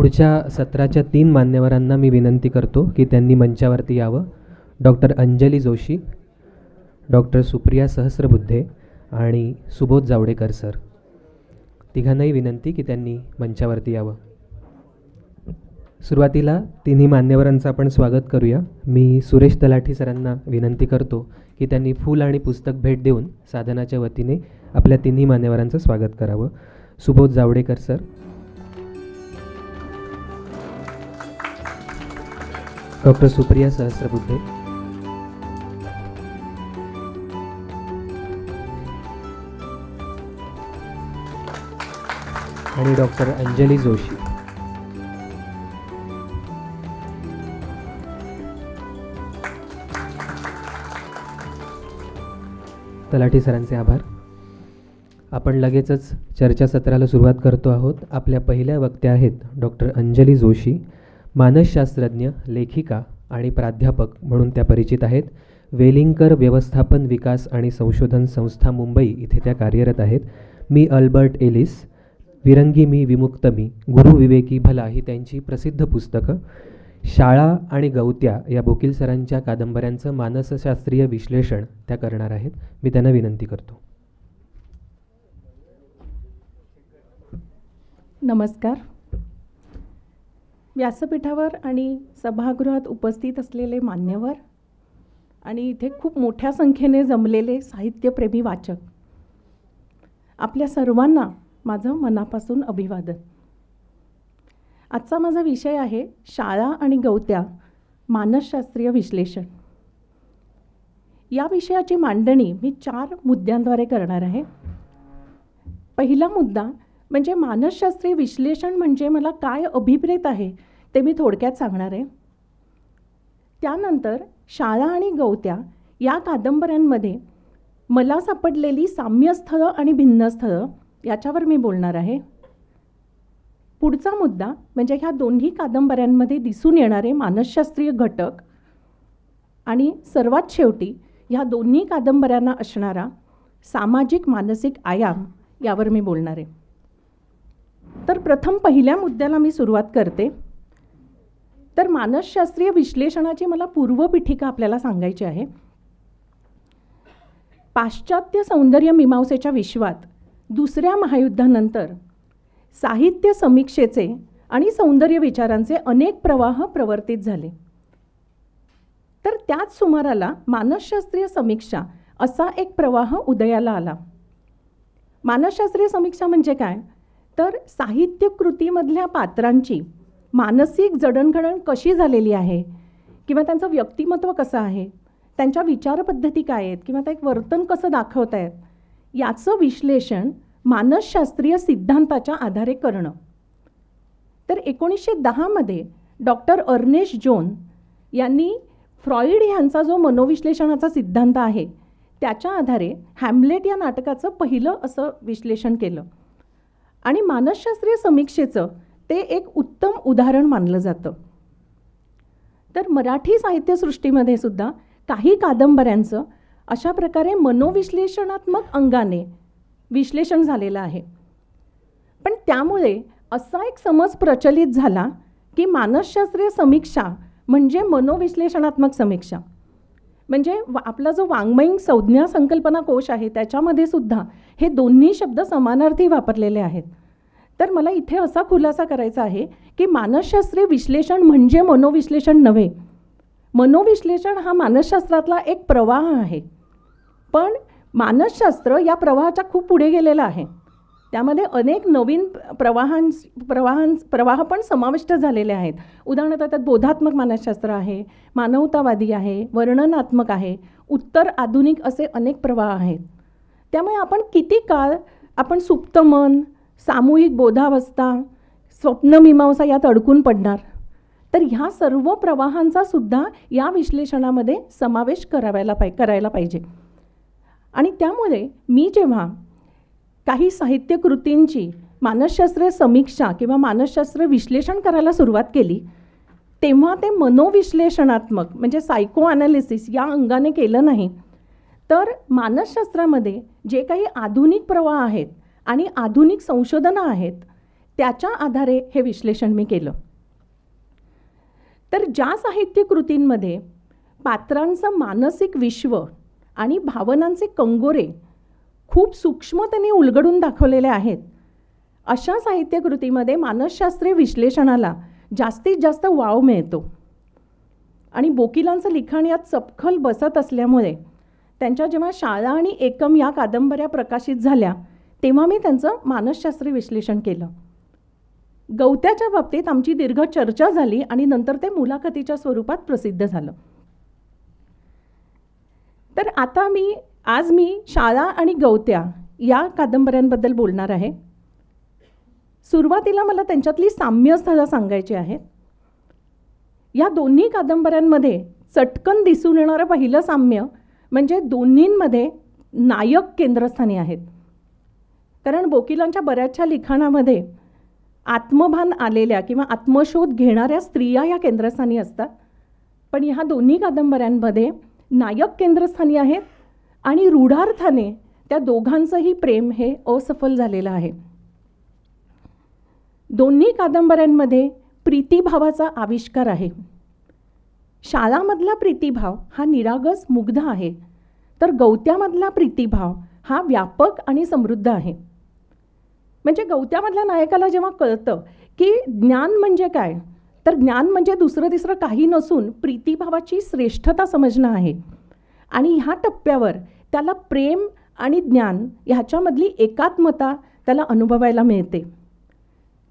पुढच्या सत्राच्या 3 मान्यवरांना मी विनंती करतो की त्यांनी मंचावरती यावं. डॉक्टर अंजली जोशी, डॉक्टर सुप्रिया सहस्रबुद्धे आणि सुबोध जावडेकर सर. तिघांनाही विनंती की त्यांनी मंचावरती यावं. सुरुवातीला तिन्ही मान्यवरांचं आपण स्वागत करूया. मी सुरेश तलाठी सरांना विनंती करतो की त्यांनी फूल आणि पुस्तक भेट देऊन साधनाच्या वतीने आपल्या तिन्ही मान्यवरांचं स्वागत करावं. सुबोध जावडेकर सर, डॉक्टर सुप्रिया सहस्रबुद्धे, आणि डॉक्टर अंजली जोशी. तलाठी सरांचे आभार. आपण लगेचच चर्चासत्राला सुरुवात करतो आहोत. आपल्या पहिल्या वक्त्या आहेत डॉक्टर अंजली जोशी. मानसशास्त्रज्ञ, लेखिका आणि प्राध्यापक म्हणून त्या परिचित आहेत. वेलिंगकर व्यवस्थापन विकास आणि संशोधन संस्था मुंबई इथे त्या कार्यरत आहेत. मी अल्बर्ट एलिस, विरंगी मी विमुक्त मी, गुरु विवेकी भला ही त्यांची प्रसिद्ध पुस्तकं. शाळा आणि गवत्या या बोकील सरांच्या कादंबऱ्यांचं मानसशास्त्रीय विश्लेषण त्या करणार आहेत. मी त्यांना विनंती करतो. नमस्कार. व्यासपीठावर आणि सभागृहात उपस्थित असलेले मान्यवर आणि इथे खूप मोठ्या संख्येने जमलेले साहित्यप्रेमी वाचक, आपल्या सर्वांना माझं मनापासून अभिवादन. आजचा माझा विषय आहे शाळा आणि गवत्या मानसशास्त्रीय विश्लेषण. या विषयाची मांडणी मी 4 मुद्द्यांद्वारे करणार आहे. पहिला मुद्दा म्हणजे मानसशास्त्रीय विश्लेषण म्हणजे मला काय अभिप्रेत आहे ते मी थोडक्यात सांगणार आहे. त्यानंतर शाळा आणि गवत्या या कादंबऱ्यांमध्ये मला सापडलेली साम्यस्थळं आणि भिन्नस्थळं याच्यावर मी बोलणार आहे. पुढचा मुद्दा म्हणजे ह्या दोन्ही कादंबऱ्यांमध्ये दिसून येणारे मानसशास्त्रीय घटक आणि सर्वात शेवटी ह्या दोन्ही कादंबऱ्यांना असणारा सामाजिक मानसिक आयाम यावर मी बोलणार आहे. तर प्रथम पहिल्या मुद्द्याला मी सुरुवात करते. तर मानसशास्त्रीय विश्लेषणाची मला पूर्वपीठिका आपल्याला सांगायची आहे. पाश्चात्य सौंदर्य मीमांसेच्या विश्वात दुसऱ्या महायुद्धानंतर साहित्य समीक्षेचे आणि सौंदर्य विचारांचे अनेक प्रवाह प्रवर्तित झाले. तर त्याच सुमाराला मानसशास्त्रीय समीक्षा असा एक प्रवाह उदयाला आला. मानसशास्त्रीय समीक्षा म्हणजे काय? तर साहित्य कृतीमधल्या पात्रांची मानसिक जडणघडण कशी झालेली आहे किंवा त्यांचं व्यक्तिमत्व कसं आहे, त्यांच्या विचारपद्धती काय आहेत किंवा ते एक वर्तन कसं दाखवत आहेत याचं विश्लेषण मानसशास्त्रीय सिद्धांताच्या आधारे करणं. तर 1910 डॉक्टर अर्नेस्ट जोन यांनी फ्रॉइड ह्यांचा जो मनोविश्लेषणाचा सिद्धांत आहे त्याच्या आधारे हॅम्लेट या नाटकाचं पहिलं असं विश्लेषण केलं आणि मानसशास्त्रीय समीक्षेचं ते एक उत्तम उदाहरण मानलं जातं. तर मराठी साहित्यसृष्टीमध्ये सुद्धा काही कादंबऱ्यांचं अशा प्रकारे मनोविश्लेषणात्मक अंगाने विश्लेषण झालेलं आहे. पण त्यामुळे असा एक समज प्रचलित झाला की मानसशास्त्रीय समीक्षा म्हणजे मनोविश्लेषणात्मक समीक्षा. म्हणजे आपला जो वाङ्मयीन संज्ञा संकल्पना कोश आहे त्याच्यामध्ये सुद्धा हे दोन्ही शब्द समानार्थी वापरलेले आहेत. तर मला इथे असा खुलासा करायचा आहे की मानसशास्त्रीय विश्लेषण म्हणजे मनोविश्लेषण नव्हे. मनोविश्लेषण हा मानसशास्त्रातला एक प्रवाह आहे, पण मानसशास्त्र या प्रवाहाच्या खूप पुढे गेलेलं आहे. त्यामध्ये अनेक नवीन प्रवाह पण समाविष्ट झालेले आहेत. उदाहरणार्थ त्यात बोधात्मक मानसशास्त्र आहे, मानवतावादी आहे, वर्णनात्मक आहे, उत्तर आधुनिक असे अनेक प्रवाह आहेत. त्यामुळे आपण किती काळ आपण सुप्त मन, सामूहिक बोधावस्था, स्वप्नमीमांसा यात अडकून पडणार. तर ह्या सर्व प्रवाहांचा सुद्धा या विश्लेषणामध्ये समावेश करायला पाहिजे. आणि त्यामुळे मी जेव्हा काही साहित्य कृतींची मानसशास्त्रीय समीक्षा किंवा मानसशास्त्रीय विश्लेषण करायला सुरुवात केली तेव्हा ते मनोविश्लेषणात्मक म्हणजे सायको ॲनालिसिस या अंगाने केलं नाही, तर मानसशास्त्रामध्ये जे काही आधुनिक प्रवाह आहेत आणि आधुनिक संशोधनं आहेत त्याच्या आधारे हे विश्लेषण मी केलं. तर ज्या साहित्य कृतींमध्ये पात्रांचं मानसिक विश्व आणि भावनांचे कंगोरे खूप सूक्ष्मतेने उलगडून दाखवलेले आहेत, अशा साहित्य कृतीमध्ये मानसशास्त्रीय विश्लेषणाला जास्तीत जास्त वाव मिळतो. आणि बोकिलांचं लिखाण यात सपखल बसत असल्यामुळे त्यांच्या जेव्हा शाळा आणि एकम या कादंबऱ्या प्रकाशित झाल्या तेव्हा मी त्यांचं मानसशास्त्रीय विश्लेषण केलं. गवत्याच्या बाबतीत आमची दीर्घ चर्चा झाली आणि नंतर ते मुलाखतीच्या स्वरूपात प्रसिद्ध झालं. तर आता आज मी शाळा आणि गवत्या या कादंबऱ्यांबद्दल बोलणार आहे. सुरुवातीला मला त्यांच्यातली साम्यस्थळं सांगायची आहेत. या दोन्ही कादंबऱ्यांमध्ये चटकन दिसून येणारं पहिलं साम्य म्हणजे दोन्हींमध्ये नायक केंद्रस्थानी आहेत. कारण बोकिलांच्या बऱ्याचशा लिखाणामध्ये आत्मभान आलेल्या किंवा आत्मशोध घेणाऱ्या स्त्रिया या केंद्रस्थानी असतात, पण ह्या दोन्ही कादंबऱ्यांमध्ये नायक केंद्रस्थानी आहेत आणि रूढार्थाने त्या दोघांचंही प्रेम हे असफल झालेलं आहे. दोन्ही कादंबऱ्यांमध्ये प्रीतिभावाचा आविष्कार आहे. शाळामधला प्रीतिभाव हा निरागस मुग्ध आहे, तर गवत्यामधला प्रीतिभाव हा व्यापक आणि समृद्ध आहे. म्हणजे गवत्यामधल्या नायकाला जेव्हा कळतं की ज्ञान म्हणजे काय, तर ज्ञान म्हणजे दुसरं तिसरं काही नसून प्रीतिभावाची श्रेष्ठता समजणं आहे. आणि ह्या टप्प्यावर त्याला प्रेम आणि ज्ञान ह्याच्यामधली एकात्मता त्याला अनुभवायला मिळते.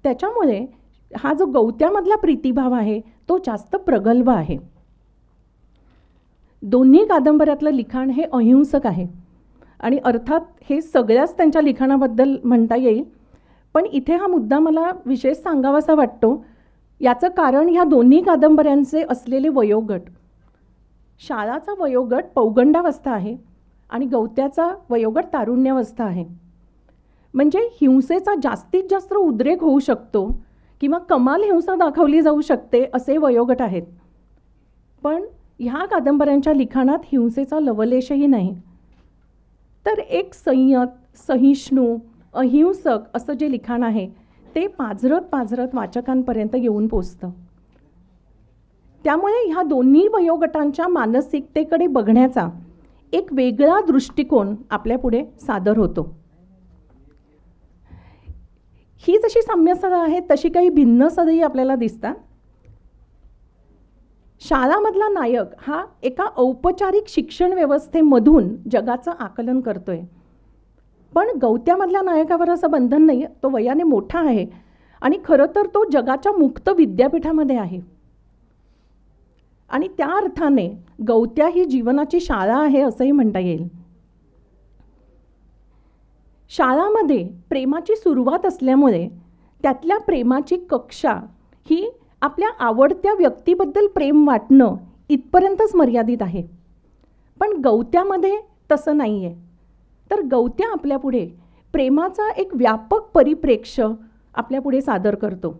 त्याच्यामुळे हा जो गवत्यामधला प्रीतिभाव आहे तो जास्त प्रगल्भ आहे. दोन्ही कादंबऱ्यातलं लिखाण हे अहिंसक आहे आणि अर्थात हे सगळ्याच त्यांच्या लिखाणाबद्दल म्हणता येईल, पण इथे हा मुद्दा मला विशेष सांगावासा वाटतो. याचं कारण ह्या दोन्ही कादंबऱ्यांचे असलेले वयोगट. शाळाचा वयोगट पौगंडावस्था आहे आणि गवत्याचा वयोगट तारुण्यावस्था आहे. म्हणजे हिंसेचा जास्तीत जास्त उद्रेक होऊ शकतो किंवा कमाल हिंसा दाखवली जाऊ शकते असे वयोगट आहेत. पण ह्या कादंबऱ्यांच्या लिखाणात हिंसेचा लवलेशही नाही. तर एक संयत, सहिष्णू, अहिंसक असं जे लिखाण आहे ते पाझरत वाचकांपर्यंत येऊन पोचतं. त्यामुळे ह्या दोन्ही वयोगटांच्या मानसिकतेकडे बघण्याचा एक वेगळा दृष्टिकोन आपल्यापुढे सादर होतो. ही जशी साम्यस्थळं आहेत तशी काही भिन्न स्थळंही आपल्याला दिसतात. शाळामधला नायक हा एका औपचारिक शिक्षण व्यवस्थेमधून जगाचं आकलन करतोय, पण गवत्यामधल्या नायकावर असं बंधन नाही. तो वयाने मोठा आहे आणि खरं तर तो जगाच्या मुक्त विद्यापीठामध्ये आहे. आणि त्या अर्थाने गवत्या ही जीवनाची शाळा आहे असंही म्हणता येईल. शाळामध्ये प्रेमाची सुरुवात असल्यामुळे त्यातल्या प्रेमाची कक्षा ही आपल्या आवडत्या व्यक्तीबद्दल प्रेम वाटणं इथपर्यंतच मर्यादित आहे. पण गवत्यामध्ये तसं नाही आहे. तर गवत्या आपल्यापुढे प्रेमाचा एक व्यापक परिप्रेक्ष्य आपल्यापुढे सादर करतो.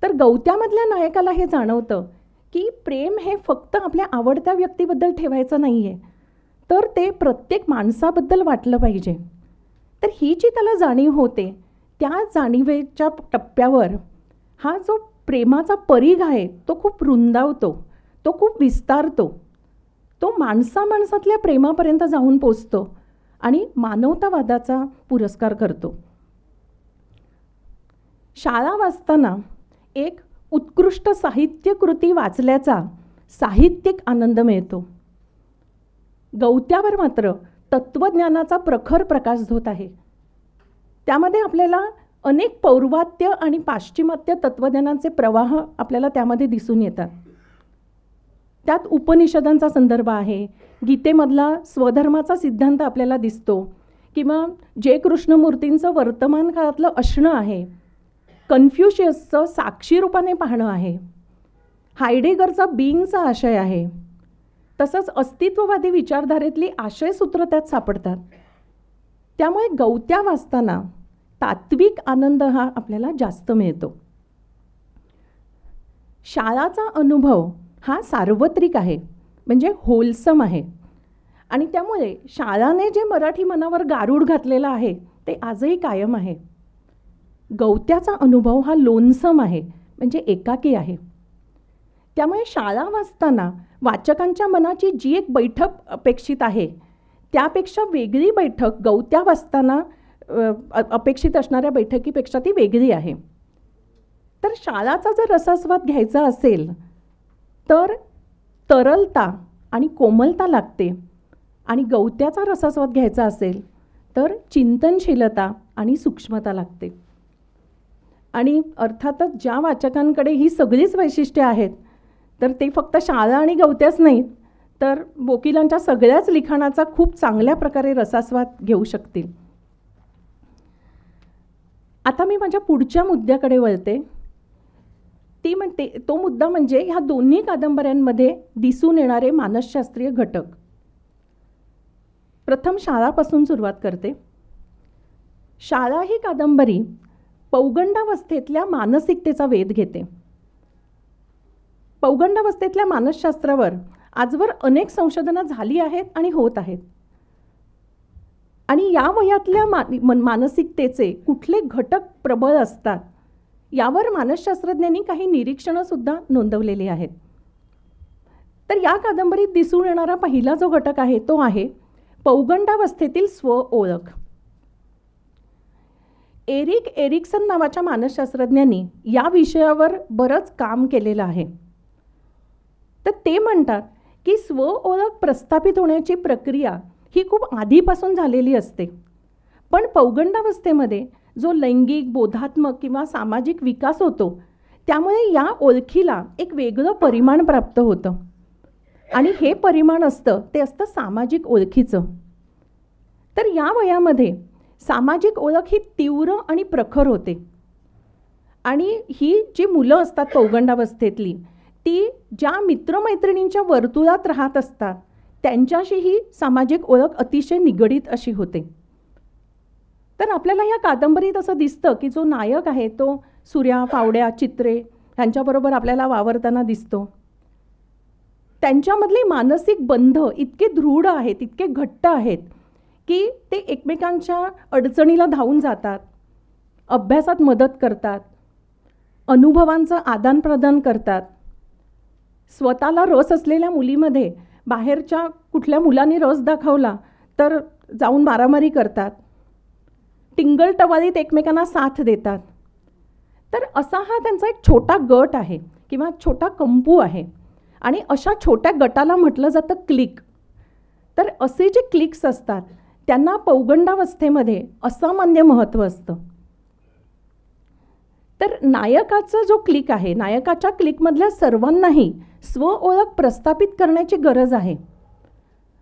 तर गवत्यामधल्या नायकाला हे जाणवतं की प्रेम हे फक्त आपल्या आवडत्या व्यक्तीबद्दल ठेवायचं नाही आहे, तर ते प्रत्येक माणसाबद्दल वाटलं पाहिजे. तर ही जी त्याला जाणीव होते त्या जाणीवेच्या टप्प्यावर हा जो प्रेमाचा परीघ आहे तो खूप रुंदावतो, तो खूप विस्तारतो. तो माणसामाणसातल्या प्रेमापर्यंत जाऊन पोचतो आणि मानवतावादाचा पुरस्कार करतो. शाळा वाचताना एक उत्कृष्ट साहित्यकृती वाचल्याचा साहित्यिक आनंद मिळतो. गवत्यावर मात्र तत्त्वज्ञानाचा प्रखर प्रकाशझोत आहे. त्यामध्ये आपल्याला अनेक पौर्वात्य आणि पाश्चिमात्य तत्त्वज्ञानाचे प्रवाह आपल्याला त्यामध्ये दिसून येतात. त्यात उपनिषदांचा संदर्भ आहे, गीतेमधला स्वधर्माचा सिद्धांत आपल्याला दिसतो, किंवा जे कृष्णमूर्तींचं वर्तमान काळातलं असणं आहे, कन्फ्युशियसचं साक्षी रूपाने पाहणं आहे, हायडेगरचा बीइंगचा आशय आहे, तसंच अस्तित्ववादी विचारधारेतली आशयसूत्र त्यात सापडतात. त्यामुळे गवत्या वाचताना तात्विक आनंद हा आपल्याला जास्त मिळतो. शाळाचा अनुभव हा सार्वत्रिक आहे, म्हणजे होलसम आहे, आणि त्यामुळे शाळाने जे मराठी मनावर गारूड घातलेलं आहे ते आजही कायम आहे. गवत्याचा अनुभव हा लोनसम आहे, म्हणजे एकाकी आहे. त्यामुळे शाळा वाचताना वाचकांच्या मनाची जी एक बैठक अपेक्षित आहे त्यापेक्षा वेगळी बैठक गवत्या वाचताना अपेक्षित असणाऱ्या बैठकीपेक्षा ती वेगळी आहे. तर शाळाचा जर रसास्वाद घ्यायचा असेल तर तरलता आणि कोमलता लागते, आणि गवत्याचा रसास्वाद घ्यायचा असेल तर चिंतनशीलता आणि सूक्ष्मता लागते. आणि अर्थातच ज्या वाचकांकडे ही सगळीच वैशिष्ट्ये आहेत तर ते फक्त शाळा आणि गवत्याच नाहीत, तर वकिलांच्या सगळ्याच लिखाणाचा खूप चांगल्या प्रकारे रसास्वाद घेऊ शकतील. आता मी माझ्या पुढच्या मुद्द्याकडे वळते. तो मुद्दा म्हणजे ह्या दोन्ही कादंबऱ्यांमध्ये दिसून येणारे मानसशास्त्रीय घटक. प्रथम शाळापासून सुरुवात करते. शाळा ही कादंबरी पौगंडावस्थेतल्या मानसिकतेचा वेध घेते. पौगंडावस्थेतल्या मानसशास्त्रावर आजवर अनेक संशोधनं झाली आहेत आणि होत आहेत. आणि या वयातल्या मानसिकतेचे कुठले घटक प्रबळ असतात यावर मानसशास्त्रज्ञांनी काही निरीक्षणंसुद्धा नोंदवलेली आहेत. तर या कादंबरीत दिसून येणारा पहिला जो घटक आहे तो आहे पौगंडावस्थेतील स्व ओळख. एरिक एरिक्सन नावाच्या मानसशास्त्रज्ञांनी या विषयावर बरंच काम केलेलं आहे. तर ते म्हणतात की स्व ओळख प्रस्थापित होण्याची प्रक्रिया ही खूप आधीपासून झालेली असते, पण पौगंडावस्थेमध्ये जो लैंगिक, बोधात्मक किंवा सामाजिक विकास होतो त्यामुळे या ओळखीला एक वेगळं परिमाण प्राप्त होतं, आणि हे परिमाण असतं ते असतं सामाजिक ओळखीचं. तर या वयामध्ये सामाजिक ओळख ही तीव्र आणि प्रखर होते, आणि ही जी मुलं असतात पौगंडावस्थेतली ती ज्या मित्रमैत्रिणींच्या वर्तुळात राहत असतात त्यांच्याशी ही सामाजिक ओळख अतिशय निगडीत अशी होते. तर आपल्याला या कादंबरीत असं दिसतं की जो नायक आहे तो सूर्या, फावड्या, चित्रे ह्यांच्याबरोबर आपल्याला वावरताना दिसतो. त्यांच्यामधले मानसिक बंध इतके दृढ आहेत, इतके घट्ट आहेत की ते एकमेकांच्या अडचणीला धावून जातात, अभ्यासात मदत करतात, अनुभवांचं आदानप्रदान करतात. स्वतःला रस असलेल्या मुलीमध्ये बाहेरच्या कुठल्या मुलांनी रस दाखवला तर जाऊन मारामारी करतात, टिंगलटवालीत एकमेकांना साथ देतात. तर असा हा त्यांचा एक छोटा गट आहे किंवा छोटा कंपू आहे, आणि अशा छोट्या गटाला म्हटलं जातं क्लिक. तर असे जे क्लिक्स असतात त्यांना पौगंडावस्थेमध्ये असामान्य महत्त्व असतं. तर नायकाचा जो क्लिक आहे, नायकाच्या क्लिकमधल्या सर्वांनाही स्व ओळख प्रस्थापित करण्याची गरज आहे,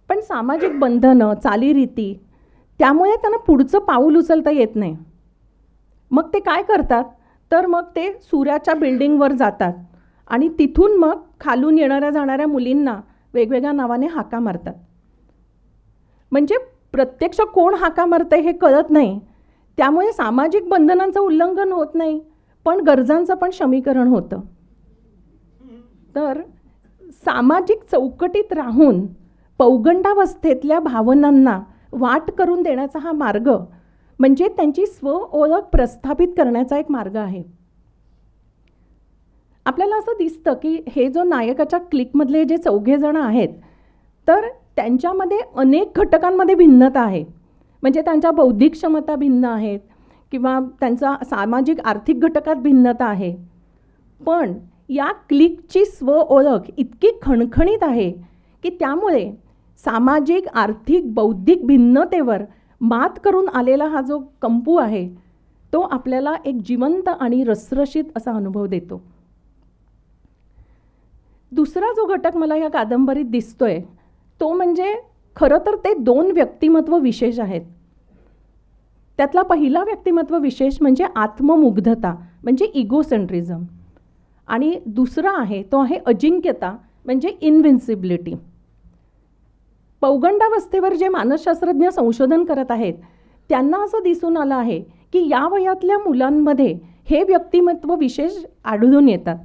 पण सामाजिक बंधनं, चालीरीती त्यामुळे त्यांना पुढचं पाऊल उचलता येत नाही. मग ते काय करतात तर मग ते सूर्याच्या बिल्डिंगवर जातात आणि तिथून मग खालून येणाऱ्या जाणाऱ्या मुलींना वेगवेगळ्या नावाने हाका मारतात. म्हणजे प्रत्यक्ष कोण हाका मारतंय हे कळत नाही, त्यामुळे सामाजिक बंधनांचं उल्लंघन होत नाही पण गरजांचं पण शमीकरण होतं. तर सामाजिक चौकटीत राहून पौगंडावस्थेतल्या भावनांना वाट करून देण्याचा हा मार्ग म्हणजे त्यांची स्व ओळख प्रस्थापित करण्याचा एक मार्ग आहे. आपल्याला असं दिसतं की हे जो नायकाच्या क्लिकमधले जे 4 जण आहेत तर त्यांच्यामध्ये अनेक घटकांमध्ये भिन्नता आहे. म्हणजे त्यांच्या बौद्धिक क्षमता भिन्न आहेत किंवा त्यांचा सामाजिक आर्थिक घटकात भिन्नता आहे, पण या क्लिकची स्व ओळख इतकी खणखणीत आहे की त्यामुळे सामाजिक, आर्थिक, बौद्धिक भिन्नतेवर मात करून आलेला हा जो कंपू आहे तो आपल्याला एक जिवंत आणि रसरशीत असा अनुभव देतो. दुसरा जो घटक मला या कादंबरीत दिसतोय तो म्हणजे खरं तर ते 2 व्यक्तिमत्व विशेष आहेत. त्यातला पहिला व्यक्तिमत्व विशेष म्हणजे आत्ममुग्धता म्हणजे इगोसेंट्रिझम, आणि दुसरा आहे तो आहे अजिंक्यता म्हणजे इनविन्सिबिलिटी. पौगंडावस्थेवर जे मानसशास्त्रज्ञ संशोधन करत आहेत त्यांना असं दिसून आलं आहे की या वयातल्या मुलांमध्ये हे व्यक्तिमत्व विशेष आढळून येतात.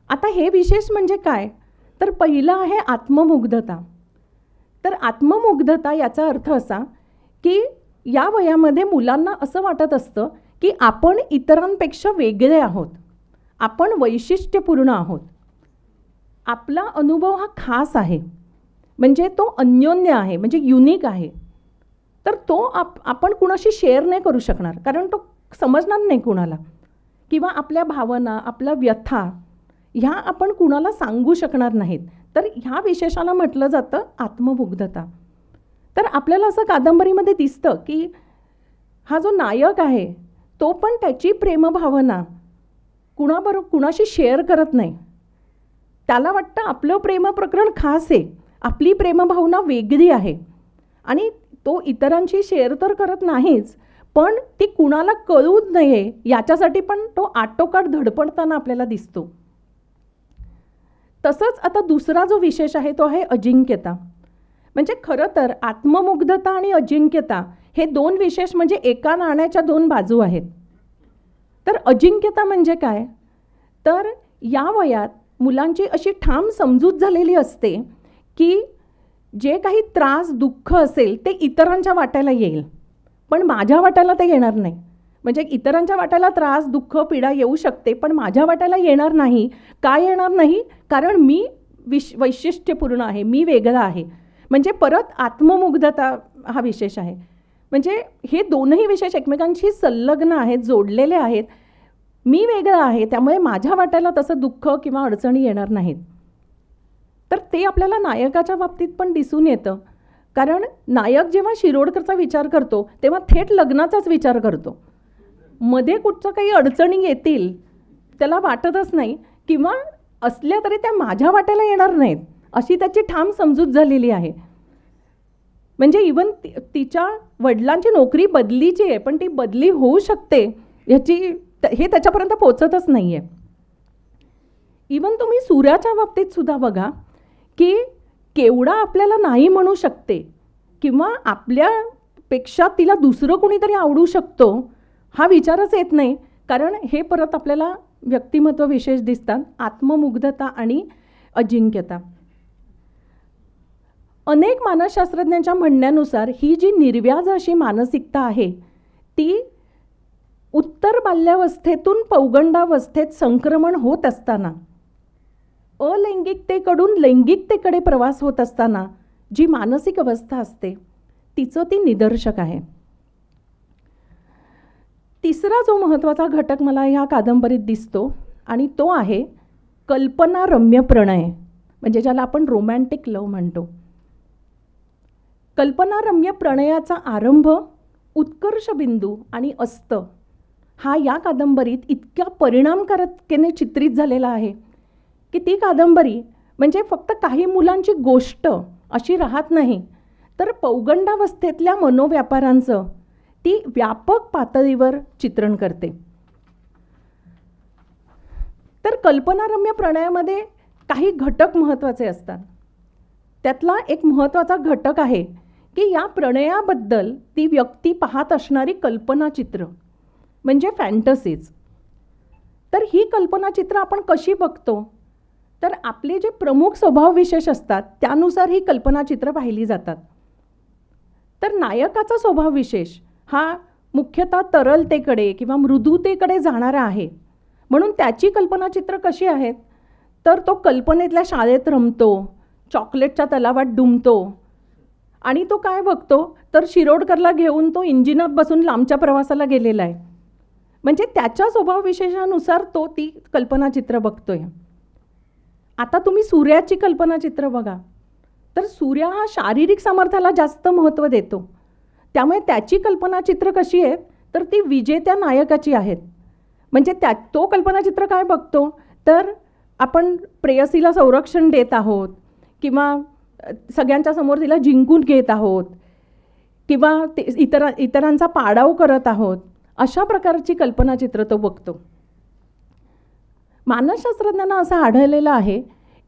आता हे विशेष म्हणजे काय तर पहिलं आहे आत्ममुग्धता. तर आत्ममुग्धता याचा अर्थ असा की या वयामध्ये मुलांना असं वाटत असतं की आपण इतरांपेक्षा वेगळे आहोत, आपण वैशिष्ट्यपूर्ण आहोत, आपला अनुभव हा खास आहे, म्हणजे तो अन्योन्य आहे, म्हणजे युनिक आहे. तर तो आपण कुणाशी शेअर नाही करू शकणार, कारण तो समजणार नाही कुणाला. किंवा आपल्या भावना, आपल्या व्यथा ह्या आपण कुणाला सांगू शकणार नाहीत. तर ह्या विशेषाला म्हटलं जातं आत्ममुग्धता. तर आपल्याला असं कादंबरीमध्ये दिसतं की हा जो नायक आहे तो पण त्याची प्रेमभावना कुणाशी शेअर करत नाही. त्याला वाटतं आपलं प्रेमप्रकरण खास आहे, आपली प्रेमभावना वेगळी आहे, आणि तो इतरांशी शेअर तर करत नाहीच, पण ती कुणाला कळूच नये याच्यासाठी पण तो आटोकाट धडपडताना आपल्याला दिसतो. तसंच आता दुसरा जो विशेष आहे तो आहे अजिंक्यता. म्हणजे खरं तर आत्ममुग्धता आणि अजिंक्यता हे दोन विशेष म्हणजे एका नाण्याच्या दोन बाजू आहेत. तर अजिंक्यता म्हणजे काय, तर या वयात मुलांची अशी ठाम समजूत झालेली असते की जे काही त्रास दुःख असेल ते इतरांच्या वाट्याला येईल, पण माझ्या वाट्याला ते येणार नाही. म्हणजे इतरांच्या वाट्याला त्रास दुःख पीडा येऊ शकते, पण माझ्या वाट्याला येणार नाही. का येणार नाही, कारण मी वैशिष्ट्यपूर्ण आहे, मी वेगळा आहे. म्हणजे परत आत्ममुग्धता हा विशेष आहे. म्हणजे हे दोनही विशेष एकमेकांशी संलग्न आहेत, जोडलेले आहेत. मी वेगळा आहे, त्यामुळे माझ्या वाट्याला तसं दुःख किंवा अडचणी येणार नाहीत. तर ते आपल्याला नायकाच्या बाबतीत पण दिसून येतं, कारण नायक जेव्हा शिरोडकरचा विचार करतो तेव्हा थेट लग्नाचाच विचार करतो. मध्ये कुठचं काही अडचणी येतील त्याला वाटतच नाही, किंवा असल्या तरी त्या माझ्या वाट्याला येणार नाहीत अशी त्याची ठाम समजूत झालेली आहे. म्हणजे इवन तिच्या वडिलांची नोकरी बदलीची आहे, पण ती बदली होऊ शकते हे त्याच्यापर्यंत पोचतच नाही आहे. इवन तुम्ही सूर्याच्या बाबतीत सुद्धा बघा की केवढा आपल्याला नाही म्हणू शकते, किंवा आपल्यापेक्षा तिला दुसरं कोणीतरी आवडू शकतो हा विचारच येत नाही, कारण हे परत आपल्याला व्यक्तिमत्व विशेष दिसतात, आत्ममुग्धता आणि अजिंक्यता. अनेक मानसशास्त्रज्ञांच्या म्हणण्यानुसार ही जी निर्व्याज अशी मानसिकता आहे ती उत्तर बाल्यावस्थेतून पौगंडावस्थेत संक्रमण होत असताना, अलैंगिकतेकडून लैंगिकतेकडे प्रवास होत असताना जी मानसिक अवस्था असते तिचं ती निदर्शक आहे. तिसरा जो महत्त्वाचा घटक मला ह्या कादंबरीत दिसतो आणि तो आहे कल्पनारम्य प्रणय, म्हणजे ज्याला आपण रोमॅन्टिक लव्ह म्हणतो. कल्पनारम्य प्रणयाचा आरंभ, उत्कर्ष बिंदू आणि अस्त हा या कादंबरीत इतक्या परिणामकारकतेने चित्रित झालेला आहे की ती कादंबरी म्हणजे फक्त काही मुलांची गोष्ट अशी राहत नाही, तर पौगंडावस्थेतल्या मनोव्यापारांचं ती व्यापक पातळीवर चित्रण करते. तर कल्पनारम्य प्रणयामध्ये काही घटक महत्त्वाचे असतात. त्यातला एक महत्त्वाचा घटक आहे की या प्रणयाबद्दल ती व्यक्ती पाहत असणारी कल्पनाचित्र म्हणजे फॅन्टसीज. तर ही कल्पनाचित्र आपण कशी बघतो, तर आपले जे प्रमुख स्वभाव विशेष असतात त्यानुसार ही कल्पनाचित्र पाहिली जातात. तर नायकाचा स्वभाव विशेष हा मुख्यतः तरलतेकडे किंवा मृदुतेकडे जाणारा आहे, म्हणून त्याची कल्पनाचित्र कशी आहेत, तर तो कल्पनेतल्या शाळेत रमतो, चॉकलेटच्या तलावात डुंबतो, आणि तो काय बघतो तर शिरोडकरला घेऊन तो इंजिनात बसून लांबच्या प्रवासाला गेलेला आहे. म्हणजे त्याच्या स्वभाव विशेषानुसार तो ती कल्पनाचित्र बघतोय. आता तुम्ही सूर्याची कल्पनाचित्र बघा, तर सूर्य हा शारीरिक सामर्थ्याला जास्त महत्त्व देतो, त्यामुळे त्याची कल्पनाचित्र कशी आहेत तर ती विजेत्या नायकाची आहेत. म्हणजे तो कल्पनाचित्र काय बघतो, तर आपण प्रेयसीला संरक्षण देत आहोत, किंवा सगळ्यांच्या समोर तिला जिंकून घेत आहोत, किंवा इतरांचा पाडाव करत आहोत, अशा प्रकारची कल्पनाचित्र तो बघतो. मानसशास्त्रज्ञांना असं आढळलेलं आहे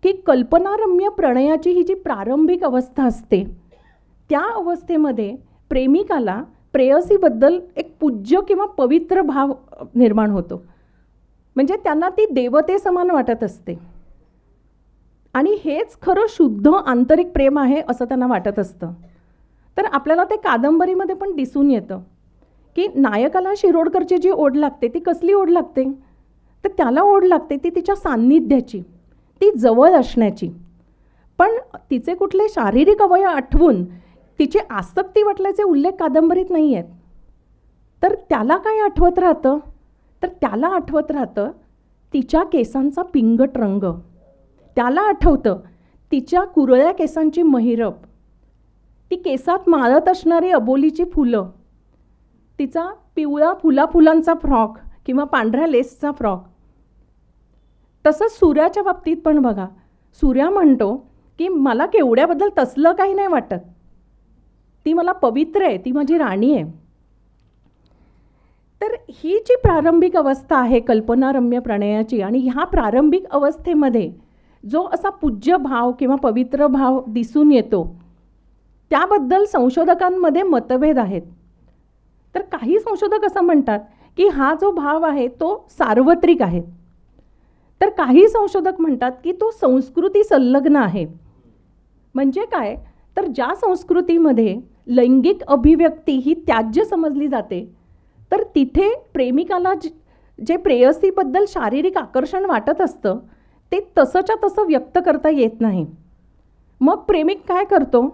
की कल्पनारम्य प्रणयाची ही जी प्रारंभिक अवस्था असते त्या अवस्थेमध्ये प्रेमिकाला प्रेयसीबद्दल एक पूज्य किंवा पवित्र भाव निर्माण होतो. म्हणजे त्यांना ती देवतेसमान वाटत असते, आणि हेच खरं शुद्ध आंतरिक प्रेम आहे असं त्यांना वाटत असतं. तर आपल्याला ते कादंबरीमध्ये पण दिसून येतं की नायकाला शिरोडकरची जी ओढ लागते ती कसली ओढ लागते, तर त्याला ओढ लागते ती तिच्या सान्निध्याची, ती जवळ असण्याची. पण तिचे कुठले शारीरिक अवयव आठवून तिची आसक्ती वाटल्याचे उल्लेख कादंबरीत नाही आहेत. तर त्याला काय आठवत राहतं, तर त्याला आठवत राहतं तिच्या केसांचा पिंगट रंग, त्याला आठवतं तिच्या कुरळ्या केसांची महिरप, ती केसात माळत असणारी अबोलीची फुलं, तिचा पिवळा फुलांचा फ्रॉक किंवा पांढऱ्या लेसचा फ्रॉक. तसंच सूर्याच्या बाबतीत पण बघा, सूर्या म्हणतो की मला केवढ्याबद्दल तसलं काही नाही वाटत, ती मला पवित्र आहे, ती माझी राणी आहे. तर ही जी प्रारंभिक अवस्था आहे कल्पनारम्य प्रणयाची, आणि ह्या प्रारंभिक अवस्थेमध्ये जो असा पूज्य भाव किंवा पवित्र भाव दिसून येतो, त्याबद्दल संशोधकांमध्ये मतभेद आहेत. तर काही संशोधक असं म्हणतात की हा जो भाव आहे तो सार्वत्रिक आहे, तर काही संशोधक म्हणतात की तो संस्कृती संलग्न आहे. म्हणजे काय, तर ज्या संस्कृतीमध्ये लैंगिक अभिव्यक्ती ही त्याज्य समजली जाते, तर तिथे प्रेमिकाला जे प्रेयसीबद्दल शारीरिक आकर्षण वाटत असतं ते तसंच्या तसं व्यक्त करता येत नाही. मग प्रेमिक काय करतो,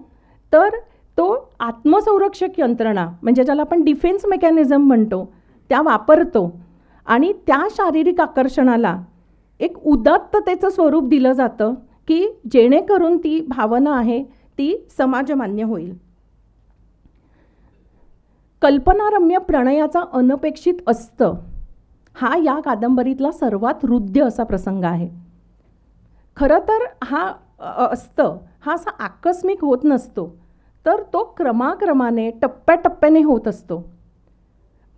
तर तो आत्मसंरक्षक यंत्रणा, म्हणजे ज्याला आपण डिफेन्स मेकॅनिझम म्हणतो, त्या वापरतो आणि त्या शारीरिक आकर्षणाला एक उदात्ततेचं स्वरूप दिलं जातं की जेणेकरून ती भावना आहे ती समाजमान्य होईल. कल्पनारम्य प्रणयाचा अनपेक्षित असतं हा या कादंबरीतला सर्वात हृद्य असा प्रसंग आहे. खरं तर हा असा आकस्मिक होत नसतो, तर तो क्रमाक्रमाने टप्प्याटप्प्याने होत असतो.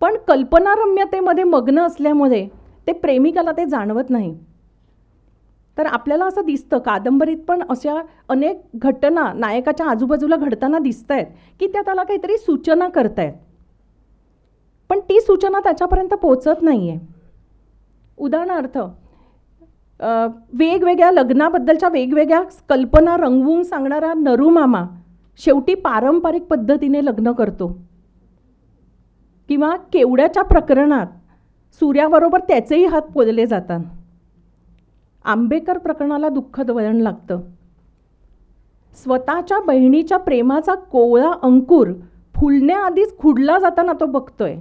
पण कल्पनारम्यतेमध्ये मग्न असल्यामुळे ते प्रेमिकाला ते जाणवत नाही. तर आपल्याला असं दिसतं कादंबरीत पण अशा अनेक घटना नायकाच्या आजूबाजूला घडताना दिसत आहेत की त्या त्याला काहीतरी सूचना करतायत, पण ती सूचना त्याच्यापर्यंत पोचत नाही आहे. उदाहरणार्थ, वेगवेगळ्या लग्नाबद्दलच्या वेगवेगळ्या कल्पना रंगवून सांगणारा नरूमामा शेवटी पारंपरिक पद्धतीने लग्न करतो, किंवा केवड्याच्या प्रकरणात सूर्याबरोबर त्याचेही हात पोळले जातात. आंबेकर प्रकरणाला दुःखद वळण लागतं. स्वतःच्या बहिणीच्या प्रेमाचा कोवळा अंकुर फुलण्याआधीच खुडला जाताना तो बघतोय.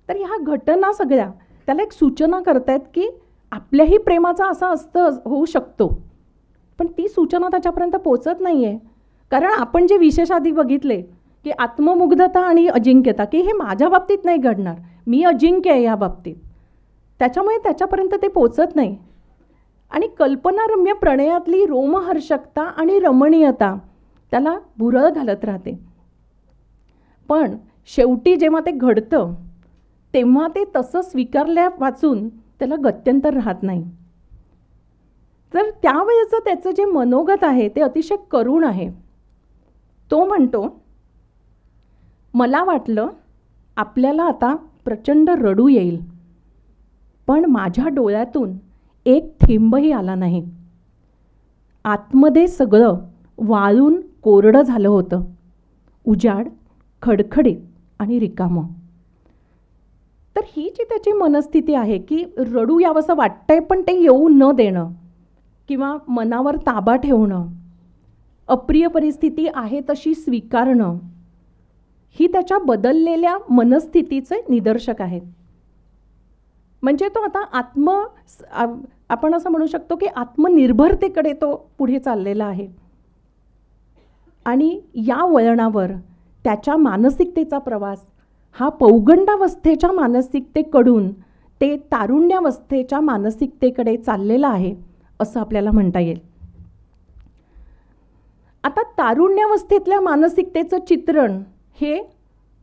तर ह्या घटना सगळ्या त्याला एक सूचना करतायत की आपल्याही प्रेमाचा असा होऊ शकतो, पण ती सूचना त्याच्यापर्यंत पोचत नाही आहे. कारण आपण जे विशेष आधी बघितले की आत्ममुग्धता आणि अजिंक्यता, की हे माझ्या बाबतीत नाही घडणार, मी अजिंक्य आहे या बाबतीत, त्याच्यामुळे त्याच्यापर्यंत ते पोचत नाही. आणि कल्पनारम्य प्रणयातली रोमहर्षकता आणि रमणीयता त्याला भुरळ घालत राहते. पण शेवटी जेव्हा ते घडतं तेव्हा ते तसं स्वीकारल्या वाचून त्याला गत्यंतर राहत नाही. तर त्यावेळेचं त्याचं जे मनोगत आहे ते अतिशय करुण आहे. तो म्हणतो, मला वाटलं आपल्याला आता प्रचंड रडू येईल, पण माझ्या डोळ्यातून एक थेंबही आला नाही. आतमध्ये सगळं वाळून कोरडं झालं होतं, उजाड, खडखडीत आणि रिकामं. तर ही जी त्याची मनस्थिती आहे की रडू यावंसं वाटतंय पण ते येऊ न देणं, किंवा मनावर ताबा ठेवणं, अप्रिय परिस्थिती आहे तशी स्वीकारणं, ही त्याच्या बदललेल्या मनस्थितीचे निदर्शक आहेत. म्हणजे तो आता आपण असं म्हणू शकतो की आत्मनिर्भरतेकडे तो पुढे चाललेला आहे. आणि या वळणावर त्याच्या मानसिकतेचा प्रवास हा पौगंडावस्थेच्या मानसिकतेकडून ते तारुण्यावस्थेच्या मानसिकतेकडे चाललेला आहे असं आपल्याला म्हणता येईल. आता तारुण्यावस्थेतल्या मानसिकतेचं चित्रण हे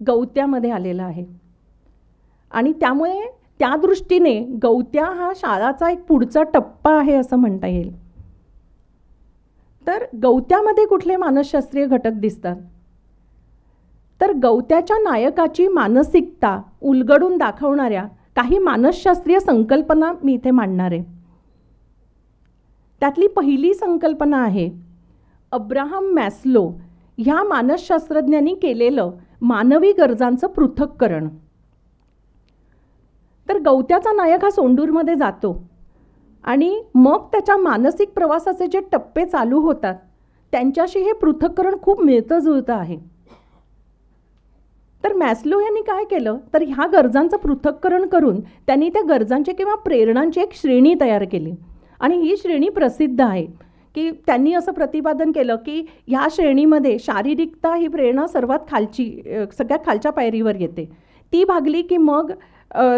गवत्यामध्ये आलेलं आहे, आणि त्यामुळे त्या दृष्टीने गवत्या हा शाळाचा एक पुढचा टप्पा आहे असं म्हणता येईल. तर गवत्यामध्ये कुठले मानसशास्त्रीय घटक दिसतात, तर गवत्याच्या नायकाची मानसिकता उलगडून दाखवणाऱ्या काही मानसशास्त्रीय संकल्पना मी इथे मांडणार आहे. त्यातली पहिली संकल्पना आहे अब्राहम मॅस्लो ह्या मानसशास्त्रज्ञांनी केलेलं मानवी गरजांचं पृथक्करण. तर गवत्याचा नायक हा सोंडूरमध्ये जातो आणि मग त्याच्या मानसिक प्रवासाचे जे टप्पे चालू होतात त्यांच्याशी हे पृथक्करण खूप मिळतं जुळतं आहे. तर मॅस्लो यांनी काय केलं तर ह्या गरजांचं पृथक्करण करून त्यांनी त्या गरजांचे किंवा प्रेरणांची एक श्रेणी तयार केली आणि ही श्रेणी प्रसिद्ध आहे की त्यांनी असं प्रतिपादन केलं की ह्या श्रेणीमध्ये शारीरिकता ही प्रेरणा सर्वात खालची सगळ्यात खालच्या पायरीवर येते. ती भागली की मग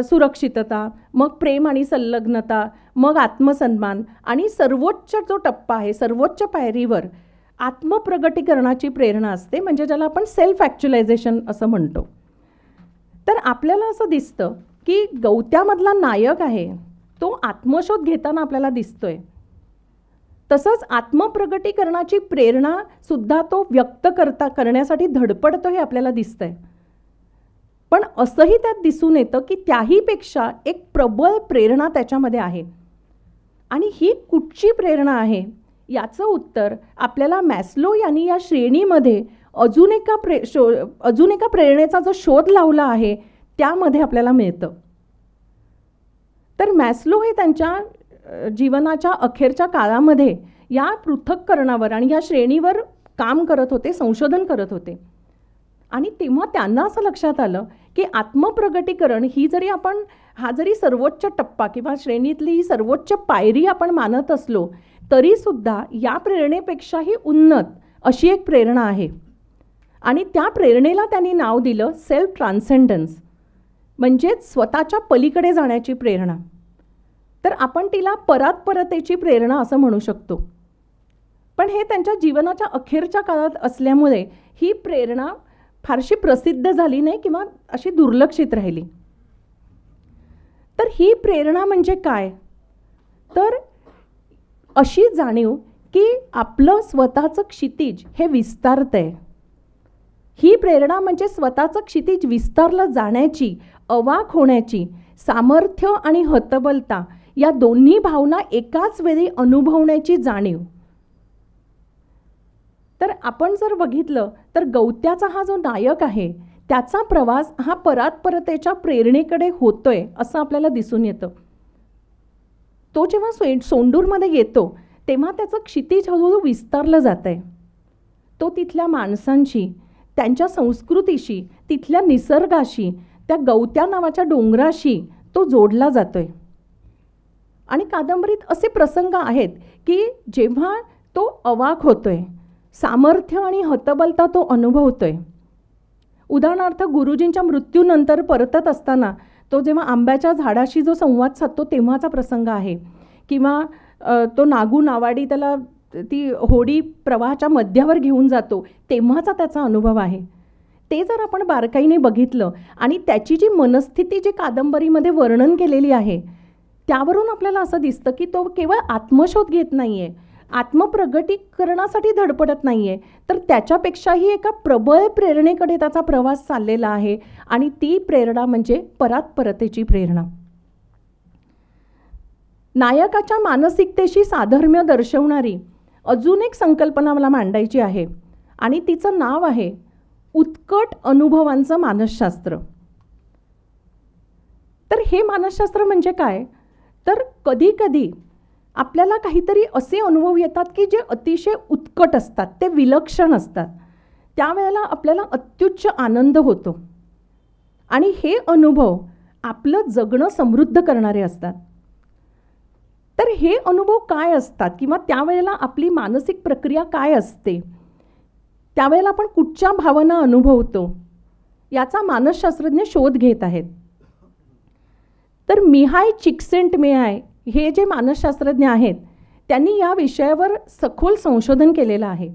सुरक्षितता, मग प्रेम आणि संलग्नता, मग आत्मसन्मान आणि सर्वोच्च जो टप्पा आहे सर्वोच्च पायरीवर आत्मप्रगटीकरणाची प्रेरणा असते, म्हणजे ज्याला आपण सेल्फ ॲक्च्युलायझेशन असं म्हणतो. तर आपल्याला असं दिसतं की गवत्यामधला नायक आहे तो आत्मशोध घेताना आपल्याला दिसतोय. तसंच आत्मप्रगटीकरणाची प्रेरणा सुद्धा तो व्यक्त करण्यासाठी धडपडतो हे आपल्याला दिसतंय. पण असंही त्यात दिसून येतं की त्याहीपेक्षा एक प्रबळ प्रेरणा त्याच्यामध्ये आहे. आणि ही कुठची प्रेरणा आहे याचं उत्तर आपल्याला मॅस्लो यांनी या श्रेणीमध्ये अजून एका प्रेरणेचा जो शोध लावला आहे त्यामध्ये आपल्याला मिळतं. तर मॅस्लो हे त्यांच्या जीवनाच्या अखेरच्या काळामध्ये या पृथक्करणावर आणि या श्रेणीवर काम करत होते, संशोधन करत होते. आणि तेव्हा त्यांना असं लक्षात आलं की आत्मप्रगटीकरण ही जरी आपण हा जरी सर्वोच्च टप्पा किंवा श्रेणीतली ही सर्वोच्च पायरी आपण मानत असलो तरीसुद्धा या प्रेरणेपेक्षाही उन्नत अशी एक प्रेरणा आहे. आणि त्या प्रेरणेला त्यांनी नाव दिलं सेल्फ ट्रान्सेंडन्स, म्हणजेच स्वतःच्या पलीकडे जाण्याची प्रेरणा. तर आपण तिला परात्परतेची प्रेरणा असं म्हणू शकतो. पण हे त्यांच्या जीवनाच्या अखेरच्या काळात असल्यामुळे ही प्रेरणा फारशी प्रसिद्ध झाली नाही किंवा अशी दुर्लक्षित राहिली. तर ही प्रेरणा म्हणजे काय तर अशी जाणीव की आपलं स्वतःचं क्षितिज हे विस्तारतंय. ही प्रेरणा म्हणजे स्वतःचं क्षितिज विस्तारलं जाण्याची, अवाक होण्याची, सामर्थ्य आणि हतबलता या दोन्ही भावना एकाच वेळी अनुभवण्याची जाणीव. तर आपण जर बघितलं तर गवत्याचा हा जो नायक आहे त्याचा प्रवास हा परात्परतेच्या प्रेरणेकडे होतोय असं आपल्याला दिसून येतं. तो जेव्हा सोंडूरमध्ये येतो तेव्हा त्याचं क्षितिज हळूहळू विस्तारलं जात आहे. तो तिथल्या माणसांशी, त्यांच्या संस्कृतीशी, तिथल्या निसर्गाशी, त्या गवत्या नावाच्या डोंगराशी तो जोडला जातोय. आणि कादंबरीत असे प्रसंग आहेत की जेव्हा तो अवाक होतोय, सामर्थ्य आणि हतबलता तो अनुभवतोय. उदाहरणार्थ गुरुजींच्या मृत्यूनंतर परतत असताना तो जेव्हा आंब्याच्या झाडाशी जो संवाद साधतो तेव्हाचा प्रसंग आहे. किंवा तो नागू नावाडी त्याला ती होडी प्रवाहाच्या मध्यावर घेऊन जातो तेव्हाचा त्याचा अनुभव आहे. ते जर आपण बारकाईने बघितलं आणि त्याची जी मनस्थिती जी कादंबरीमध्ये वर्णन केलेली आहे त्यावरून आपल्याला असं दिसतं की तो केवळ आत्मशोध घेत नाही आहे, आत्मप्रगटीकरणासाठी धडपडत नाही आहे, तर त्याच्यापेक्षाही एका प्रबळ प्रेरणेकडे त्याचा प्रवास चाललेला आहे. आणि ती प्रेरणा म्हणजे परात्परतेची प्रेरणा. नायकाच्या मानसिकतेशी साधर्म्य दर्शवणारी अजून एक संकल्पना मला मांडायची आहे आणि तिचं नाव आहे उत्कट अनुभवांचं मानसशास्त्र. तर हे मानसशास्त्र म्हणजे काय तर कधी कधी आपल्याला काहीतरी असे अनुभव येतात की जे अतिशय उत्कट असतात, ते विलक्षण असतात. त्यावेळेला आपल्याला अत्युच्च आनंद होतो आणि हे अनुभव आपलं जगणं समृद्ध करणारे असतात. तर हे अनुभव काय असतात किंवा त्यावेळेला आपली मानसिक प्रक्रिया काय असते, त्यावेळेला आपण कुठच्या भावना अनुभवतो याचा मानसशास्त्रज्ञ शोध घेत आहेत. तर मिहाय चिक्सेंटमेयाय हे जे मानसशास्त्रज्ञ आहेत त्यांनी या विषयावर सखोल संशोधन केलेलं आहे.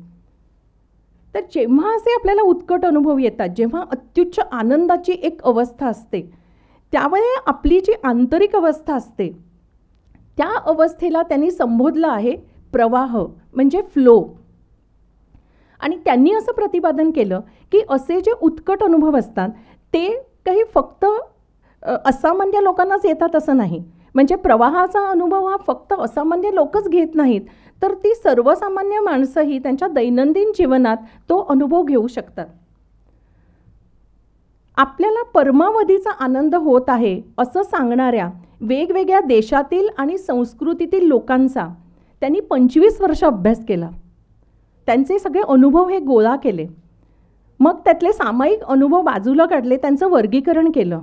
तर जेव्हा असे आपल्याला उत्कट अनुभव येतात, जेव्हा अत्युच्च आनंदाची एक अवस्था असते, त्यावेळी आपली जी आंतरिक अवस्था असते त्या अवस्थेला त्यांनी संबोधलं आहे प्रवाह म्हणजे फ्लो. आणि त्यांनी असं प्रतिपादन केलं की असे जे उत्कट अनुभव असतात ते काही फक्त असामान्य लोकांनाच येतात असं नाही. म्हणजे प्रवाहाचा अनुभव हा फक्त असामान्य लोकच घेत नाहीत, तर ती सर्वसामान्य माणसंही त्यांच्या दैनंदिन जीवनात तो अनुभव घेऊ शकतात. आपल्याला परमावधीचा आनंद होत आहे असं सांगणाऱ्या वेगवेगळ्या देशातील आणि संस्कृतीतील लोकांचा त्यांनी 25 वर्ष अभ्यास केला. त्यांचे सगळे अनुभव हे गोळा केले. मग त्यातले सामायिक अनुभव बाजूला काढले, त्यांचं वर्गीकरण केलं.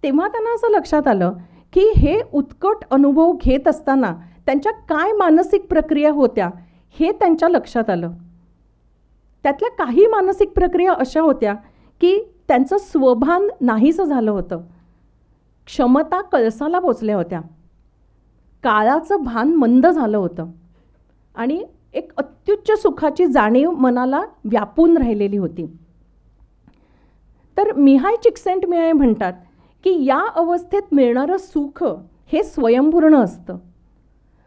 तेव्हा त्यांना असं लक्षात आलं की हे उत्कट अनुभव घेत असताना त्यांच्या काय मानसिक प्रक्रिया होत्या हे त्यांच्या लक्षात आलं. त्यातल्या काही मानसिक प्रक्रिया अशा होत्या की त्यांचं स्वभान नाहीसं झालं होतं, क्षमता कळसाला पोचल्या होत्या, काळाचं भान मंद झालं होतं आणि एक अत्युच्च सुखाची जाणीव मनाला व्यापून राहिलेली होती. तर मिहाय चिक्सेंटमिहाय म्हणतात की या अवस्थेत मिळणारं सुख हे स्वयंपूर्ण असतं.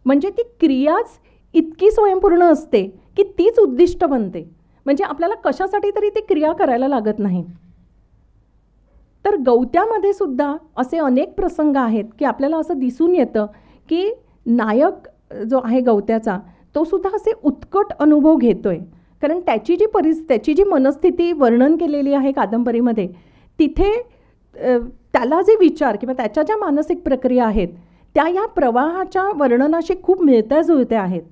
म्हणजे ती क्रियाच इतकी स्वयंपूर्ण असते की तीच उद्दिष्ट बनते. म्हणजे आपल्याला कशासाठी तरी ती क्रिया करायला लागत नाही. तर गवत्यामध्ये सुद्धा असे अनेक प्रसंग आहेत की आपल्याला असं दिसून येतं की नायक जो आहे गवत्याचा तो सुद्धा असे उत्कट अनुभव घेतोय. कारण त्याची जी मनस्थिती वर्णन केलेली आहे कादंबरीमध्ये, तिथे त्याला जे विचार किंवा त्याच्या ज्या मानसिक प्रक्रिया आहेत त्या या प्रवाहाच्या वर्णनाशी खूप मिळत्या जुळत्या आहेत.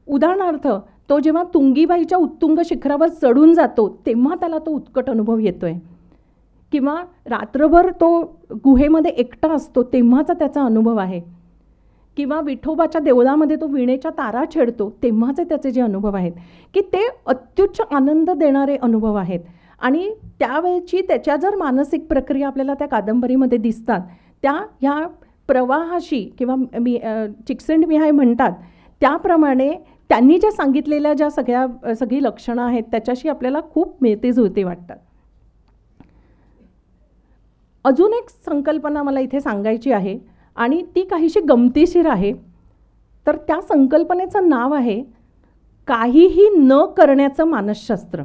उदाहरणार्थ, तो जेव्हा तुंगीबाईच्या उत्तुंग शिखरावर चढून जातो तेव्हा त्याला तो उत्कट अनुभव येतोय, किंवा रात्रभर तो गुहेमध्ये एकटा असतो तेव्हाचा त्याचा अनुभव आहे, किंवा विठोबाच्या देवळामध्ये तो विणेच्या तारा छेडतो तेव्हाचे त्याचे जे अनुभव आहेत की ते अत्युच्च आनंद देणारे अनुभव आहेत. आणि त्यावेळची त्याच्या जर मानसिक प्रक्रिया आपल्याला त्या कादंबरीमध्ये दिसतात त्या ह्या प्रवाहाशी किंवा चिक्सेंटमिहाय म्हणतात त्याप्रमाणे त्यांनी ज्या सांगितलेल्या ज्या सगळी लक्षणं आहेत त्याच्याशी आपल्याला खूप मिळते जुळते वाटतात. अजून एक संकल्पना मला इथे सांगायची आहे आणि ती काहीशी गमतीशीर आहे. तर त्या संकल्पनेचं नाव आहे काहीही न करण्याचं मानसशास्त्र.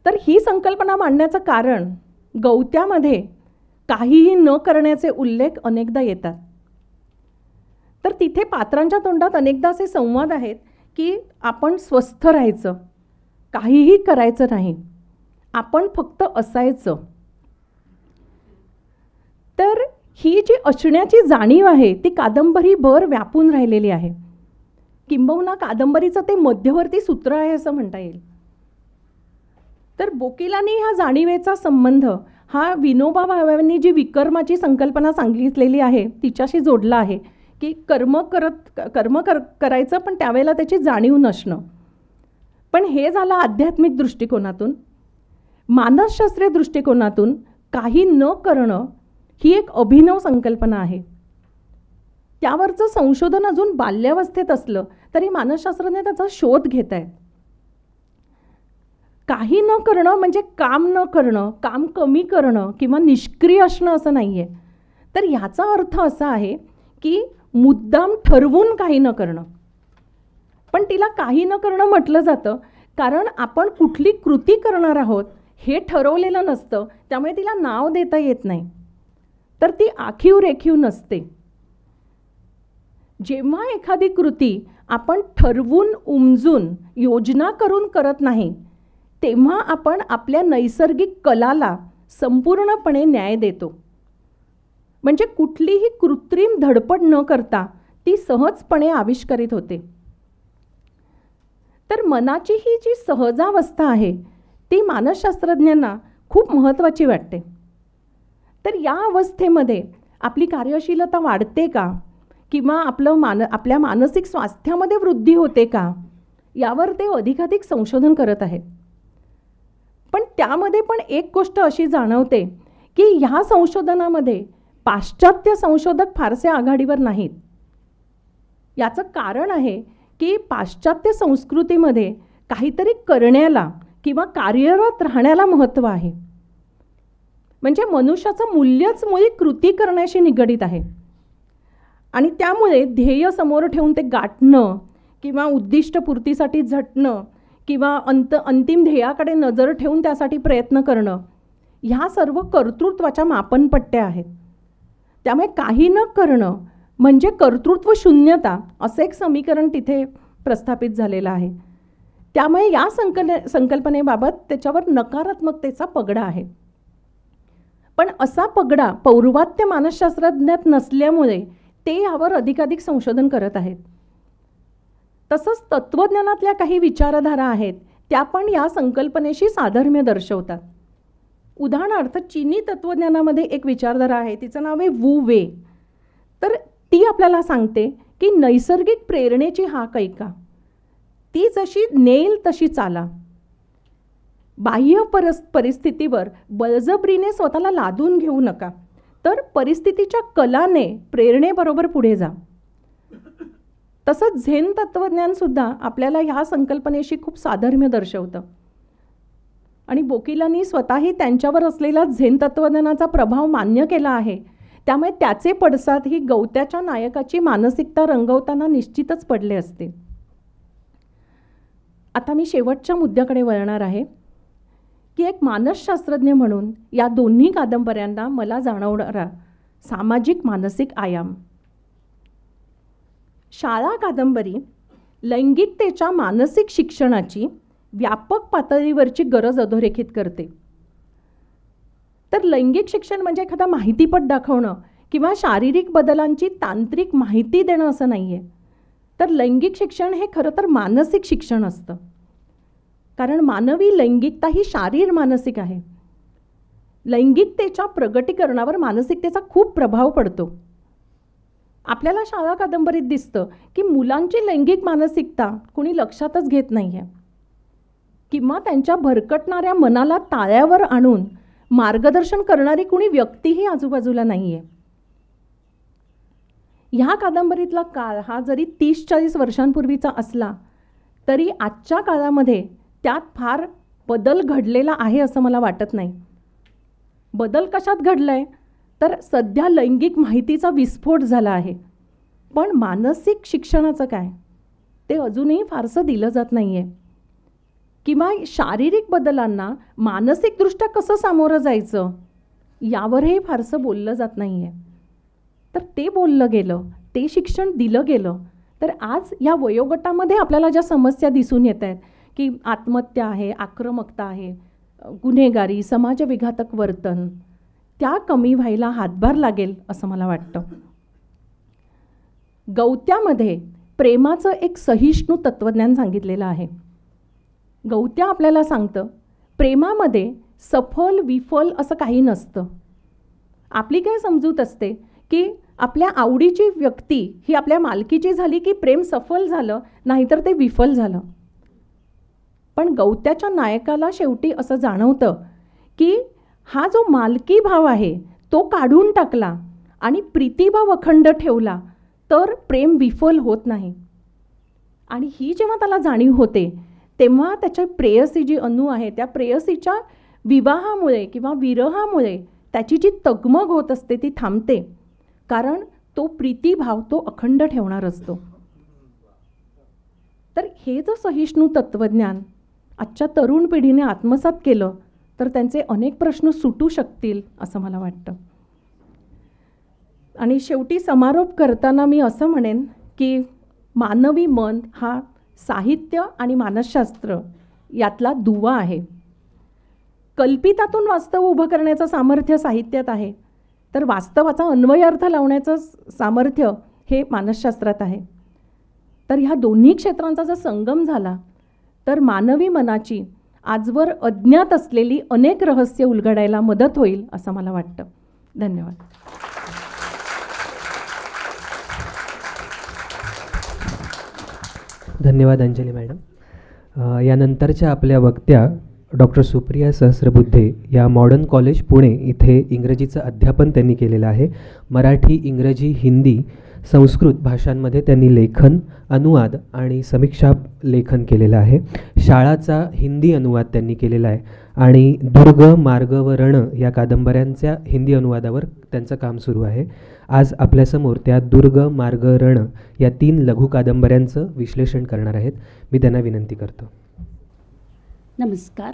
तर ही संकल्पना मांडण्याचं कारण गवत्यामध्ये काहीही न करण्याचे उल्लेख अनेकदा येतात. तर तिथे पात्रांच्या तोंडात अनेकदा असे संवाद आहेत की आपण स्वस्थ राहायचं, काहीही करायचं नाही, आपण फक्त असायचं. तर ही जी असण्याची जाणीव आहे ती कादंबरीभर व्यापून राहिलेली आहे. किंबहुना कादंबरीचं ते मध्यवर्ती सूत्र आहे असं म्हणता येईल. तर बोकिलांनी ह्या जाणीवेचा संबंध हा विनोबा भावेंनी जी विकर्माची संकल्पना सांगितलेली आहे तिच्याशी जोडला आहे की कर्म करायचं पण त्यावेळेला त्याची जाणीव नसणं. पण हे झालं आध्यात्मिक दृष्टिकोनातून. मानसशास्त्रीय दृष्टिकोनातून काही न करणं ही एक अभिनव संकल्पना आहे. त्यावरचं संशोधन अजून बाल्यावस्थेत असलं तरी मानसशास्त्रज्ञ त्याचा शोध घेत आहेत. काही न करणं म्हणजे काम न करणं, काम कमी करणं किंवा निष्क्रिय असणं असं नाही आहे. तर ह्याचा अर्थ असा आहे की मुद्दाम ठरवून काही न करणं. पण तिला काही न करणं म्हटलं जातं कारण आपण कुठली कृती करणार आहोत हे ठरवलेलं नसतं, त्यामुळे तिला नाव देता येत नाही. तर ती आखीव रेखीव नसते. जेव्हा एखादी कृती आपण ठरवून उमजून योजना करून करत नाही तेव्हा आपण आपल्या नैसर्गिक कलाला संपूर्णपणे न्याय देतो. म्हणजे कुठलीही कृत्रिम धडपड न करता ती सहजपणे आविष्कारित होते. तर मनाची ही जी सहजावस्था आहे ती मानसशास्त्रज्ञांना खूप महत्त्वाची वाटते. तर या अवस्थेमध्ये आपली कार्यशीलता वाढते का किंवा आपल्या मानसिक स्वास्थ्यामध्ये वृद्धी होते का यावर ते अधिकाधिक संशोधन करत आहेत. पण त्यामध्ये पण एक गोष्ट अशी जाणवते की ह्या संशोधनामध्ये पाश्चात्य संशोधक फारसे आघाडीवर नाहीत. याचं कारण आहे की पाश्चात्य संस्कृतीमध्ये काहीतरी करण्याला किंवा कार्यरत राहण्याला महत्त्व आहे. म्हणजे मनुष्याचं मूल्यच मुळी कृती करण्याशी निगडीत आहे. आणि त्यामुळे ध्येय समोर ठेवून ते गाठणं किंवा उद्दिष्टपूर्तीसाठी झटणं किंवा अंतिम ध्येयाकडे नजर ठेवून त्यासाठी प्रयत्न करणं ह्या सर्व कर्तृत्वाच्या मापनपट्ट्या आहेत. त्यामुळे काही न करणं म्हणजे कर्तृत्व शून्यता असं एक समीकरण तिथे प्रस्थापित झालेलं आहे. त्यामुळे या संकल्पनेबाबत त्याच्यावर नकारात्मकतेचा पगडा आहे. पण असा पगडा पौर्वात्य मानसशास्त्रज्ञात नसल्यामुळे ते यावर अधिकाधिक संशोधन करत आहेत. तसंच तत्त्वज्ञानातल्या काही विचारधारा आहेत त्या पण या संकल्पनेशी साधर्म्य दर्शवतात. उदाहरणार्थ चीनी तत्त्वज्ञानामध्ये एक विचारधारा आहे, तिचं नाव आहे वू वे. तर ती आपल्याला सांगते की नैसर्गिक प्रेरणेची हाक ऐका, ती जशी नेल तशी चाला. बाह्य परिस्थितीवर बळजबरीने स्वतःला लादून घेऊ नका, तर परिस्थितीच्या कलाने प्रेरणेबरोबर पुढे जा. तसंच झेन तत्त्वज्ञानसुद्धा आपल्याला ह्या संकल्पनेशी खूप साधर्म्य दर्शवतं. आणि बोकिलांनी स्वतःही त्यांच्यावर असलेला झेन तत्त्वज्ञानाचा प्रभाव मान्य केला आहे. त्यामुळे त्याचे पडसाद ही गवत्याच्या नायकाची मानसिकता रंगवताना निश्चितच पडले असते. आता मी शेवटच्या मुद्द्याकडे वळणार आहे की एक मानसशास्त्रज्ञ म्हणून या दोन्ही कादंबऱ्यांना मला जाणवणारा सामाजिक मानसिक आयाम. शाळा कादंबरी लैंगिकतेच्या मानसिक शिक्षणाची व्यापक पातळीवरची गरज अधोरेखित करते. तर लैंगिक शिक्षण म्हणजे एखादा माहितीपट दाखवणं किंवा शारीरिक बदलांची तांत्रिक माहिती देणं असं नाही आहे. तर लैंगिक शिक्षण हे खरं तर मानसिक शिक्षण असतं, कारण मानवी लैंगिकता ही शारीर मानसिक आहे. लैंगिकतेच्या प्रगटीकरणावर मानसिकतेचा खूप प्रभाव पडतो. आपल्याला शाळा कादंबरीत दिसतं की मुलांची लैंगिक मानसिकता कुणी लक्षातच घेत नाही आहे, किंवा त्यांच्या भरकटणाऱ्या मनाला ताळ्यावर आणून मार्गदर्शन करणारी कुणी व्यक्तीही आजूबाजूला नाही आहे. ह्या कादंबरीतला काळ हा जरी 30-40 वर्षांपूर्वीचा असला तरी आजच्या काळामध्ये त्यात फार बदल घडलेला आहे असं मला वाटत नाही. बदल कशात घडला आहे तर सध्या लैंगिक माहितीचा विस्फोट झाला आहे, पण मानसिक शिक्षणाचं काय ते अजूनही फारसं दिलं जात नाही आहे. किंवा शारीरिक बदलांना मानसिकदृष्ट्या कसं सामोरं जायचं यावरही फारसं बोललं जात नाही आहे. तर ते बोललं गेलं, ते शिक्षण दिलं गेलं तर आज या वयोगटामध्ये आपल्याला ज्या समस्या दिसून येत आहेत की आत्महत्या आहे, आक्रमकता आहे, गुन्हेगारी, समाजविघातक वर्तन, त्या कमी व्हायला हातभार लागेल असं मला वाटतं. गवत्यामध्ये प्रेमाचं एक सहिष्णू तत्त्वज्ञान सांगितलेलं आहे. गवत्या आपल्याला सांगतं प्रेमामध्ये सफल विफल असं काही नसतं. आपली काय समजूत असते की आपल्या आवडीची व्यक्ती ही आपल्या मालकीची झाली की प्रेम सफल झालं, नाहीतर ते विफल झालं. पण गवत्याच्या नायकाला शेवटी असं जाणवतं की हा जो मालकी भाव आहे तो काढून टाकला आणि प्रीतिभाव अखंड ठेवला तर प्रेम विफल होत नाही. आणि ही जेव्हा त्याला जाणीव होते तेव्हा त्याच्या प्रेयसी जी अनु आहे त्या प्रेयसीच्या विवाहामुळे किंवा विरहामुळे त्याची जी तगमग होत असते ती थांबते, कारण तो प्रीतिभाव तो अखंड ठेवणार असतो. तर हे जर सहिष्णू तत्त्वज्ञान आजच्या तरुण पिढीने आत्मसात केलं तर त्यांचे अनेक प्रश्न सुटू शकतील असं मला वाटतं. आणि शेवटी समारोप करताना मी असं म्हणेन की मानवी मन हा साहित्य आणि मानसशास्त्र यातला दुवा आहे. कल्पितातून वास्तव उभं करण्याचं सामर्थ्य साहित्यात आहे, तर वास्तवाचा अन्वयार्थ लावण्याचं सामर्थ्य हे मानसशास्त्रात आहे. तर ह्या दोन्ही क्षेत्रांचा जर संगम झाला तर मानवी मनाची आजवर अज्ञात असलेली अनेक रहस्य उलगडायला मदत होईल असं मला वाटतं. धन्यवाद. धन्यवाद अंजली मॅडम. यानंतरच्या आपल्या वक्त्या डॉक्टर सुप्रिया सहस्रबुद्धे या मॉडर्न कॉलेज पुणे इथे इंग्रजीचं अध्यापन त्यांनी केलेलं आहे. मराठी, इंग्रजी, हिंदी, संस्कृत भाषांमध्ये त्यांनी लेखन, अनुवाद आणि समीक्षा लेखन केलेलं आहे. शाळाचा हिंदी अनुवाद त्यांनी केलेला आहे आणि दुर्ग, मार्ग व रण या कादंबऱ्यांच्या हिंदी अनुवादावर त्यांचं काम सुरू आहे. आज आपल्यासमोर त्या दुर्ग, मार्ग, रण या 3 लघु कादंबऱ्यांचं विश्लेषण करणार आहेत. मी त्यांना विनंती करतो. नमस्कार.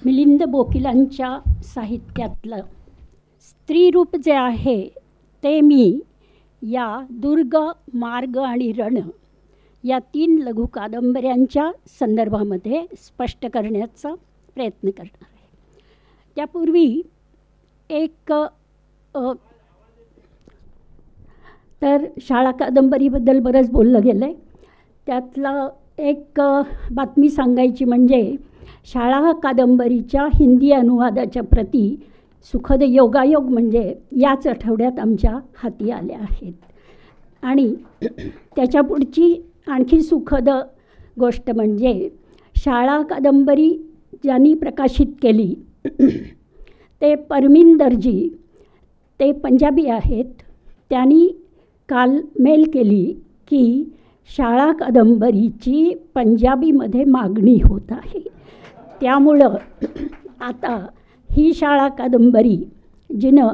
मिलिंद बोकिलांच्या साहित्यातलं स्त्रीरूप जे आहे ते मी या दुर्ग, मार्ग आणि रण या 3 लघु कादंबऱ्यांच्या संदर्भामध्ये स्पष्ट करण्याचा प्रयत्न करणार आहे. त्यापूर्वी एक तर शाळा कादंबरीबद्दल बरंच बोललं गेलं आहे. त्यातलं एक बातमी सांगायची म्हणजे शाळा कादंबरीच्या हिंदी अनुवादाच्या प्रती सुखद योगायोग म्हणजे याच आठवड्यात आमच्या हाती आल्या आहेत. आणि त्याच्या पुढची आणखी सुखद गोष्ट म्हणजे शाळा कादंबरी ज्यांनी प्रकाशित केली ते परमीन दर्जी, ते पंजाबी आहेत. त्यांनी काल मेल केली की शाळा कादंबरीची पंजाबीमध्ये मागणी होत आहे. त्यामुळं आता ही शाळा कादंबरी जिनं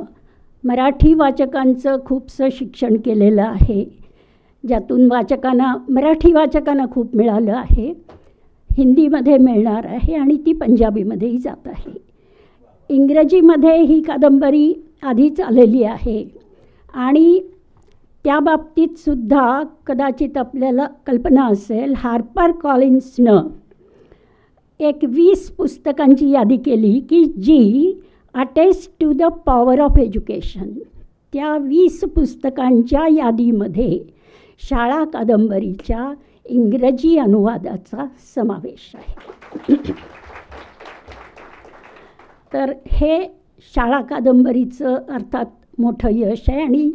मराठी वाचकांचं खूपसं शिक्षण केलेलं आहे, ज्यातून मराठी वाचकांना खूप मिळालं आहे, हिंदीमध्ये मिळणार आहे आणि ती पंजाबीमध्येही जात आहे. इंग्रजीमध्ये ही कादंबरी आधीच आलेली आहे आणि त्या बाबतीतसुद्धा कदाचित आपल्याला कल्पना असेल, हार्पर कॉलिन्सनं एक 20 पुस्तकांची यादी केली की जी attest to the power of education. त्या 20 पुस्तकांच्या यादीमध्ये शाळा कादंबरीच्या इंग्रजी अनुवादाचा समावेश आहे. तर हे शाळा कादंबरीचं अर्थात मोठं यश आहे आणि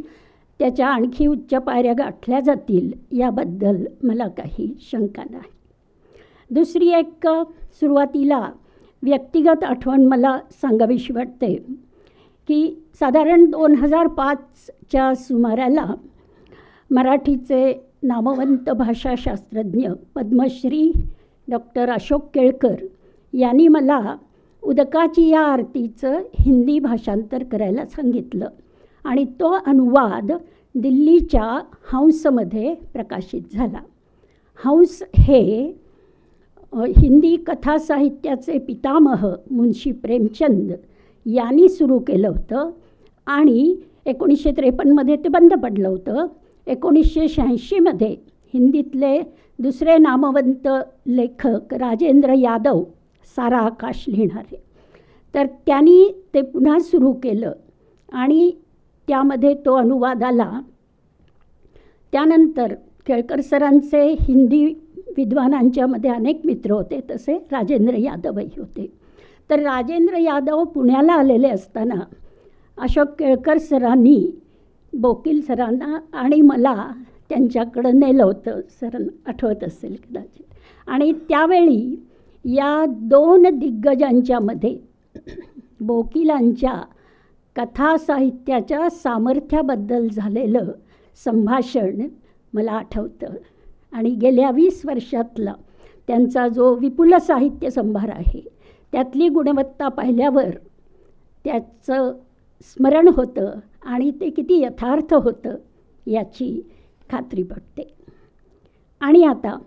त्याच्या आणखी उच्च पायऱ्या गाठल्या जातील याबद्दल मला काही शंका नाही. दुसरी एक सुरुवातीला व्यक्तिगत आठवण मला सांगावीशी वाटते की साधारण 2005च्या सुमाराला मराठीचे नामवंत भाषाशास्त्रज्ञ पद्मश्री डॉक्टर अशोक केळकर यांनी मला उदकाची या आरतीचं हिंदी भाषांतर करायला सांगितलं आणि तो अनुवाद दिल्लीच्या हंसमध्ये प्रकाशित झाला. हंस हे हिंदी कथा साहित्याचे पितामह मुंशी प्रेमचंद यांनी सुरू केलं होतं आणि 1953मध्ये ते बंद पडलं होतं. 1986मध्ये हिंदीतले दुसरे नामवंत लेखक राजेंद्र यादव, सारा आकाश लिहिणारे, तर त्यांनी ते पुन्हा सुरू केलं आणि त्यामध्ये तो अनुवाद आला. त्यानंतर केळकर सरांचे हिंदी विद्वानांच्यामध्ये अनेक मित्र होते, तसे राजेंद्र यादवही होते. तर राजेंद्र यादव पुण्याला आलेले असताना अशोक केळकर सरांनी बोकील सरांना आणि मला त्यांच्याकडं नेलं होतं. सरांना आठवत असेल कदाचित. आणि त्यावेळी या 2 दिग्गजांच्यामध्ये बोकिलांच्या कथा साहित्याच्या सामर्थ्याबद्दल झालेलं संभाषण मला आठवतं आणि गेल्या 20 वर्षातला त्यांचा जो विपुल साहित्य संभार आहे त्यातली गुणवत्ता पाहिल्यावर त्याचं स्मरण होतं आणि ते किती यथार्थ होतं याची खात्री पटते. आणि आता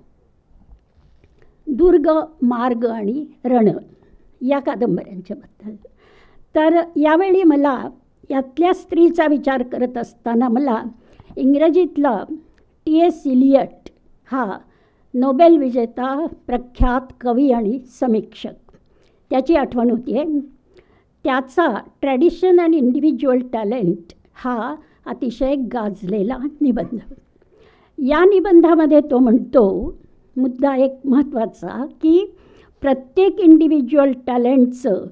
दुर्ग, मार्ग आणि रण या कादंबऱ्यांच्याबद्दल. तर यावेळी मला यातल्या स्त्रीचा विचार करत असताना मला इंग्रजीतला T.S. इलियट हा नोबेल विजेता प्रख्यात कवी आणि समीक्षक त्याची आठवण होती आहे. त्याचा ट्रॅडिशन अँड इंडिव्हिज्युअल टॅलेंट हा अतिशय गाजलेला निबंध. या निबंधामध्ये तो म्हणतो, मुद्दा एक महत्त्वाचा, की प्रत्येक इंडिव्हिज्युअल टॅलेंटचं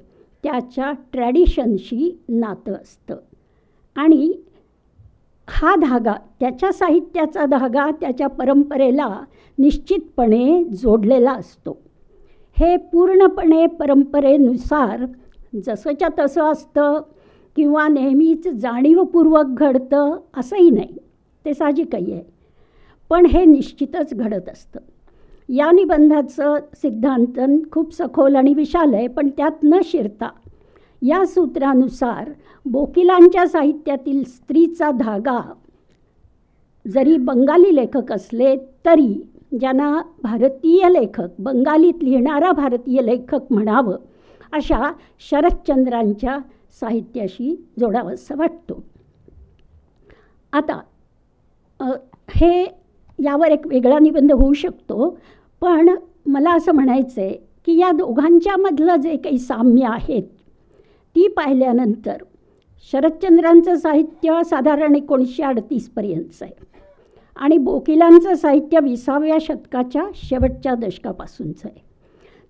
त्याच्या ट्रॅडिशनशी नातं असतं आणि हा धागा, त्याच्या साहित्याचा धागा त्याच्या परंपरेला निश्चितपणे जोडलेला असतो. हे पूर्णपणे परंपरेनुसार जसंच्या तसं असतं किंवा नेहमीच जाणीवपूर्वक घडतं असंही नाही, ते साहजिकही आहे, पण हे निश्चितच घडत असतं. या निबंधाचं सिद्धांतन खूप सखोल आणि विशाल आहे, पण त्यात न शिरता या सूत्रानुसार बोकिलांच्या साहित्यातील स्त्रीचा धागा जरी बंगाली लेखक असले तरी ज्यांना भारतीय लेखक, बंगालीत लिहिणारा भारतीय लेखक म्हणावं अशा शरदचंद्रांच्या साहित्याशी जोडावंसं वाटतो. आता हे यावर एक वेगळा निबंध होऊ शकतो. पण मला असं म्हणायचं आहे की या दोघांच्यामधलं जे काही साम्य आहेत ती पाहिल्यानंतर शरदचंद्रांचं साहित्य साधारण 1938पर्यंतचं आहे आणि बोकिलांचं साहित्य 20व्या शतकाच्या शेवटच्या दशकापासूनचं आहे.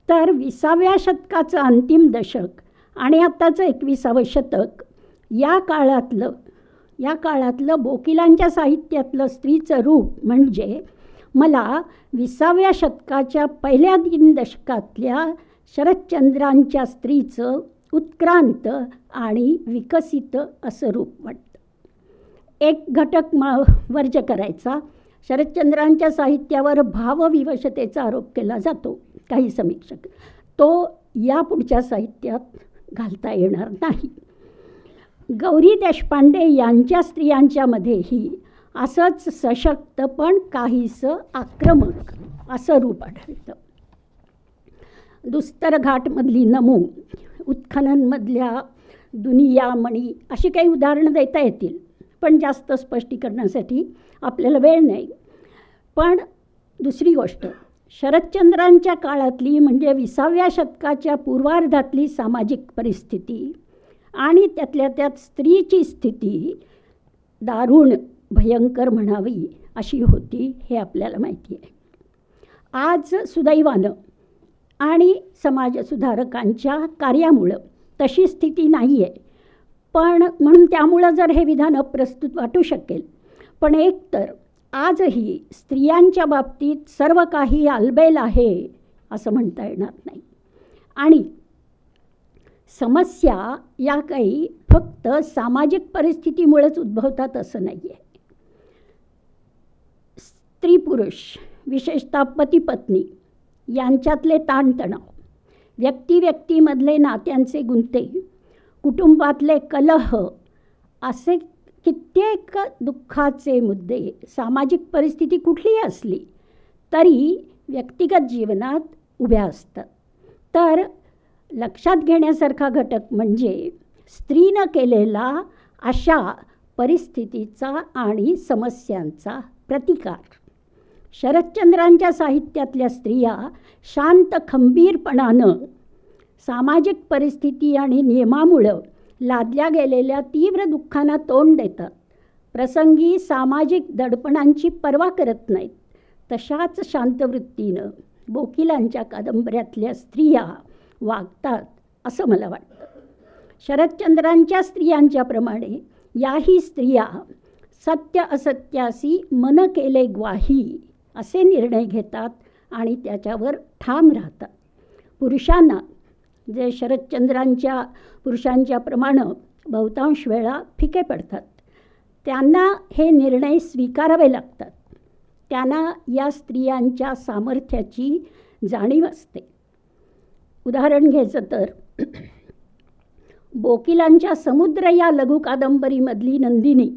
तर 20व्या शतकाचं अंतिम दशक आणि आत्ताचं 21वं शतक या काळातलं बोकिलांच्या साहित्यातलं स्त्रीचं रूप म्हणजे मला 20व्या शतकाच्या पहिल्या 3 दशकातल्या शरदचंद्रांच्या स्त्रीचं उत्क्रांत आणि विकसित असं रूप वाटतं. एक घटक वर्ज्य करायचा. शरदचंद्रांच्या साहित्यावर भावविवशतेचा आरोप केला जातो काही समीक्षक. तो या पुढच्या साहित्यात घालता येणार नाही. गौरी देशपांडे यांच्या स्त्रियांच्यामध्येही असंच सशक्त पण काहीसं आक्रमक असं रूप आढळतं. दुस्तर घाटमधली नमू, उत्खननमधल्या दुनियामणी अशी काही उदाहरणं देता येतील, पण जास्त स्पष्टीकरणासाठी आपल्याला वेळ नाही. पण दुसरी गोष्ट, शरदचंद्रांच्या काळातली म्हणजे 20व्या शतकाच्या पूर्वार्धातली सामाजिक परिस्थिती आणि त्यातल्या त्यात स्त्रीची स्थिती दारुण भयंकर म्हणावी अशी होती हे आपल्याला माहिती आहे. आज सुदैवानं आणि समाजसुधारकांच्या कार्यामुळं तशी स्थिती नाही आहे. पण म्हणून त्यामुळं जर हे विधान अप्रस्तुत वाटू शकेल. पण एकतर आजही स्त्रियांच्या बाबतीत सर्व काही आलबेल आहे असं म्हणता येणार नाही. आणि समस्या या काही फक्त सामाजिक परिस्थितीमुळेच उद्भवतात असं नाही आहे. स्त्री पुरुष विशेषतः पती पत्नी यांच्यातले ताणतणाव, व्यक्तिमधले नात्यांचे गुंते, कुटुंबातले कलह असे कित्येक दुःखाचे मुद्दे सामाजिक परिस्थिती कुठलीही असली तरी व्यक्तिगत जीवनात उभ्या असतात. तर लक्षात घेण्यासारखा घटक म्हणजे स्त्रीनं केलेला अशा परिस्थितीचा आणि समस्यांचा प्रतिकार. शरदचंद्रांच्या साहित्यातल्या स्त्रिया शांत खंबीरपणानं सामाजिक परिस्थिती आणि नियमामुळं लादल्या गेलेल्या तीव्र दुःखांना तोंड देतात. प्रसंगी सामाजिक दडपणांची पर्वा करत नाहीत. तशाच शांतवृत्तीनं बोकिलांच्या कादंबऱ्यातल्या स्त्रिया वागतात असं मला वाटतं. शरदचंद्रांच्या स्त्रियांच्याप्रमाणे याही स्त्रिया सत्य असत्यासी मन केले ग्वाही असे निर्णय घेतात आणि त्याच्यावर ठाम राहतात. पुरुषांना जे शरदचंद्रांच्या पुरुषांच्या प्रमाणे बहुतांश वेळा फिके पडतात त्यांना हे निर्णय स्वीकारावे लागतात. त्यांना या स्त्रियांच्या सामर्थ्याची जाणीव असते. उदाहरण घ्यायचं तर बोकिलांच्या समुद्र या लघु कादंबरीमधली नंदिनी,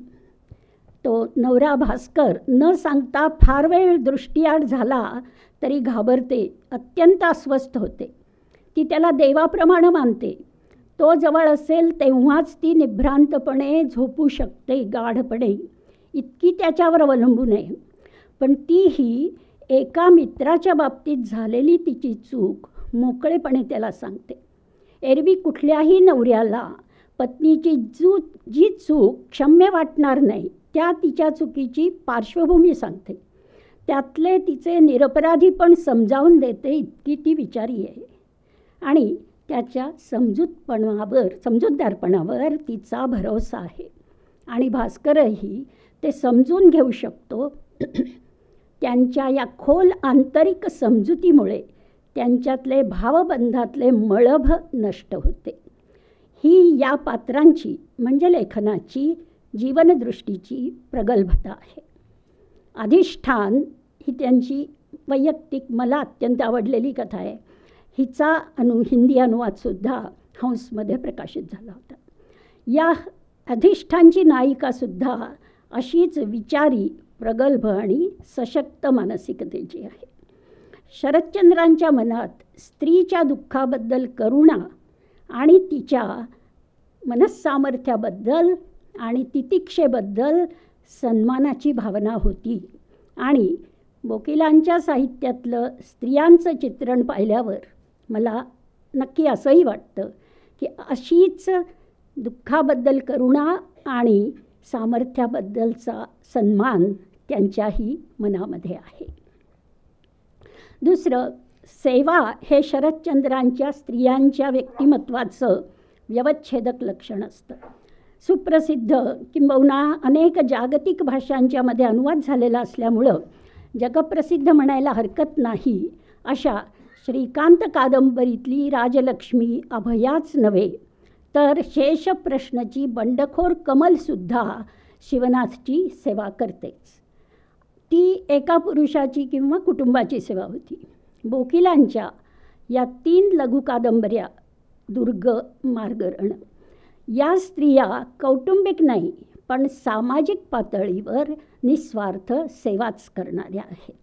तो नवरा भास्कर न सांगता फार वेळ दृष्टीआड झाला तरी घाबरते, अत्यंत अस्वस्थ होते. ती त्याला देवाप्रमाणे मानते. तो जवळ असेल तेव्हाच ती निभ्रांतपणे झोपू शकते गाढपणे, इतकी त्याच्यावर अवलंबून आहे. पण तीही एका मित्राच्या बाबतीत झालेली तिची चूक मोकळेपणे त्याला सांगते. एरवी कुठल्याही नवऱ्याला पत्नीची जी चूक क्षम्य वाटणार नाही त्या तिच्या चुकीची पार्श्वभूमी सांगते. त्यातले तिचे निरपराधीपण समजावून देते इतकी ती विचारी आहे. आणि त्याच्या समजूतदारपणावर तिचा भरोसा आहे. आणि भास्करही ते समजून घेऊ शकतो. त्यांच्या या खोल आंतरिक समजुतीमुळे त्यांच्यातले भावबंधातले मळभ नष्ट होते. ही या पात्रांची म्हणजे लेखनाची जीवनदृष्टीची प्रगल्भता आहे. अधिष्ठान ही त्यांची वैयक्तिक मला अत्यंत आवडलेली कथा आहे. हिचा हिंदी अनुवादसुद्धा हंसमध्ये प्रकाशित झाला होता. या अधिष्ठानची नायिकासुद्धा अशीच विचारी, प्रगल्भ आणि सशक्त मानसिकतेची आहे. शरदचंद्रांच्या मनात स्त्रीच्या दुःखाबद्दल करुणा आणि तिच्या मनस्सामर्थ्याबद्दल आणि तितिक्षेबद्दल सन्मानाची भावना होती. आणि बोकिलांच्या साहित्यातलं स्त्रियांचं चित्रण पाहिल्यावर मला नक्की असंही वाटतं की अशीच दुःखाबद्दल करुणा आणि सामर्थ्याबद्दलचा सन्मान त्यांच्याही मनामध्ये आहे. दुसरं, सेवा हे शरदचंद्रांच्या स्त्रियांच्या व्यक्तिमत्वाचं व्यवच्छेदक लक्षण असतं. सुप्रसिद्ध किंबहुना अनेक जागतिक भाषांच्यामध्ये अनुवाद झालेला असल्यामुळं जगप्रसिद्ध म्हणायला हरकत नाही अशा श्रीकांत कादंबरीतली राजलक्ष्मी अभयाच नव्हे तर शेषप्रश्नची बंडखोर कमलसुद्धा शिवनाथची सेवा करतेच. ती एका पुरुषाची किंवा कुटुंबाची सेवा होती. बोकिलांच्या या 3 लघु कादंबऱ्या दुर्ग, मार्गरण या स्त्रिया कौटुंबिक नाही पण सामाजिक पातळीवर निस्वार्थ सेवाच करणाऱ्या आहेत.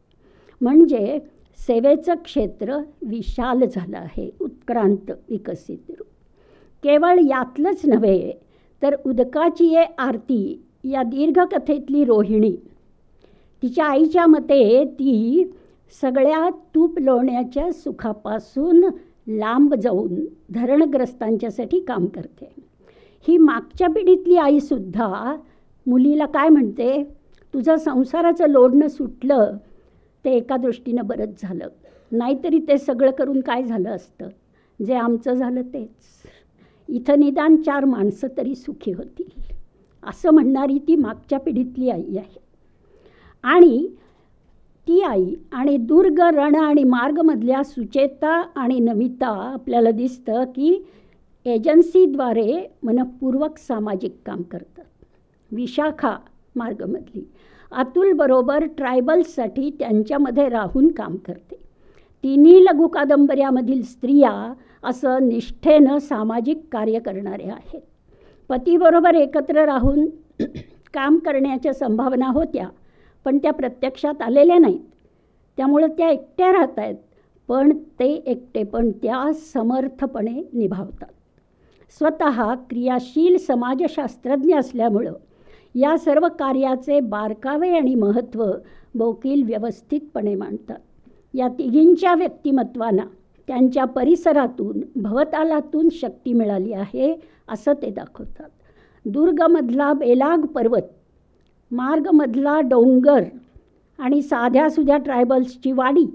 म्हणजे सेवेचं क्षेत्र विशाल झालं आहे, उत्क्रांत विकसित. केवळ यातलंच नव्हे तर उदकाची ये आरती या दीर्घकथेतली रोहिणी, तिच्या आईच्या मते ती सगळ्या तूप लोण्याच्या सुखापासून लांब जाऊन धरणग्रस्तांच्यासाठी काम करते. ही मागच्या पिढीतली आईसुद्धा मुलीला काय म्हणते, तुझं संसाराचं लोडणं सुटलं ते एका दृष्टीनं बरंच झालं, नाहीतरी ते सगळं करून काय झालं असतं, जे आमचं झालं तेच, इथं निदान 4 माणसं तरी सुखी होतील, असं म्हणणारी ती मागच्या पिढीतली आई आहे. आणि ती आई आणि दुर्ग, रण आणि मार्गमधल्या सुचेता आणि नमिता आपल्याला दिसतं की एजन्सीद्वारे मनपूर्वक सामाजिक काम करतात. विशाखा मार्गमधली अतुलबरोबर ट्रायबल्ससाठी त्यांच्यामध्ये राहून काम करते. 3 लघु कादंबऱ्यामधील स्त्रिया असं निष्ठेनं सामाजिक कार्य करणाऱ्या आहेत. पतीबरोबर एकत्र राहून काम करण्याच्या संभावना होत्या पण त्या प्रत्यक्षात आलेल्या नाहीत. त्यामुळं त्या एकट्या राहत आहेत पण ते एकटेपण त्या समर्थपणे निभावतात. स्वतः क्रियाशील समाजशास्त्रज्ञ असल्यामुळं या सर्व कार्याचे बारकावे आणि महत्त्व बोकील व्यवस्थितपणे मांडतात. या तिघींच्या व्यक्तिमत्वांना त्यांच्या परिसरातून भवतालातून शक्ती मिळाली आहे असं ते दाखवतात. दुर्गमधला बेलाग पर्वत, मार्गमधला डोंगर आणि साध्यासुध्या ट्रायबल्सची वाडी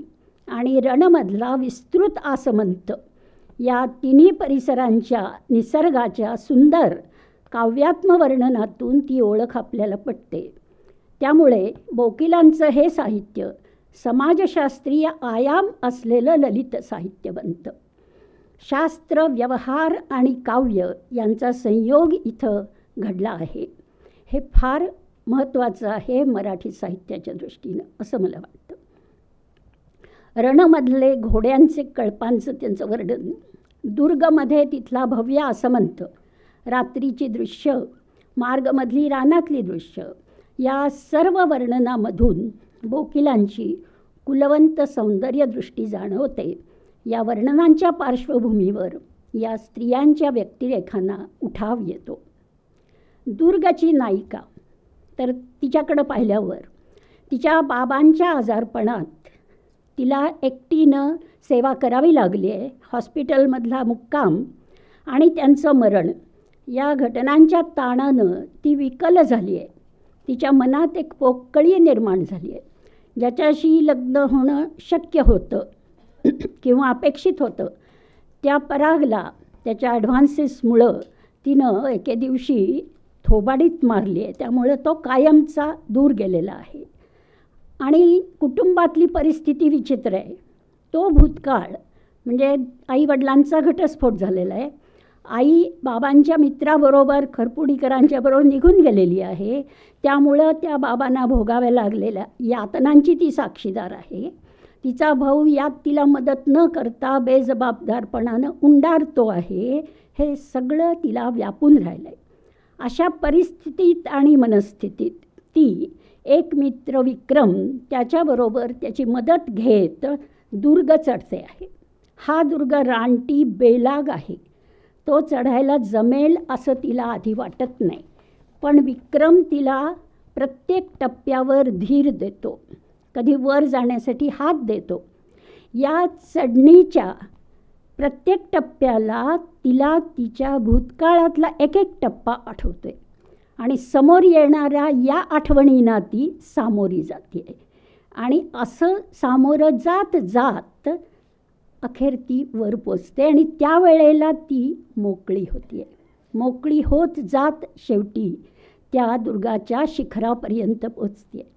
आणि रणमधला विस्तृत आसमंत या 3 परिसरांच्या निसर्गाच्या सुंदर काव्यात्म वर्णनातून ती ओळख आपल्याला पटते. त्यामुळे बोकिलांचं हे साहित्य समाजशास्त्रीय आयाम असलेलं ललित साहित्य बनतं. शास्त्र, व्यवहार आणि काव्य यांचा संयोग इथं घडला आहे. हे फार महत्त्वाचं आहे मराठी साहित्याच्या दृष्टीनं असं मला वाटतं. रणमधले घोड्यांचे कळपांचं त्यांचं वर्णन, दुर्गमध्ये तिथला भव्य आसमंत, रात्रीची दृश्य, मार्गमधली रानातली दृश्य या सर्व वर्णनामधून बोकिलांची कुलवंत सौंदर्यदृष्टी जाणवते. या वर्णनांच्या पार्श्वभूमीवर या स्त्रियांच्या व्यक्तिरेखांना उठाव येतो. दुर्गाची नायिका तर तिच्याकडं पाहिल्यावर तिच्या बाबांच्या आजारपणात तिला एकटीनं सेवा करावी लागली आहे. हॉस्पिटलमधला मुक्काम आणि त्यांचं मरण या घटनांच्या ताणानं ती विकल झाली आहे. तिच्या मनात एक पोकळी निर्माण झाली आहे. ज्याच्याशी लग्न होणं शक्य होतं किंवा अपेक्षित होतं त्या परागला त्याच्या ॲडव्हान्सेसमुळं तिनं एके दिवशी थोबाडीत मारली आहे. त्यामुळं तो कायमचा दूर गेलेला आहे. आणि कुटुंबातली परिस्थिती विचित्र आहे. तो भूतकाळ म्हणजे आईवडिलांचा घटस्फोट झालेला आहे. आई बाबांच्या मित्राबरोबर खरपुडीकरांच्या बरोबर निघून गेलेली आहे. त्यामुळं त्या बाबांना भोगाव्या लागलेल्या यातनांची ती साक्षीदार आहे. तिचा भाऊ यात तिला मदत न करता बेजबाबदारपणानं उंडारतो आहे. हे सगळं तिला व्यापून राहिलं आहे. अशा परिस्थितीत आणि मनस्थितीत ती एक मित्र विक्रम त्याच्याबरोबर त्याची मदत घेत दुर्ग चढते आहे. हा दुर्ग रानटी बेलाग आहे. तो चढायला जमेल असं तिला आधी वाटत नाही पण विक्रम तिला प्रत्येक टप्प्यावर धीर देतो. कधी वर जाण्यासाठी हात देतो. या चढणीच्या प्रत्येक टप्प्याला तिला तिच्या भूतकाळातला एक एक टप्पा आठवतोय आणि समोर येणाऱ्या या आठवणींना ती सामोरी जाते. आणि असं सामोरं जात जात अखेर ती वर पोचते आणि त्यावेळेला ती मोकळी होते. मोकळी होत जात शेवटी त्या दुर्गाच्या शिखरापर्यंत पोचते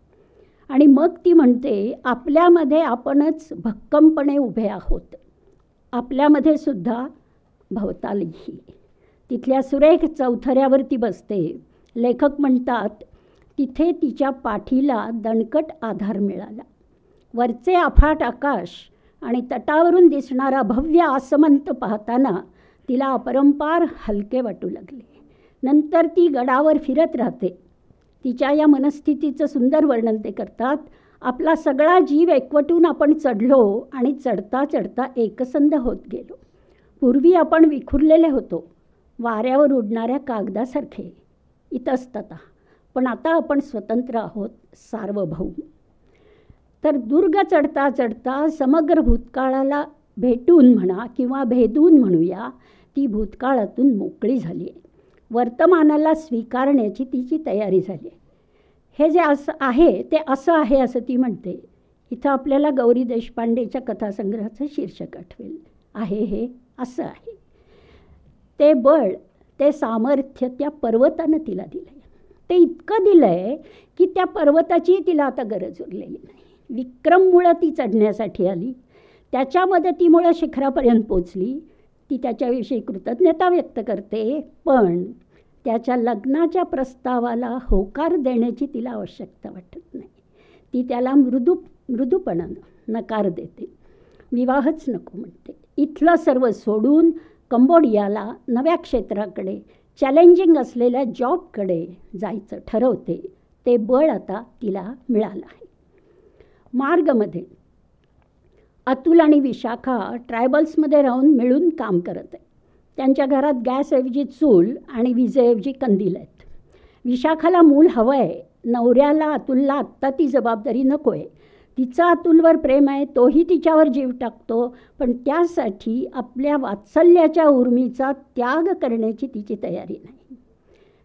आणि मग ती म्हणते, आपल्यामध्ये आपणच भक्कमपणे उभे आहोत. आपल्यामध्ये सुद्धा भवतालीही. तिथल्या सुरेख चौथऱ्यावरती बसते. लेखक म्हणतात, तिथे तिच्या पाठीला दणकट आधार मिळाला. वरचे अफाट आकाश आणि तटावरून दिसणारा भव्य आसमंत पाहताना तिला अपरंपार हलके वाटू लागले. नंतर ती गडावर फिरत राहते. तिच्या या मनस्थितीचं सुंदर वर्णन ते करतात. आपला सगळा जीव एकवटून आपण चढलो आणि चढता चढता एकसंध होत गेलो. पूर्वी आपण विखुरलेले होतो, वाऱ्यावर उडणाऱ्या कागदासारखे इतस्ततः, पण आता आपण स्वतंत्र आहोत, सार्वभौम. तर दुर्ग चढता चढता समग्र भूतकाळाला भेटून म्हणा किंवा भेदून म्हणूया, ती भूतकाळातून मोकळी झाली आहे. वर्तमानाला स्वीकारण्याची तिची तयारी झाली. हे जे असं आहे ते असं आहे असं ती म्हणते. इथं आपल्याला गौरी देशपांडेच्या कथासंग्रहाचं शीर्षक आठवेल. आहे हे असं आहे. ते बळ, ते सामर्थ्य त्या पर्वतानं तिला दिलं आहे. ते इतकं दिलं आहे की त्या पर्वताची तिला आता गरज उरलेली नाही. विक्रममुळं ती चढण्यासाठी आली, त्याच्या मदतीमुळं शिखरापर्यंत पोचली. ती त्याच्याविषयी कृतज्ञता व्यक्त करते, पण त्याच्या लग्नाच्या प्रस्तावाला होकार देण्याची तिला आवश्यकता वाटत नाही. ती त्याला मृदूपणानं नकार देते. विवाहच नको म्हणते. इथलं सर्व सोडून कंबोडियाला, नव्या क्षेत्राकडे, चॅलेंजिंग असलेल्या जॉबकडे जायचं ठरवते. ते बळ आता तिला मिळालं आहे. मार्गमध्ये अतुल आणि विशाखा ट्रायबल्समध्ये राहून मिळून काम करत आहे. त्यांच्या घरात गॅसऐवजी चूल आणि विजेऐवजी कंदील आहेत. विशाखाला मूल हवं आहे. नवऱ्याला अतुलला आत्ता ती जबाबदारी नको आहे. तिचं अतुलवर प्रेम आहे, तोही तिच्यावर जीव टाकतो, पण त्यासाठी आपल्या वात्सल्याच्या उर्मीचा त्याग करण्याची तिची तयारी नाही.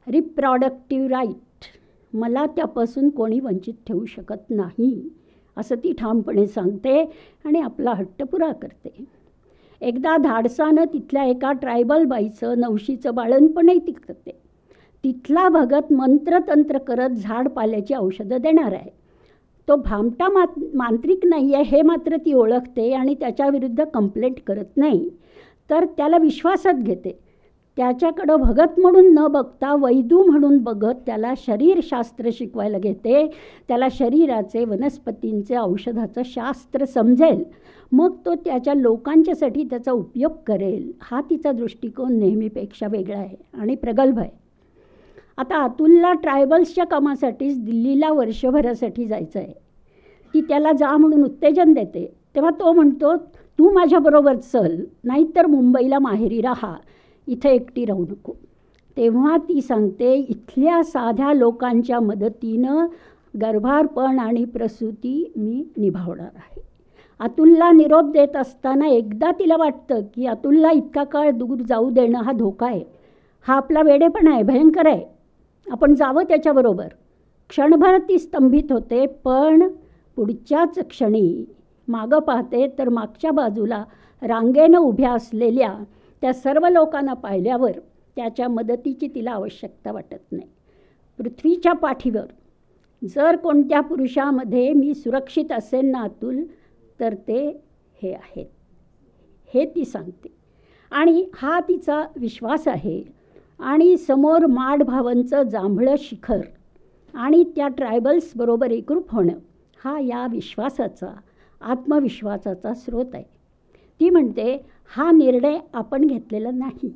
रिप्रॉडक्टिव्ह राईट, मला त्यापासून कोणी वंचित ठेवू शकत नाही असं ती ठामपणे सांगते आणि आपला हट्ट पुरा करते. एकदा धाडसानं तिथल्या एका ट्रायबल बाईचं नवशीचं बाळणपणही ती करते. तिथला भगत मंत्रतंत्र करत झाडपाल्याची औषधं देणार आहे. तो भामटा मांत्रिक नाही आहे हे मात्र ती ओळखते आणि त्याच्याविरुद्ध कंप्लेंट करत नाही, तर त्याला विश्वासात घेते. त्याच्याकडं भगत म्हणून न बघता वैदू म्हणून बघत त्याला शरीरशास्त्र शिकवायला घेते. त्याला शरीराचे, वनस्पतींचे, औषधाचं शास्त्र समजेल, मग तो त्याच्या लोकांच्यासाठी त्याचा उपयोग करेल. हा तिचा दृष्टिकोन नेहमीपेक्षा वेगळा आहे आणि प्रगल्भ आहे. आता अतुलला ट्रायबल्सच्या कामासाठीच दिल्लीला वर्षभरासाठी जायचं आहे. ती त्याला जा म्हणून उत्तेजन देते. तेव्हा तो म्हणतो, तू माझ्याबरोबर चल, नाहीतर मुंबईला माहेरी राहा, इथं एकटी राहू नको. तेव्हा ती सांगते, इथल्या साध्या लोकांच्या मदतीनं गर्भारपण आणि प्रसूती मी निभावणार आहे. अतुलला निरोप देत असताना एकदा तिला वाटतं की अतुलला इतका काळ दूर जाऊ देणं हा धोका आहे, हा आपला वेडेपणा आहे, भयंकर आहे, आपण जावं त्याच्याबरोबर. क्षणभर ती स्तंभित होते, पण पुढच्याच क्षणी मागं पाहते तर मागच्या बाजूला रांगेनं उभ्या असलेल्या त्या सर्व लोकांना पाहिल्यावर त्याच्या मदतीची तिला आवश्यकता वाटत नाही. पृथ्वीच्या पाठीवर जर कोणत्या पुरुषामध्ये मी सुरक्षित असेन ना अतुल, तर ते हे आहेत, हे ती सांगते. आणि हा तिचा विश्वास आहे. आणि समोर माडभावांचं जांभळं शिखर आणि त्या ट्रायबल्सबरोबर एकरूप होणं हा या विश्वासाचा, आत्मविश्वासाचा स्रोत आहे. ती म्हणते, हा निर्णय आपण घेतलेला नाही,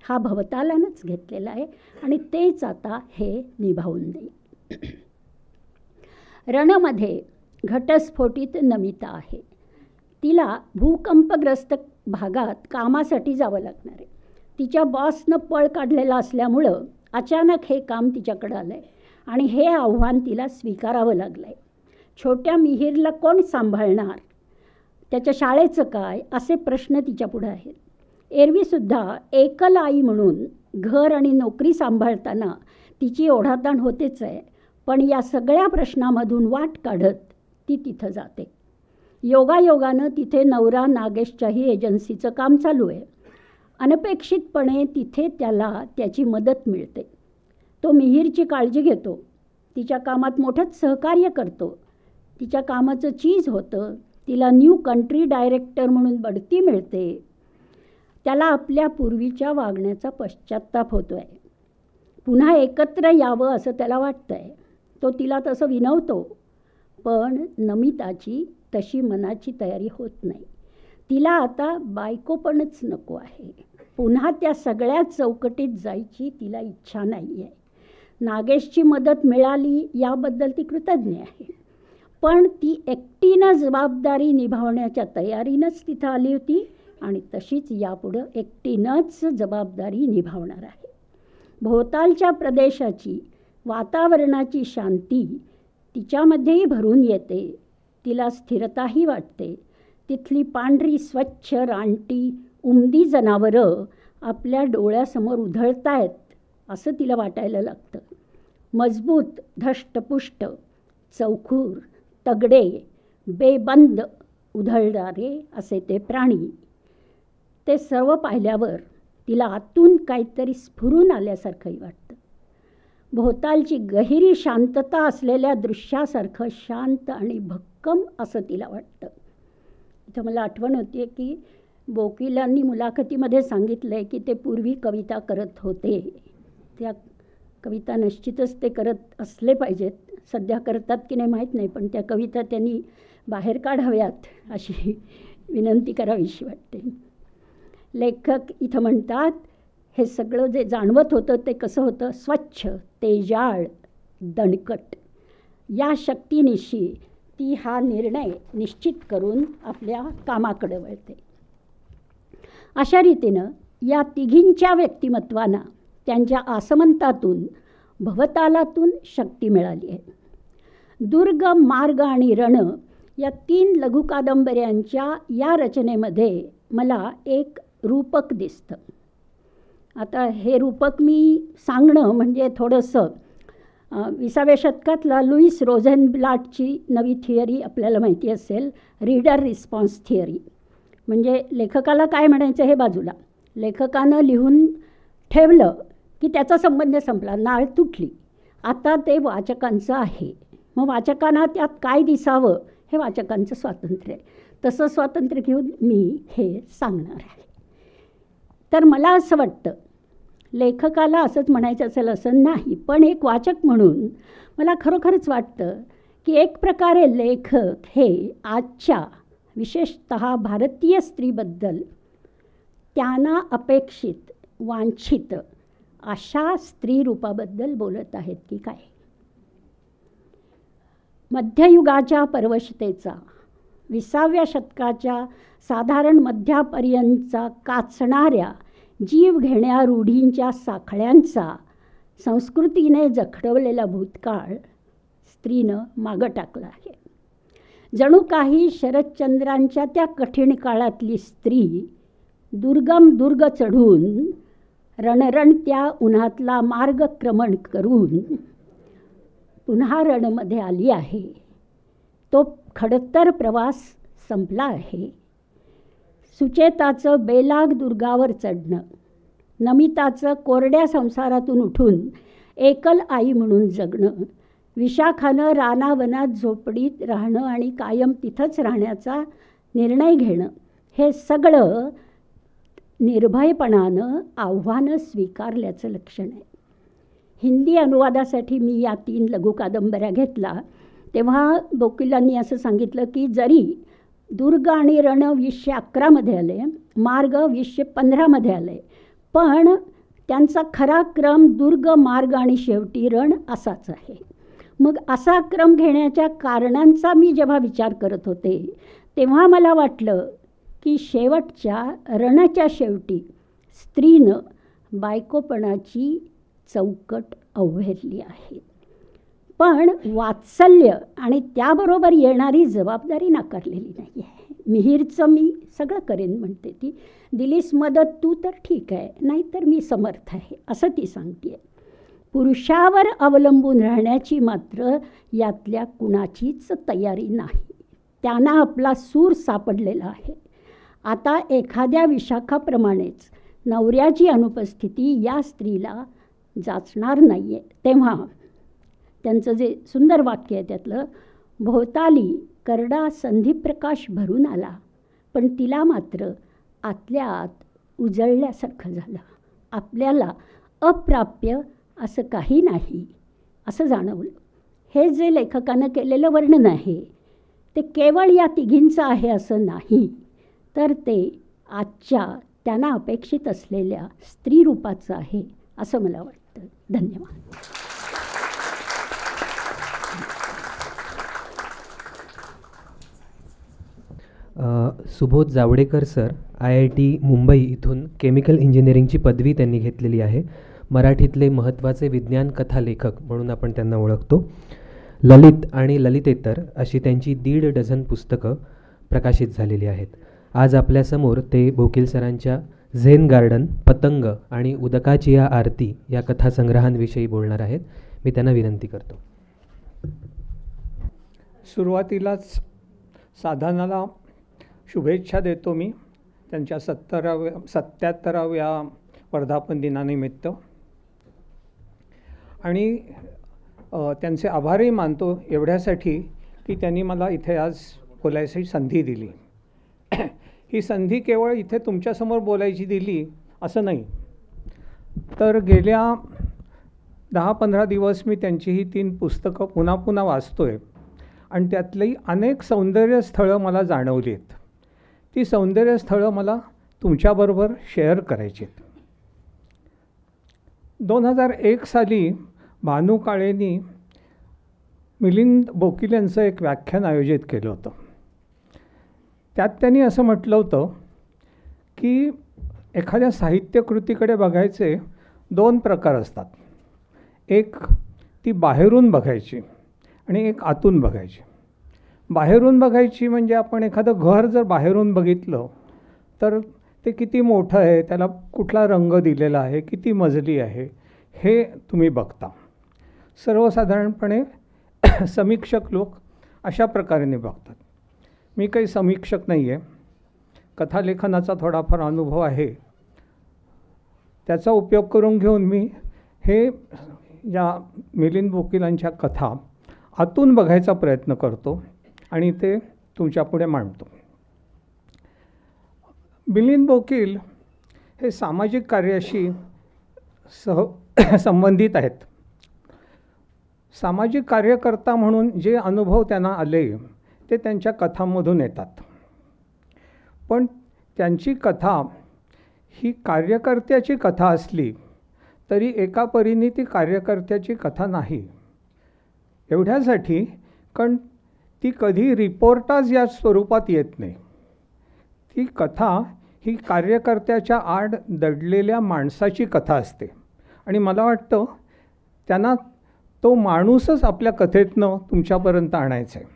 हा भवतालानंच घेतलेला आहे आणि तेच आता हे निभावून देईल. रणमध्ये घटस्फोटित नमिता आहे. तिला भूकंपग्रस्त भागात कामासाठी जावं लागणार आहे. तिच्या बॉसनं पळ काढलेला असल्यामुळं अचानक हे काम तिच्याकडं आलं आहे आणि हे आव्हान तिला स्वीकारावं लागलं आहे. छोट्या मिहीरला कोण सांभाळणार, त्याच्या शाळेचं काय, असे प्रश्न तिच्यापुढे आहेत. एरवीसुद्धा एकल आई म्हणून घर आणि नोकरी सांभाळताना तिची ओढाताण होतेच आहे, पण या सगळ्या प्रश्नामधून वाट काढत ती तिथं जाते. योगायोगानं तिथे नवरा नागेशच्याही एजन्सीचं काम चालू आहे. अनपेक्षितपणे तिथे त्याला त्याची मदत मिळते. तो मिहीरची काळजी घेतो, तिच्या कामात मोठंच सहकार्य करतो, तिच्या कामाचं चीज होतं, तिला न्यू कंट्री डायरेक्टर म्हणून बढती मिळते. त्याला आपल्या पूर्वीच्या वागण्याचा पश्चात्ताप होतो आहे. पुन्हा एकत्र यावं असं त्याला वाटतं आहे. तो तिला तसं विनवतो, पण नमिताची तशी मनाची तयारी होत नाही. तिला आता बायकोपणच नको आहे. पुन्हा त्या सगळ्या चौकटीत जायची तिला इच्छा नाही आहे. नागेशची मदत मिळाली याबद्दल ती कृतज्ञ आहे, पण ती एकटीनं जबाबदारी निभावण्याच्या तयारीनंच तिथं आली होती आणि तशीच यापुढं एकटीनंच जबाबदारी निभावणार आहे. भोवतालच्या प्रदेशाची वातावरणाची शांती तिच्यामध्येही भरून येते. तिला स्थिरताही वाटते. तिथली पांढरी स्वच्छ रानटी उमदी जनावरं आपल्या डोळ्यासमोर उधळतायत असं तिला वाटायला लागतं. मजबूत, धष्टपुष्ट, चौखूर, तगडे, बेबंद उधळणारे असे ते प्राणी. ते सर्व पाहिल्यावर तिला आतून काहीतरी स्फुरून आल्यासारखंही वाटतं. भोवतालची गहिरी शांतता असलेल्या दृश्यासारखं शांत आणि भक्कम असं तिला वाटतं. इथं मला आठवण होते की बोकिलांनी मुलाखतीमध्ये सांगितलं आहे की ते पूर्वी कविता करत होते. त्या कविता निश्चितच ते करत असले पाहिजेत. सध्या करतात की नाही माहीत नाही, पण त्या कविता त्यांनी बाहेर काढाव्यात अशी विनंती करावीशी वाटते. लेखक इथं म्हणतात, हे सगळं जे जाणवत होतं ते कसं होतं, स्वच्छ, तेजाळ, दणकट. या शक्तीनिशी ती हा निर्णय निश्चित करून आपल्या कामाकडे वळते. अशा रीतीनं या तिघींच्या व्यक्तिमत्वांना त्यांच्या आसमंतातून, भवतालातून शक्ती मिळाली आहे. दुर्ग, मार्ग आणि रण या 3 लघुकादंबऱ्यांच्या या रचनेमध्ये मला एक रूपक दिसतं. आता हे रूपक मी सांगणं म्हणजे थोडंसं 20व्या शतकातला लुईस रोझेनब्लाटची नवी थिअरी आपल्याला माहिती असेल, रीडर रिस्पॉन्स थिअरी. म्हणजे लेखकाला काय म्हणायचं हे बाजूला, लेखकानं लिहून ठेवलं की त्याचा संबंध संपला, नाळ तुटली. आता ते वाचकांचं आहे. मग वाचकांना त्यात काय दिसावं हे वाचकांचं स्वातंत्र्य आहे. तसं स्वातंत्र्य घेऊन मी हे सांगणार आहे. तर मला असं वाटतं, लेखकाला असंच म्हणायचं असेल असं नाही, पण एक वाचक म्हणून मला खरोखरच वाटतं की एक प्रकारे लेखक हे आजच्या विशेषतः भारतीय स्त्रीबद्दल त्यांना अपेक्षित, वांछित अशा स्त्री रूपाबद्दल बोलत आहेत की काय. मध्ययुगाच्या परवशतेचा, 20व्या शतकाच्या साधारण मध्यापर्यंतचा काचणाऱ्या जीव घेण्या रूढींच्या साखळ्यांचा संस्कृतीने जखडवलेला भूतकाळ स्त्रीनं मागं टाकला आहे. जणू काही शरदचंद्रांच्या त्या कठीण काळातली स्त्री दुर्गम दुर्ग चढून रणरणत्या उन्हातला मार्गक्रमण करून पुन्हा रणमध्ये आली आहे. तो खडतर प्रवास संपला आहे. सुचेताचं बेलाग दुर्गावर चढणं, नमिताचं कोरड्या संसारातून उठून एकल आई म्हणून जगणं, विशाखानं रानावनात झोपडीत राहणं आणि कायम तिथंच राहण्याचा निर्णय घेणं, हे सगळं निर्भयपणानं आव्हानं स्वीकारल्याचं लक्षण आहे. हिंदी अनुवादासाठी मी या 3 लघुकादंबऱ्या घेतला तेव्हा बोकिलांनी असं सांगितलं की जरी दुर्ग आणि रण 2011मध्ये आले, मार्ग 2015मध्ये आले, पण त्यांचा खरा क्रम दुर्ग, मार्ग आणि शेवटी रण असाच आहे. मग असा क्रम घेण्याच्या कारणांचा मी जेव्हा विचार करत होते तेव्हा मला वाटलं की शेवटच्या रणच्या शेवटी स्त्रीनं बायकोपणाची चौकट अवहेरली आहे. पण वात्सल्य आणि त्याबरोबर येणारी जबाबदारी नाकारलेली नाही आहे. मिहीरचं मी सगळं करेन म्हणते ती. दिलीस मदत तू तर ठीक आहे, नाहीतर मी समर्थ आहे असं ती सांगते. पुरुषावर अवलंबून राहण्याची मात्र यातल्या कुणाचीच तयारी नाही. त्यांना आपला सूर सापडलेला आहे. आता एखाद्या विशाखाप्रमाणेच नवऱ्याची अनुपस्थिती या स्त्रीला जाचणार नाही आहे. तेव्हा त्यांचं जे सुंदर वाक्य आहे त्यातलं, भोवताली करडा संधीप्रकाश भरून आला, पण तिला मात्र आतल्या आत उजळल्यासारखं झालं. आपल्याला अप्राप्य असं काही नाही असं जाणवलं. हे जे लेखकानं केलेलं वर्णन आहे ते केवळ या तिघींचं आहे असं नाही, तर ते आजच्या त्यांना अपेक्षित असलेल्या स्त्रीरूपाचं आहे असं मला वाटतं. धन्यवाद. सुबोध जावडेकर सर IIT मुंबई इथून केमिकल इंजिनिअरिंगची पदवी त्यांनी घेतलेली आहे. मराठीतले महत्त्वाचे विज्ञान कथा लेखक म्हणून आपण त्यांना ओळखतो. ललित आणि ललितेतर अशी त्यांची 1.5 डझन पुस्तकं प्रकाशित झालेली आहेत. आज आपल्यासमोर ते बोकील सरांच्या झेन गार्डन, पतंग आणि उदकाची या आरती या कथासंग्रहांविषयी बोलणार आहेत. मी त्यांना विनंती करतो. सुरुवातीलाच साधनाला शुभेच्छा देतो मी त्यांच्या 77व्या वर्धापन दिनानिमित्त, आणि त्यांचे आभारही मानतो एवढ्यासाठी की त्यांनी मला इथे आज बोलायची संधी दिली. ही संधी केवळ इथे तुमच्यासमोर बोलायची दिली असं नाही, तर गेल्या 10-15 दिवस मी त्यांची ही 3 पुस्तकं पुन्हा पुन्हा वाचतो आहे आणि त्यातली अनेक सौंदर्य स्थळं मला जाणवली आहेत. ती सौंदर्य स्थळं मला तुमच्याबरोबर शेअर करायची आहेत. 2001 साली भानू काळेंनी मिलिंद बोकील यांचं एक व्याख्यान आयोजित केलं होतं. त्यात त्यांनी असं म्हटलं होतं की एखाद्या साहित्यकृतीकडे बघायचे 2 प्रकार असतात. एक ती बाहेरून बघायची आणि एक आतून बघायची. बाहेरून बघायची म्हणजे आपण एखादं घर जर बाहेरून बघितलं तर ते किती मोठं आहे, त्याला कुठला रंग दिलेला आहे, किती मजली आहे, हे तुम्ही बघता. सर्वसाधारणपणे समीक्षक लोक अशा प्रकारे बघतात. मी काही समीक्षक नाही आहे. कथालेखनाचा थोडाफार अनुभव आहे, त्याचा उपयोग करून घेऊन मी हे या मिलिंद बोकीलांच्या कथा आतून बघायचा प्रयत्न करतो आणि ते तुमच्यापुढे मांडतो. मिलिंद बोकील हे सामाजिक कार्याशी संबंधित आहेत. सामाजिक कार्यकर्ता म्हणून जे अनुभव त्यांना आले ते त्यांच्या कथांमधून येतात. पण त्यांची कथा ही कार्यकर्त्याची कथा असली तरी एका परीने ती कार्यकर्त्याची कथा नाही. एवढ्यासाठी कारण ती कधी रिपोर्टाज या स्वरूपात येत नाही. ती कथा ही कार्यकर्त्याच्या आड दडलेल्या माणसाची कथा असते आणि मला वाटतं त्यांना तो माणूसच आपल्या कथेतनं तुमच्यापर्यंत आणायचा आहे.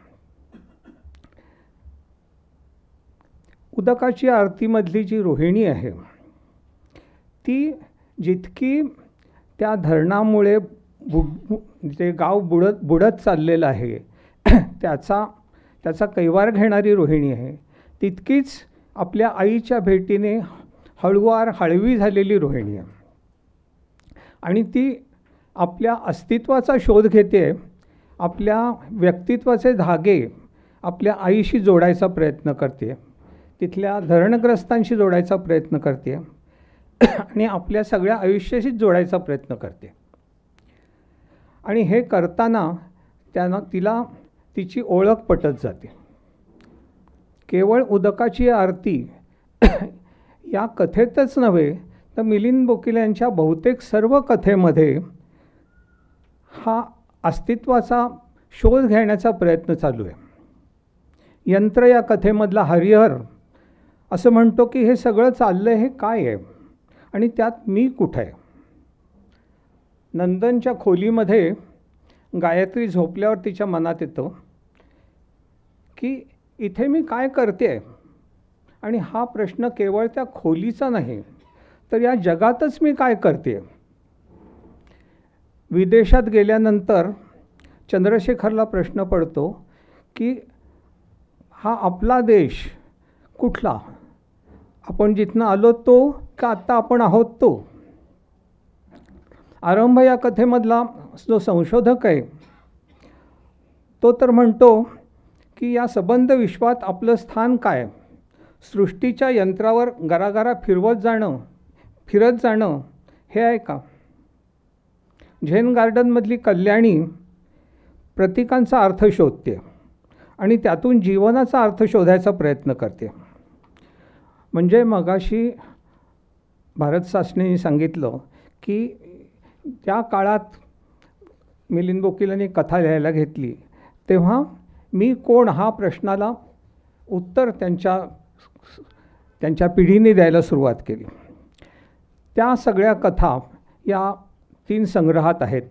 उदकाची आरतीमधली जी रोहिणी आहे ती जितकी त्या धरणामुळे जे गाव बुडत चाललेलं आहे त्याचा कैवार घेणारी रोहिणी आहे, तितकीच आपल्या आईच्या भेटीने हळवी झालेली रोहिणी आहे. आणि ती आपल्या अस्तित्वाचा शोध घेते, आपल्या व्यक्तित्वाचे धागे आपल्या आईशी जोडायचा प्रयत्न करते, तिथल्या धरणग्रस्तांशी जोडायचा प्रयत्न करते आणि आपल्या सगळ्या आयुष्याशीच जोडायचा प्रयत्न करते. आणि हे करताना तिला तिची ओळख पटत जाते. केवळ उदकाची आरती या कथेतच नव्हे तर मिलिंद बोकील यांच्या बहुतेक सर्व कथेमध्ये हा अस्तित्वाचा शोध घेण्याचा प्रयत्न चालू आहे. यंत्र या कथेमधला हरिहर असं म्हणतो की हे सगळं चाललं आहे हे काय आहे आणि त्यात मी कुठं आहे. नंदनच्या खोलीमध्ये गायत्री झोपल्यावर तिच्या मनात येतं की इथे मी काय करते, आणि हा प्रश्न केवळ त्या खोलीचा नाही तर या जगातच मी काय करते. विदेशात गेल्यानंतर चंद्रशेखरला प्रश्न पडतो की हा आपला देश कुठला, आपण जिथनं आलो तो का आत्ता आपण आहोत तो. आरंभ या कथेमधला जो संशोधक आहे तो तर म्हणतो की या सबंध विश्वात आपलं स्थान काय, सृष्टीच्या यंत्रावर गरागरा फिरत जाणं हे आहे का. झेन गार्डनमधली कल्याणी प्रतीकांचा अर्थ शोधते आणि त्यातून जीवनाचा अर्थ शोधायचा प्रयत्न करते. म्हणजे मगाशी भारत सासणेंनी सांगितलं की त्या काळात मिलिंद बोकीलांनी कथा लिहायला घेतली तेव्हा मी कोण हा प्रश्नाला उत्तर त्यांच्या पिढीने द्यायला सुरुवात केली. त्या सगळ्या कथा या 3 संग्रहात आहेत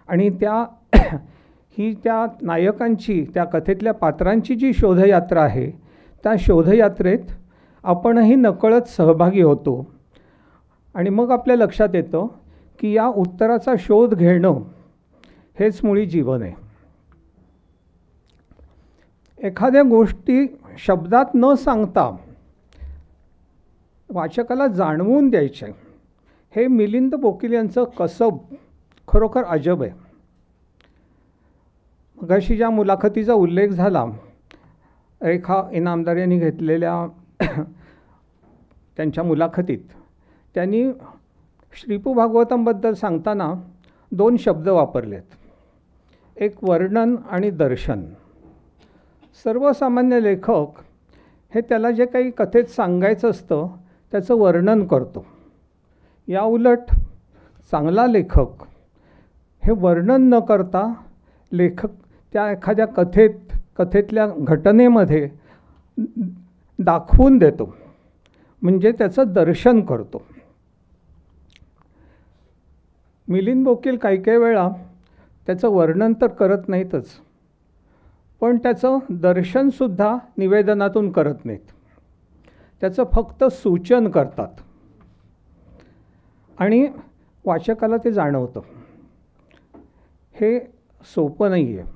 आणि ही त्या नायकांची, त्या कथेतल्या पात्रांची जी शोधयात्रा आहे त्या शोधयात्रेत आपणही नकळत सहभागी होतो आणि मग आपल्या लक्षात येतं की या उत्तराचा शोध घेणं हेच मुळी जीवन आहे. एखाद्या गोष्टी शब्दात न सांगता वाचकाला जाणवून द्यायचे हे मिलिंद बोकील यांचं कसब खरोखर अजब आहे. मगाशी ज्या मुलाखतीचा उल्लेख झाला, रेखा इनामदार यांनी घेतलेल्या त्यांच्या मुलाखतीत त्यांनी श्रीपू भागवतमबद्दल सांगताना 2 शब्द वापरलेत, एक वर्णन आणि दर्शन. सर्वसामान्य लेखक हे त्याला जे काही कथेत सांगायचं असतं त्याचं वर्णन करतो. या उलट चांगला लेखक हे वर्णन न करता लेखक त्या एखाद्या कथेतल्या घटनेमध्ये दाखवून देतो, म्हणजे त्याचं दर्शन करतो. मिलिंद बोकील काही वेळा त्याचं वर्णन तर करत नाहीतच, पण त्याचं दर्शनसुद्धा निवेदनातून करत नाहीत. त्याचं फक्त सूचन करतात आणि वाचकाला ते जाणवतं. हे सोपं नाही आहे.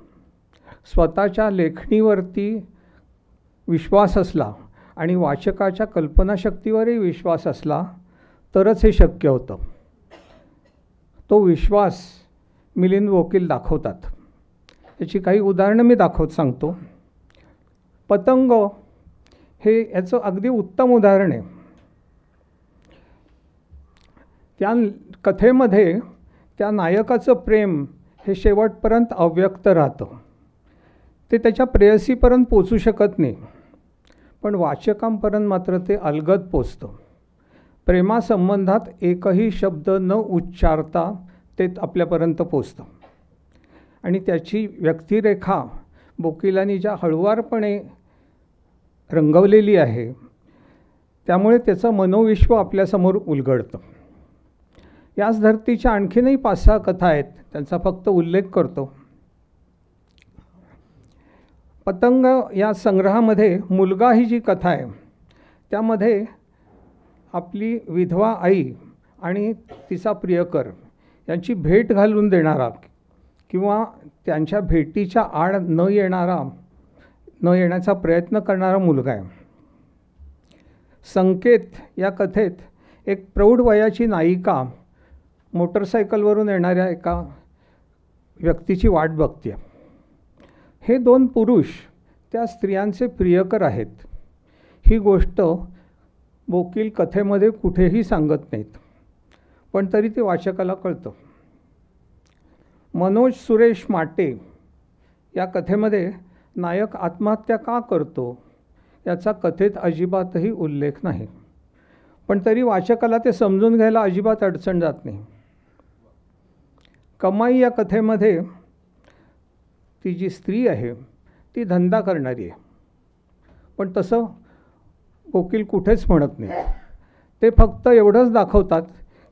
स्वतःच्या लेखणीवरती विश्वास असला आणि वाचकाच्या कल्पनाशक्तीवरही विश्वास असला तरच हे शक्य होतं. तो विश्वास मिलिंद बोकील दाखवतात. याची काही उदाहरणं मी सांगतो. पतंग हे याचं अगदी उत्तम उदाहरण आहे. त्या कथेमध्ये त्या नायकाचं प्रेम हे शेवटपर्यंत अव्यक्त राहतं. ते त्याच्या प्रेयसीपर्यंत पोचू शकत नाही, पण वाचकांपर्यंत मात्र ते अलगद पोचतं. प्रेमासंबंधात एकही शब्द न उच्चारता ते आपल्यापर्यंत पोचतं आणि त्याची व्यक्तिरेखा बोकिलांनी ज्या हळुवारपणे रंगवलेली आहे त्यामुळे त्याचं मनोविश्व आपल्यासमोर उलगडतं. याच धर्तीच्या आणखीनही 5-6 कथा आहेत, त्यांचा फक्त उल्लेख करतो. पतंग या संग्रहामध्ये मुलगा ही जी कथा आहे त्यामध्ये आपली विधवा आई आणि तिचा प्रियकर यांची भेट घालून देणारा किंवा त्यांच्या भेटीच्या आड न येण्याचा प्रयत्न करणारा मुलगा आहे. संकेत या कथेत एक प्रौढ वयाची नायिका मोटरसायकलवरून येणाऱ्या एका व्यक्तीची वाट बघते. हे 2 पुरुष त्या स्त्रियांचे प्रियकर आहेत. ही गोष्ट बोकील कथेमध्ये कुठेही सांगत नाहीत, पण तरी ते वाचकाला कळतं. मनोज सुरेश माटे या कथेमध्ये नायक आत्महत्या का करतो याचा कथेत अजिबातही उल्लेख नाही, पण तरी वाचकाला ते समजून घ्यायला अजिबात अडचण जात नाही. कमाई या कथेमध्ये ती जी स्त्री आहे ती धंदा करणारी आहे, पण तसं बोकील कुठेच म्हणत नाही. ते फक्त एवढंच दाखवतात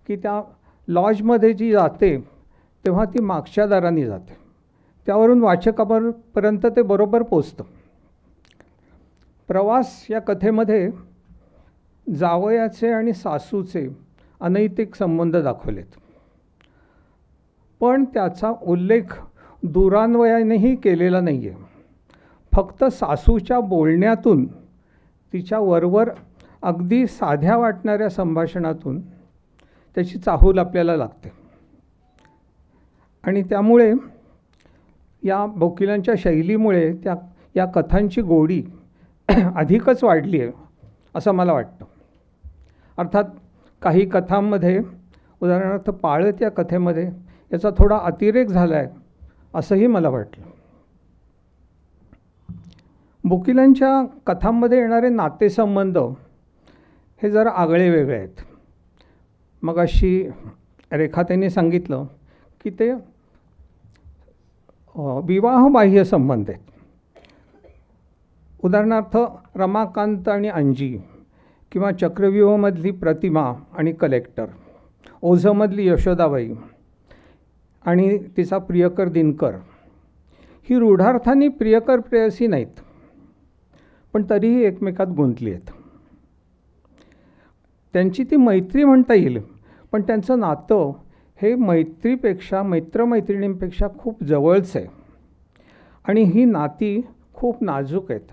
की त्या लॉजमध्ये जी जाते तेव्हा ती मागच्या दाराने जाते. त्यावरून वाचकापर्यंत ते बरोबर पोचतं. प्रवास या कथेमध्ये जावयाचे आणि सासूचे अनैतिक संबंध दाखवलेत, पण त्याचा उल्लेख दुरान्वयानेही केलेला नाही आहे. फक्त सासूच्या बोलण्यातून, तिच्या वरवर अगदी साध्या वाटणाऱ्या संभाषणातून त्याची चाहूल आपल्याला लागते. आणि त्यामुळे या वकिलांच्या शैलीमुळे या कथांची गोडी अधिकच वाढली आहे असं मला वाटतं. अर्थात काही कथांमध्ये, उदाहरणार्थ पाळत या कथेमध्ये याचा थोडा अतिरेक झाला आहे असंही मला वाटलं. वकिलांच्या कथांमध्ये येणारे नातेसंबंध हे जरा आगळे वेगळे आहेत. मग अशी रेखाताईंनी सांगितलं की ते विवाहबाह्य संबंध आहेत. उदाहरणार्थ रमाकांत आणि अंजी, किंवा चक्रव्यूहमधली प्रतिमा आणि कलेक्टर, ओझमधली यशोदाबाई आणि तिचा प्रियकर दिनकर, ही रूढार्थाने प्रियकर प्रेयसी नाहीत, पण तरीही एकमेकात गुंतली आहेत. त्यांची ती मैत्री म्हणता येईल, पण त्यांचं नातं हे मैत्रीपेक्षा, मैत्रिणींपेक्षा खूप जवळचं आहे. आणि ही नाती खूप नाजूक आहेत.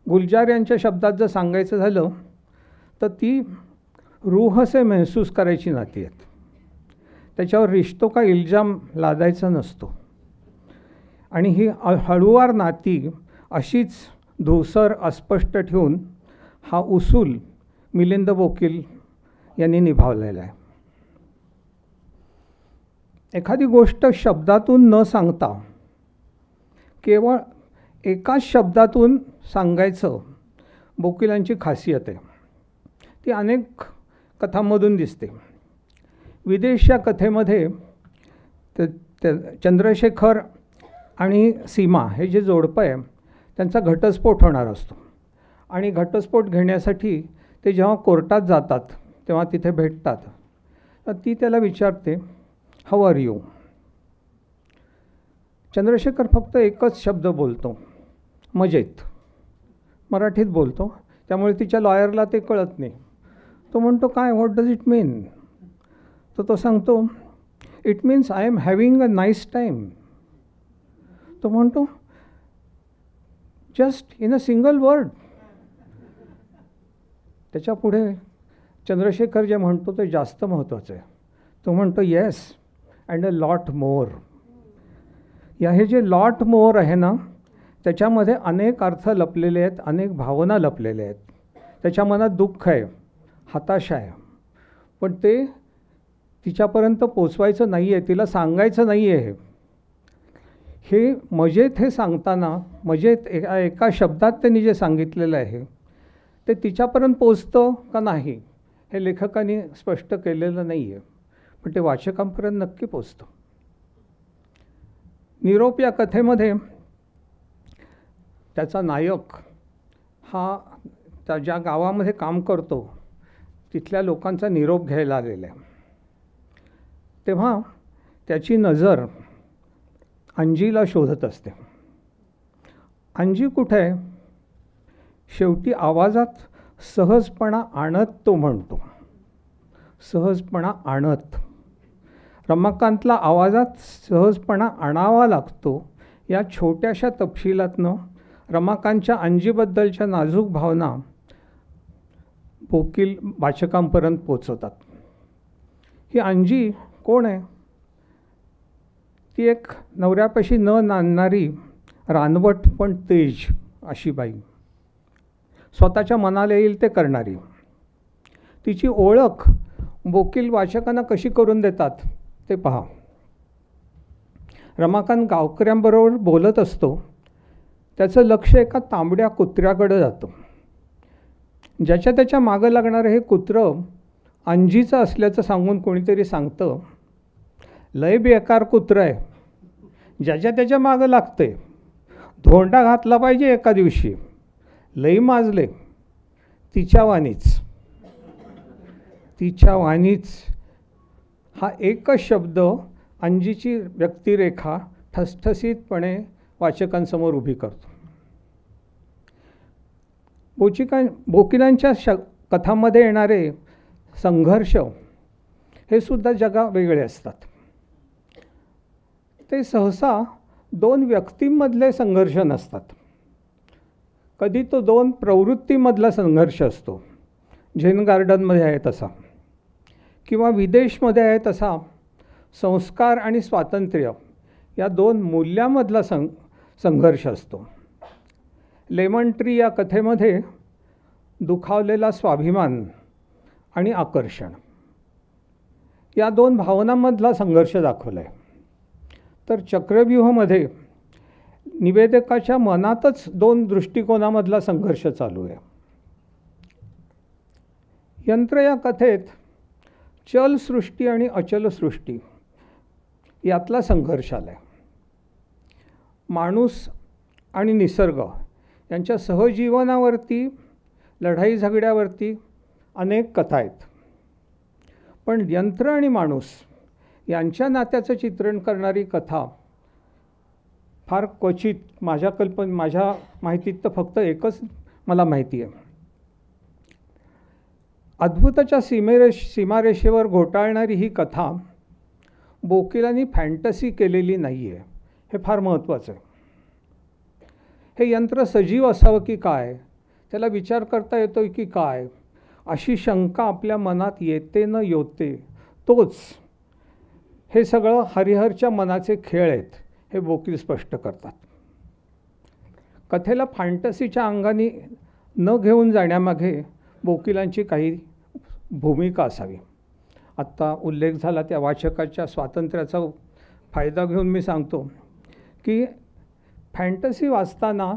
गुलजार यांच्या शब्दात जर सांगायचं झालं तर ती रूह से महसूस करायची नाती आहेत. त्याच्यावर रिश्तो का इल्जाम लादायचा नसतो. आणि ही हळूवार नाती अशीच धूसर अस्पष्ट ठेवून हा उसूल मिलिंद बोकील यांनी निभावलेला आहे. एखादी गोष्ट शब्दातून न सांगता केवळ एकाच शब्दातून सांगायचं बोकिलांची खासियत आहे. ती अनेक कथांमधून दिसते. विदेश या कथेमध्ये चंद्रशेखर आणि सीमा हे जे जोडपं आहे त्यांचा घटस्फोट होणार असतो. आणि घटस्फोट घेण्यासाठी ते जेव्हा कोर्टात जातात तेव्हा तिथे भेटतात. तर ती त्याला विचारते, हाऊ आर यू. चंद्रशेखर फक्त एकच शब्द बोलतो, मजेत. मराठीत बोलतो, त्यामुळे तिच्या लॉयरला ते कळत नाही. तो म्हणतो, काय, व्हॉट डज इट मीन. तर तो सांगतो, it means I am having a nice time. तो म्हणतो, just in a single word. त्याच्या पुढे चंद्रशेखर जे म्हणतो ते जास्त महत्त्वाचं आहे. तो म्हणतो, yes and a lot more. हे जे लॉट मोर आहे ना, त्याच्यामध्ये अनेक अर्थ लपलेले आहेत, अनेक भावना लपलेल्या आहेत. त्याच्या मनात दुःख आहे, हताशा आहे, पण ते तिच्यापर्यंत पोचवायचं नाही आहे, तिला सांगायचं नाही आहे. हे मजेत हे सांगताना, मजेत एका शब्दात त्यांनी जे सांगितलेलं आहे ते तिच्यापर्यंत पोचतं का नाही हे लेखकांनी स्पष्ट केलेलं नाही आहे, पण ते वाचकांपर्यंत नक्की पोचतं. निरोप या कथेमध्ये त्याचा नायक हा त्या ज्या गावामध्ये काम करतो तिथल्या लोकांचा निरोप घ्यायला आलेला आहे. तेव्हा त्याची नजर अंजीला शोधत असते. अंजी कुठे आहे. शेवटी आवाजात सहजपणा आणत तो म्हणतो, सहजपणा आणत. रमाकांतला आवाजात सहजपणा आणावा लागतो. या छोट्याशा तपशिलातनं रमाकांतच्या अंजीबद्दलच्या नाजूक भावना बोकील वाचकांपर्यंत पोचवतात. ही अंजी कोण आहे. ती एक नवऱ्यापाशी न नांदणारी, रानवट पण तेज अशी बाई, स्वतःच्या मनाला येईल ते करणारी. तिची ओळख बोकील वाचकांना कशी करून देतात ते पहा. रमाकांत गावकऱ्यांबरोबर बोलत असतो. त्याचं लक्ष एका तांबड्या कुत्र्याकडे जातं. ज्याच्या त्याच्या मागं लागणारं हे कुत्रं अंजीचं असल्याचं सांगून कोणीतरी सांगतं, लय बेकार कुत्रं आहे, ज्याच्या त्याच्या मागं लागतंय, धोंडा घातला पाहिजे एका दिवशी, लई माजले. तिच्या वाणीच हा एकच शब्द अंजीची व्यक्तिरेखा ठसठसीतपणे वाचकांसमोर उभी करतो. बोकिलांच्या कथांमध्ये येणारे संघर्ष हे सुद्धा वेगळे असतात. ते सहसा दोन व्यक्तींमधले संघर्ष नसतात. कधी तो दोन प्रवृत्तीमधला संघर्ष असतो, झेन गार्डनमध्ये आहे तसा, किंवा विदेशमध्ये आहे तसा संस्कार आणि स्वातंत्र्य या दोन मूल्यामधला संघर्ष असतो. लेमन ट्री या कथेमध्ये दुखावलेला स्वाभिमान आणि आकर्षण या दोन भावनांमधला संघर्ष दाखवला आहे. तर चक्रव्यूहामध्ये निवेदकाच्या मनातच दोन दृष्टिकोनामधला संघर्ष चालू आहे. यंत्र या कथेत चल सृष्टी आणि अचल सृष्टी यातला संघर्ष आला आहे. माणूस आणि निसर्ग यांच्या सहजीवनावरती, लढाई झगड्यावरती अनेक कथा आहेत. पण यंत्र आणि माणूस यांच्या नात्याचं चित्रण करणारी कथा फार क्वचित, माझ्या माहितीत तर फक्त एकच मला माहिती आहे. अद्भुताच्या सीमारेषेवर घोटाळणारी ही कथा बोकिलांनी फॅन्टसी केलेली नाही आहे, हे फार महत्त्वाचं आहे. हे यंत्र सजीव असावं की काय, त्याला विचार करता येतो की काय, अशी शंका आपल्या मनात येते न योते तोच, हे सगळं हरिहरच्या मनाचे खेळ आहेत, हे बोकील स्पष्ट करतात. कथेला फॅन्टसीच्या अंगाने न घेऊन जाण्यामागे बोकिलांची काही भूमिका असावी. आत्ता उल्लेख झाला त्या वाचकाच्या स्वातंत्र्याचा फायदा घेऊन मी सांगतो की फॅन्टसी वाचताना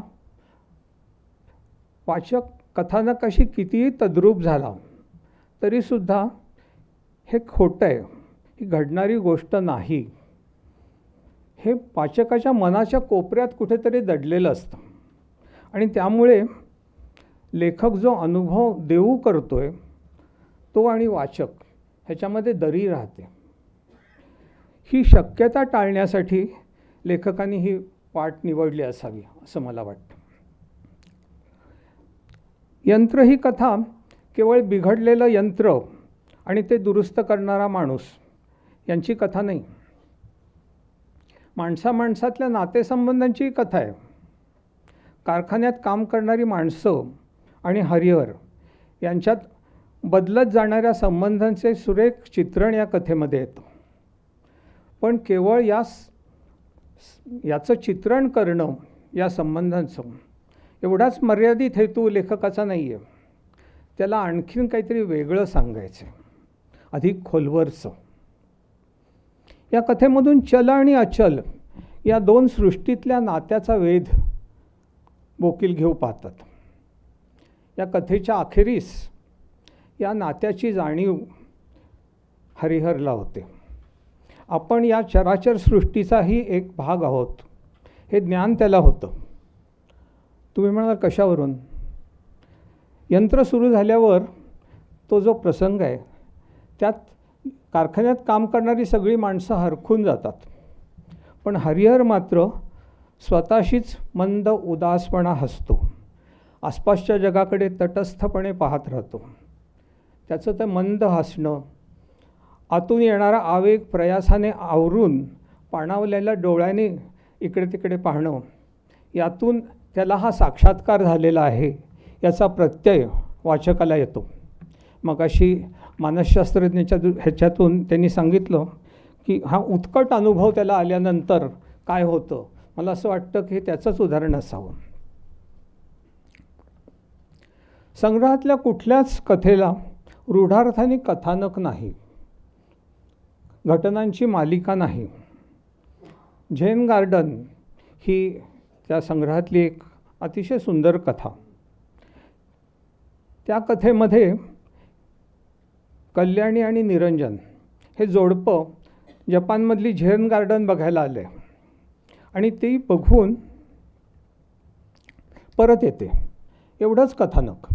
वाचक कथानकाशी कितीही तद्रूप झाला तरीसुद्धा हे खोटं आहे, ही घडणारी गोष्ट नाही, हे वाचकाच्या मनाच्या कोपऱ्यात कुठेतरी दडलेलं असतं. आणि त्यामुळे लेखक जो अनुभव देऊ करतोय तो आणि वाचक ह्याच्यामध्ये दरी राहते. ही शक्यता टाळण्यासाठी लेखकांनी ही वाट निवडली असावी असं मला वाटतं. यंत्र ही कथा केवळ बिघडलेलं यंत्र आणि ते दुरुस्त करणारा माणूस यांची कथा नाही, माणसामाणसातल्या नातेसंबंधांची कथा आहे. कारखान्यात काम करणारी माणसं आणि हरिहर यांच्यात बदलत जाणाऱ्या संबंधांचे सुरेख चित्रण या कथेमध्ये येतं. पण केवळ याचं चित्रण करणं, या संबंधांचं एवढाच मर्यादित हेतू लेखकाचा नाही आहे. त्याला आणखीन काहीतरी वेगळं सांगायचं, अधिक खोलवरचं. या कथेमधून चल आणि अचल या दोन सृष्टीतल्या नात्याचा वेध बोकील घेऊ पाहतात. या कथेच्या अखेरीस या नात्याची जाणीव हरिहरला होते. आपण या चराचर सृष्टीचाही एक भाग आहोत हे ज्ञान त्याला होतं. तुम्ही म्हणाल कशावरून? यंत्र सुरू झाल्यावर तो जो प्रसंग आहे त्यात कारखान्यात काम करणारी सगळी माणसं हरखून जातात, पण हरिहर मात्र स्वतःशीच मंद उदासपणा हसतो, आसपासच्या जगाकडे तटस्थपणे पाहत राहतो. त्याचं ते मंद हसणं, आतून येणारा आवेग प्रयासाने आवरून पाणावलेल्या डोळ्याने इकडे तिकडे पाहणं, यातून त्याला हा साक्षात्कार झालेला आहे याचा प्रत्यय वाचकाला येतो. मग अशी मानसशास्त्रज्ञाच्या ह्याच्यातून त्यांनी सांगितलं की हा उत्कट अनुभव त्याला आल्यानंतर काय होतं. मला असं वाटतं की हे त्याचंच उदाहरण असावं. संग्रहातल्या कुठल्याच कथेला रूढार्थाने कथानक नाही, घटनांची मालिका नाही. झेन गार्डन ही त्या संग्रहातली एक अतिशय सुंदर कथा. त्या कथेमध्ये कल्याणी आणि निरंजन हे जोडपं जपानमधली झेन गार्डन बघायला आले आणि ती बघून परत येते, एवढंच कथानक.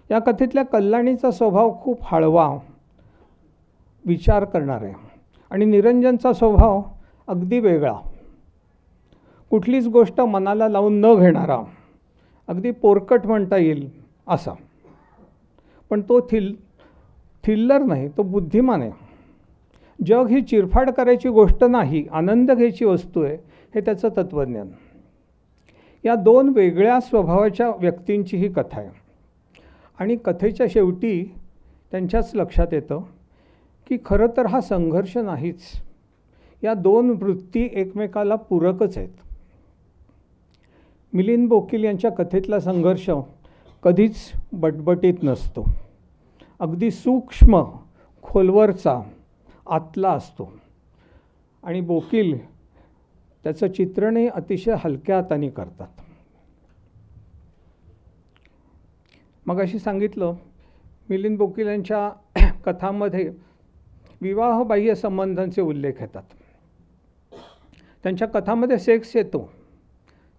या कथेतल्या कल्याणीचा स्वभाव खूप हळवा, विचार करणार आहे आणि निरंजनचा स्वभाव अगदी वेगळा. कुठलीच गोष्ट मनाला लावून न घेणारा, अगदी पोरकट म्हणता येईल असा. पण तो थिल्लर नाही, तो बुद्धिमान आहे. जग ही चिरफाड करायची गोष्ट नाही, आनंद घ्यायची वस्तू आहे, हे त्याचं तत्त्वज्ञान. या दोन वेगळ्या स्वभावाच्या व्यक्तींची ही कथा आहे. आणि कथेच्या शेवटी त्यांच्याच लक्षात येतं की खरं तर हा संघर्ष नाहीच, या दोन वृत्ती एकमेकाला पूरकच आहेत. मिलिंद बोकील यांच्या कथेतला संघर्ष कधीच बटबटीत नसतो, अगदी सूक्ष्म खोलवरचा आतला असतो. आणि बोकील त्याचं चित्रणही अतिशय हलक्या हाताने करतात. मग अशी सांगितलं, मिलिंद बोकील यांच्या कथांमध्ये विवाहबाह्य संबंधांचे उल्लेख येतात. त्यांच्या कथामध्ये सेक्स येतो,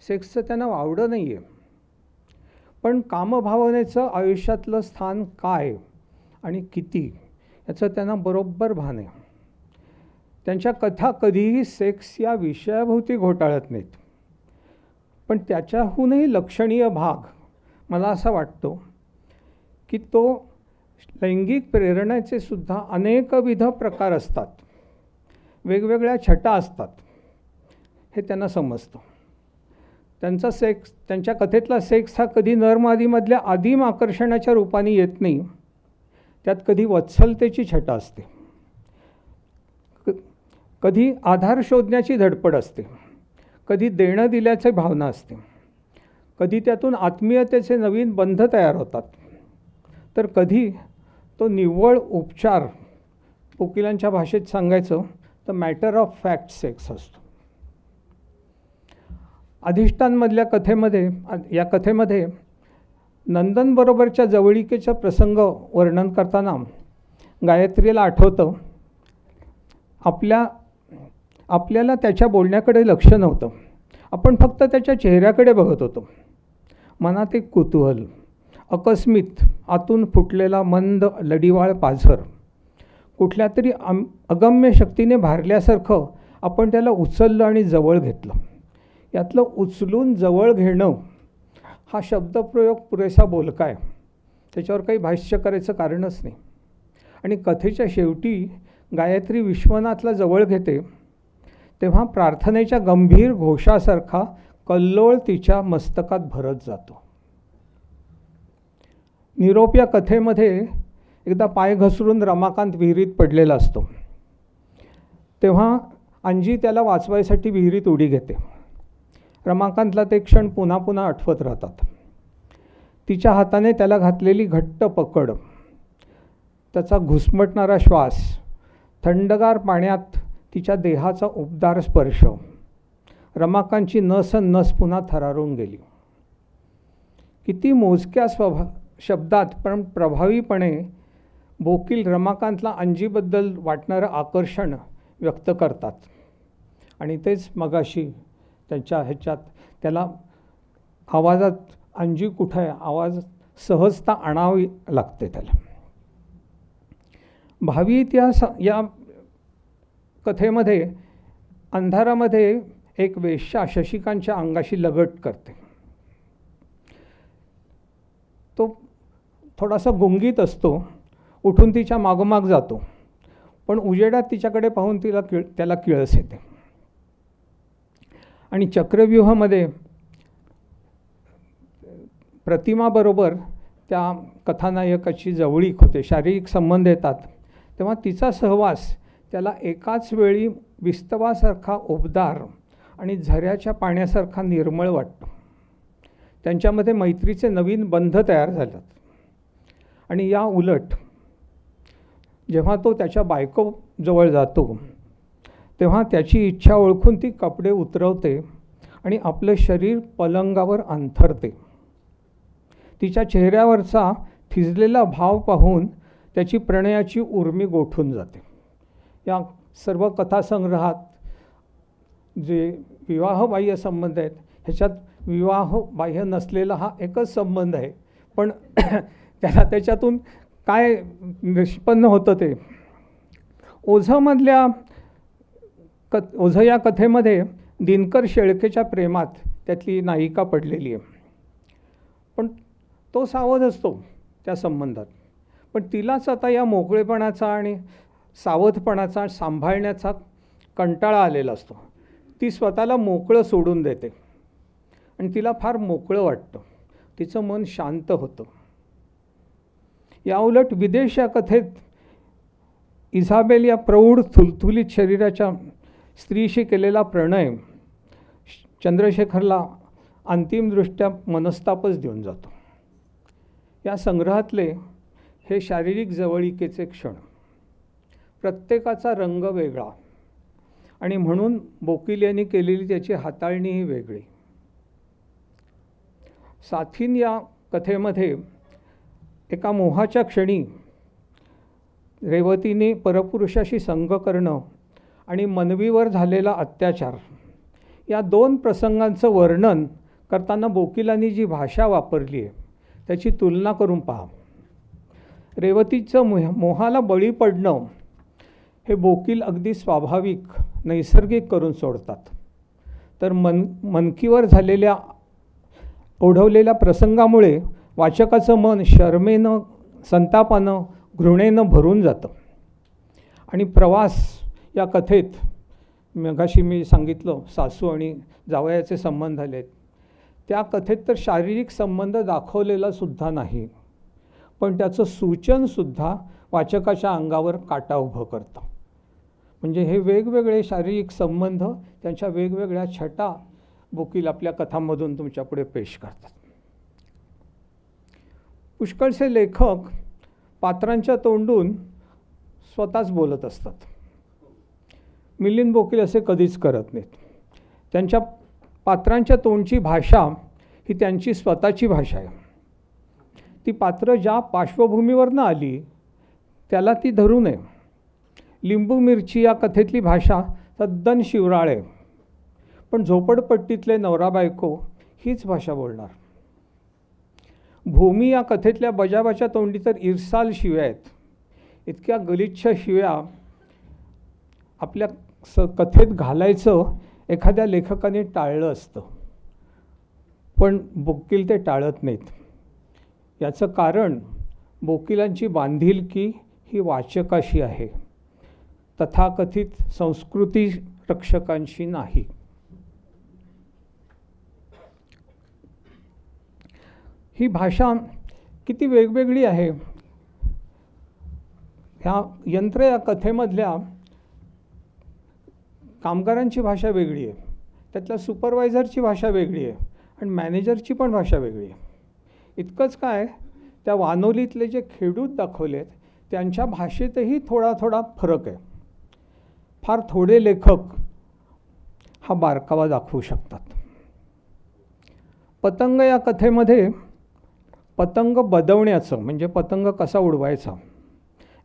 सेक्सचं त्यांना वावडं नाही आहे, पण कामभावनेचं आयुष्यातलं स्थान काय आणि किती याचं त्यांना बरोबर भान आहे. त्यांच्या कथा कधीही सेक्स या विषयाभोवती घोटाळत नाहीत. पण त्याच्याहूनही लक्षणीय भाग मला असा वाटतो की तो लैंगिक प्रेरणेचे सुद्धा अनेकविध प्रकार असतात, वेगवेगळ्या छटा असतात, हे त्यांना समजतं. त्यांच्या कथेतला सेक्स हा कधी नरमादीमधल्या आदिम आकर्षणाच्या रूपाने येत नाही, त्यात कधी वत्सलतेची छटा असते, कधी आधार शोधण्याची धडपड असते, कधी देणं दिल्याची भावना असते, कधी त्यातून आत्मीयतेचे नवीन बंध तयार होतात, तर कधी तो निव्वळ उपचार, वकिलांच्या भाषेत सांगायचं तर मॅटर ऑफ फॅक्ट सेक्स असतो. अधिष्ठानमधल्या या कथेमध्ये नंदनबरोबरच्या जवळिकेचा प्रसंग वर्णन करताना गायत्रीला आठवतं, आपल्याला त्याच्या बोलण्याकडे लक्ष नव्हतं, आपण फक्त त्याच्या चेहऱ्याकडे बघत होतो. मनात एक कुतूहल, अकस्मित आतून फुटलेला मंद लढीवाळ पाझर, कुठल्या तरी अगम्य शक्तीने भारल्यासारखं आपण त्याला उचललं आणि जवळ घेतलं. यातलं उचलून जवळ घेणं हा शब्दप्रयोग पुरेसा बोलका आहे, त्याच्यावर काही भाष्य करायचं कारणच नाही. आणि कथेच्या शेवटी गायत्री विश्वनाथला जवळ घेते तेव्हा प्रार्थनेच्या गंभीर घोषासारखा कल्लोळ तिच्या मस्तकात भरत जातो. निरोप या कथेमध्ये एकदा पाय घसरून रमाकांत विहिरीत पडलेला असतो, तेव्हा अंजी त्याला वाचवायसाठी विहिरीत उडी घेते. रमाकांतला ते क्षण पुन्हा पुन्हा आठवत राहतात. तिच्या हाताने त्याला घातलेली घट्ट पकड, त्याचा घुसमटणारा श्वास, थंडगार पाण्यात तिच्या देहाचा उबदार स्पर्श, रमाकांतची नस पुन्हा थरारून गेली. किती मोजक्या शब्दात पण प्रभावीपणे बोकील रमाकांतला अंजीबद्दल वाटणारं आकर्षण व्यक्त करतात. आणि तेच मगाशी त्यांच्या ह्याच्यात त्याला आवाजात अंजी कुठं आहे, आवाज सहजता आणावी लागते त्याला. भावी इतिहास या कथेमध्ये अंधारामध्ये एक वेश्या शशिकांतच्या अंगाशी लगट करते. तो थोडासा गुंगीत असतो, उठून तिच्या मागोमाग जातो, पण उजेडात तिच्याकडे पाहून त्याला किळस येते. आणि चक्रव्यूहामध्ये प्रतिमाबरोबर त्या कथानायकाची जवळीक होते, शारीरिक संबंध येतात, तेव्हा तिचा सहवास त्याला एकाच वेळी विस्तवासारखा उबदार आणि झऱ्याच्या पाण्यासारखा निर्मळ वाटतो. त्यांच्यामध्ये मैत्रीचे नवीन बंध तयार झालेत. आणि या उलट जेव्हा तो त्याच्या बायकोजवळ जातो तेव्हा त्याची इच्छा ओळखून ती कपडे उतरवते आणि आपलं शरीर पलंगावर अंथरते. तिच्या चेहऱ्यावरचा थिजलेला भाव पाहून त्याची प्रणयाची उर्मी गोठून जाते. या सर्व कथासंग्रहात जे विवाहबाह्य संबंध आहेत ह्याच्यात विवाहबाह्य नसलेला हा एकच संबंध आहे, पण त्याच्यातून काय निष्पन्न होतं ते. ओझं या कथेमध्ये दिनकर शेळकेच्या प्रेमात त्यातली नायिका पडलेली आहे. पण तो सावध असतो त्या संबंधात, पण तिलाच आता या मोकळेपणाचा आणि सावधपणाचा सांभाळण्याचा कंटाळा आलेला असतो. ती स्वतःला मोकळं सोडून देते आणि तिला फार मोकळं वाटतं, तिचं मन शांत होतं. याउलट विदेश या कथेत इझाबेल या प्रौढ थुलथुलीत शरीराच्या स्त्रीशी केलेला प्रणय चंद्रशेखरला अंतिमदृष्ट्या मनस्तापच देऊन जातो. या संग्रहातले हे शारीरिक जवळीकेचे क्षण, प्रत्येकाचा रंग वेगळा आणि म्हणून बोकील यांनी केलेली त्याची हाताळणीही वेगळी. साथीन या कथेमध्ये एका मोहाच्या क्षणी रेवतीने परपुरुषाशी संग करणं आणि मनवीवर झालेला अत्याचार या दोन प्रसंगांचं वर्णन करताना बोकिलांनी जी भाषा वापरली आहे त्याची तुलना करून पहा. रेवतीचं मोहाला बळी पडणं हे बोकील अगदी स्वाभाविक नैसर्गिक करून सोडतात, तर मनकीवर झालेल्या ओढवलेल्या प्रसंगामुळे वाचकाचं मन शरमेनं, संतापानं, घृणेनं भरून जातं. आणि प्रवास या कथेत मगाशी मी सांगितलं सासू आणि जावयाचे संबंध आलेत, त्या कथेत तर शारीरिक संबंध दाखवलेला सुद्धा नाही, पण त्याचं सूचनसुद्धा वाचकाच्या अंगावर काटा उभं करतं. म्हणजे हे वेगवेगळे शारीरिक संबंध, त्यांच्या वेगवेगळ्या छटा बोकील आपल्या कथांमधून तुमच्यापुढे पेश करतात. पुष्कळसे लेखक पात्रांच्या तोंडून स्वतःच बोलत असतात. मिलिंद बोकील असे कधीच करत नाहीत. त्यांच्या पात्रांच्या तोंडची भाषा ही त्यांची स्वतःची भाषा आहे. ती पात्र ज्या पार्श्वभूमीवरनं आली त्याला ती धरू नये. लिंबू मिरची या कथेतली भाषा तद्दन शिवराळ आहे, पण झोपडपट्टीतले नवरा बायको हीच भाषा बोलणार. भूमी या कथेतल्या बजाबाच्या तोंडी तर इरसाल शिव्या आहेत. इतक्या गलिच्छ शिव्या आपल्या कथेत घालायचं एखाद्या लेखकाने टाळलं असतं, पण बोकील ते टाळत नाहीत. याचं कारण बोकिलांची बांधिलकी ही वाचकाशी आहे, तथाकथित संस्कृती रक्षकांशी नाही. ही भाषा किती वेगवेगळी आहे. ह्या यंत्र या कथेमधल्या कामगारांची भाषा वेगळी आहे, त्यातल्या सुपरवायझरची भाषा वेगळी आहे आणि मॅनेजरची पण भाषा वेगळी आहे. इतकंच काय, त्या वानोलीतले जे खेडूत दाखवलेत त्यांच्या भाषेतही थोडा थोडा फरक आहे. फार थोडे लेखक हा बारकावा दाखवू शकतात. पतंग या कथेमध्ये पतंग बदवण्याचं म्हणजे पतंग कसा उडवायचा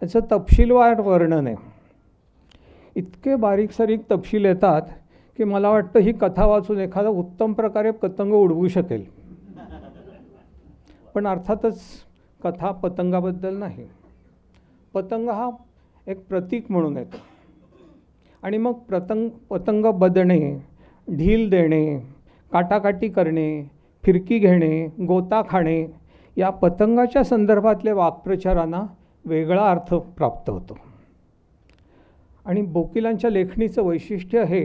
याचं तपशीलवार वर्णन आहे. इतके बारीक सारीक तपशील येतात की मला वाटतं ही कथा वाचून एखादा उत्तम प्रकारे पतंग उडवू शकेल. पण अर्थातच कथा पतंगाबद्दल नाही. पतंग हा एक प्रतीक म्हणून येतो आणि मग पतंग बदणे, ढील देणे, काटाकाटी करणे, फिरकी घेणे, गोता खाणे या पतंगाच्या संदर्भातल्या वाक्प्रचारांना वेगळा अर्थ प्राप्त होतो. आणि बोकिलांच्या लेखणीचं वैशिष्ट्य हे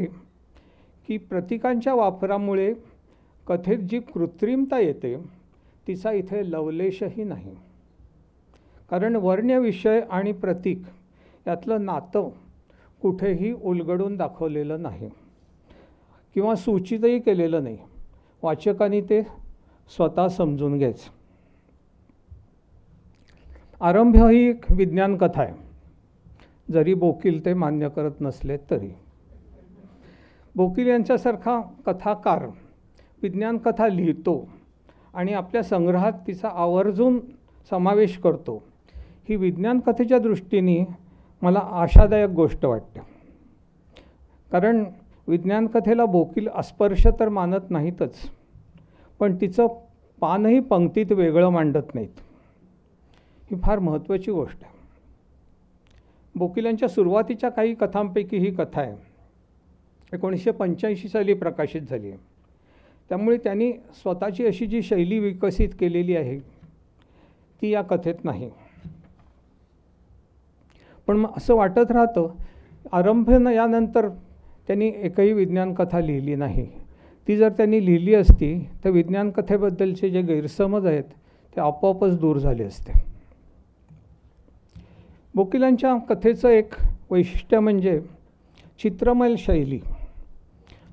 की प्रतीकांच्या वापरामुळे कथेत जी कृत्रिमता येते तिचा इथे लवलेशही नाही. कारण वर्ण्यविषय आणि प्रतीक यातलं नातं कुठेही उलगडून दाखवलेलं नाही किंवा सूचितही केलेलं नाही. वाचकांनी ते स्वतः समजून घ्यायचं. आरंभ ही एक विज्ञान कथा आहे, जरी बोकील ते मान्य करत नसले तरी. बोकील यांच्यासारखा कथाकार विज्ञान कथा लिहितो आणि आपल्या संग्रहात तिचा आवर्जून समावेश करतो, ही विज्ञान कथेच्या दृष्टीने मला आशादायक गोष्ट वाटते. कारण विज्ञान कथेला बोकील अस्पर्श तर मानत नाहीतच, पण तिचं पानही पंक्तीत वेगळं मांडत नाहीत. ही फार महत्त्वाची गोष्ट आहे. बोकिलांच्या सुरुवातीच्या काही कथांपैकी ही कथा आहे. 1985 साली प्रकाशित झाली आहे. त्यामुळे त्यांनी स्वतःची अशी जी शैली विकसित केलेली आहे ती या कथेत नाही. पण मग असं वाटत राहतं आरंभ यानंतर त्यांनी एकही विज्ञान कथा लिहिली नाही. ती जर त्यांनी लिहिली असती तर विज्ञान कथेबद्दलचे जे गैरसमज आहेत ते आपोआपच दूर झाले असते. बोकिलांच्या कथेचं एक वैशिष्ट्य म्हणजे चित्रमय शैली.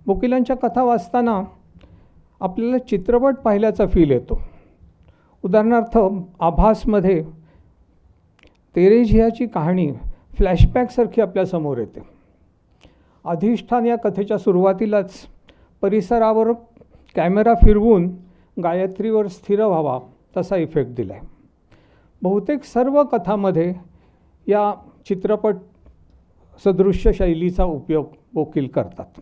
बोकिलांच्या कथा वाचताना आपल्याला चित्रपट पाहिल्याचा फील येतो. उदाहरणार्थ आभासमध्ये तेरेझियाची कहाणी फ्लॅशबॅकसारखी आपल्यासमोर येते. अधिष्ठान या कथेच्या सुरुवातीलाच परिसरावर कॅमेरा फिरवून गायत्रीवर स्थिर व्हावा तसा इफेक्ट दिला आहे. बहुतेक सर्व कथामध्ये या चित्रपट सदृश्य शैलीचा उपयोग बोकील करतात.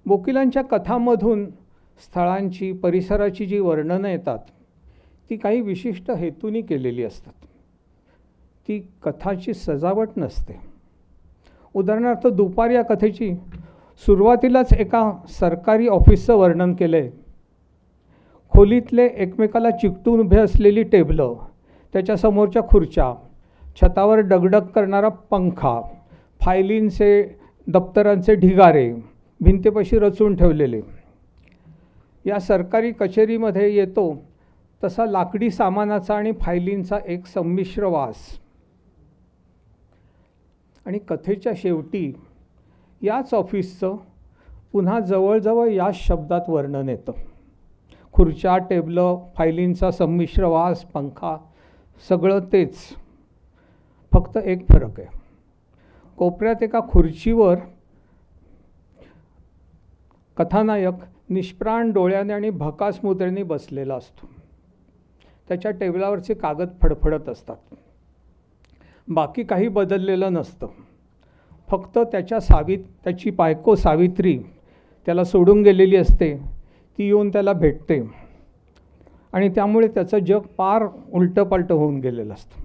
बोकिलांच्या कथांमधून स्थळांची परिसराची जी वर्णनं येतात ती काही विशिष्ट हेतूनी केलेली असतात. ती कथाची सजावट नसते. उदाहरणार्थ दुपार या कथेची सुरुवातीलाच एका सरकारी ऑफिसचं वर्णन केलं आहे. खोलीतले एकमेकाला चिकटून उभे असलेली टेबलं, त्याच्यासमोरच्या खुर्च्या, छतावर डगडग करणारा पंखा, फायलींचे दप्तरांचे ढिगारे भिंतीपाशी रचून ठेवलेले. या सरकारी कचेरीमध्ये येतो तसा लाकडी सामानाचा आणि फायलींचा एक संमिश्र वास. आणि कथेच्या शेवटी याच ऑफिसचं पुन्हा जवळजवळ याच शब्दात वर्णन येतं. खुर्च्या, टेबलं, फायलींचा संमिश्र वास, पंखा सगळं तेच. फक्त एक फरक आहे. कोपऱ्यात एका खुर्चीवर कथानायक निष्प्राण डोळ्याने आणि भकास मुद्रेने बसलेला असतो. त्याच्या टेबलावरचे कागद फडफडत असतात. बाकी काही बदललेलं नसतं. फक्त त्याची बायको सावित्री त्याला सोडून गेलेली असते. ती येऊन त्याला भेटते आणि त्यामुळे त्याचं जग पार उलटंपालटं होऊन गेलेलं असतं.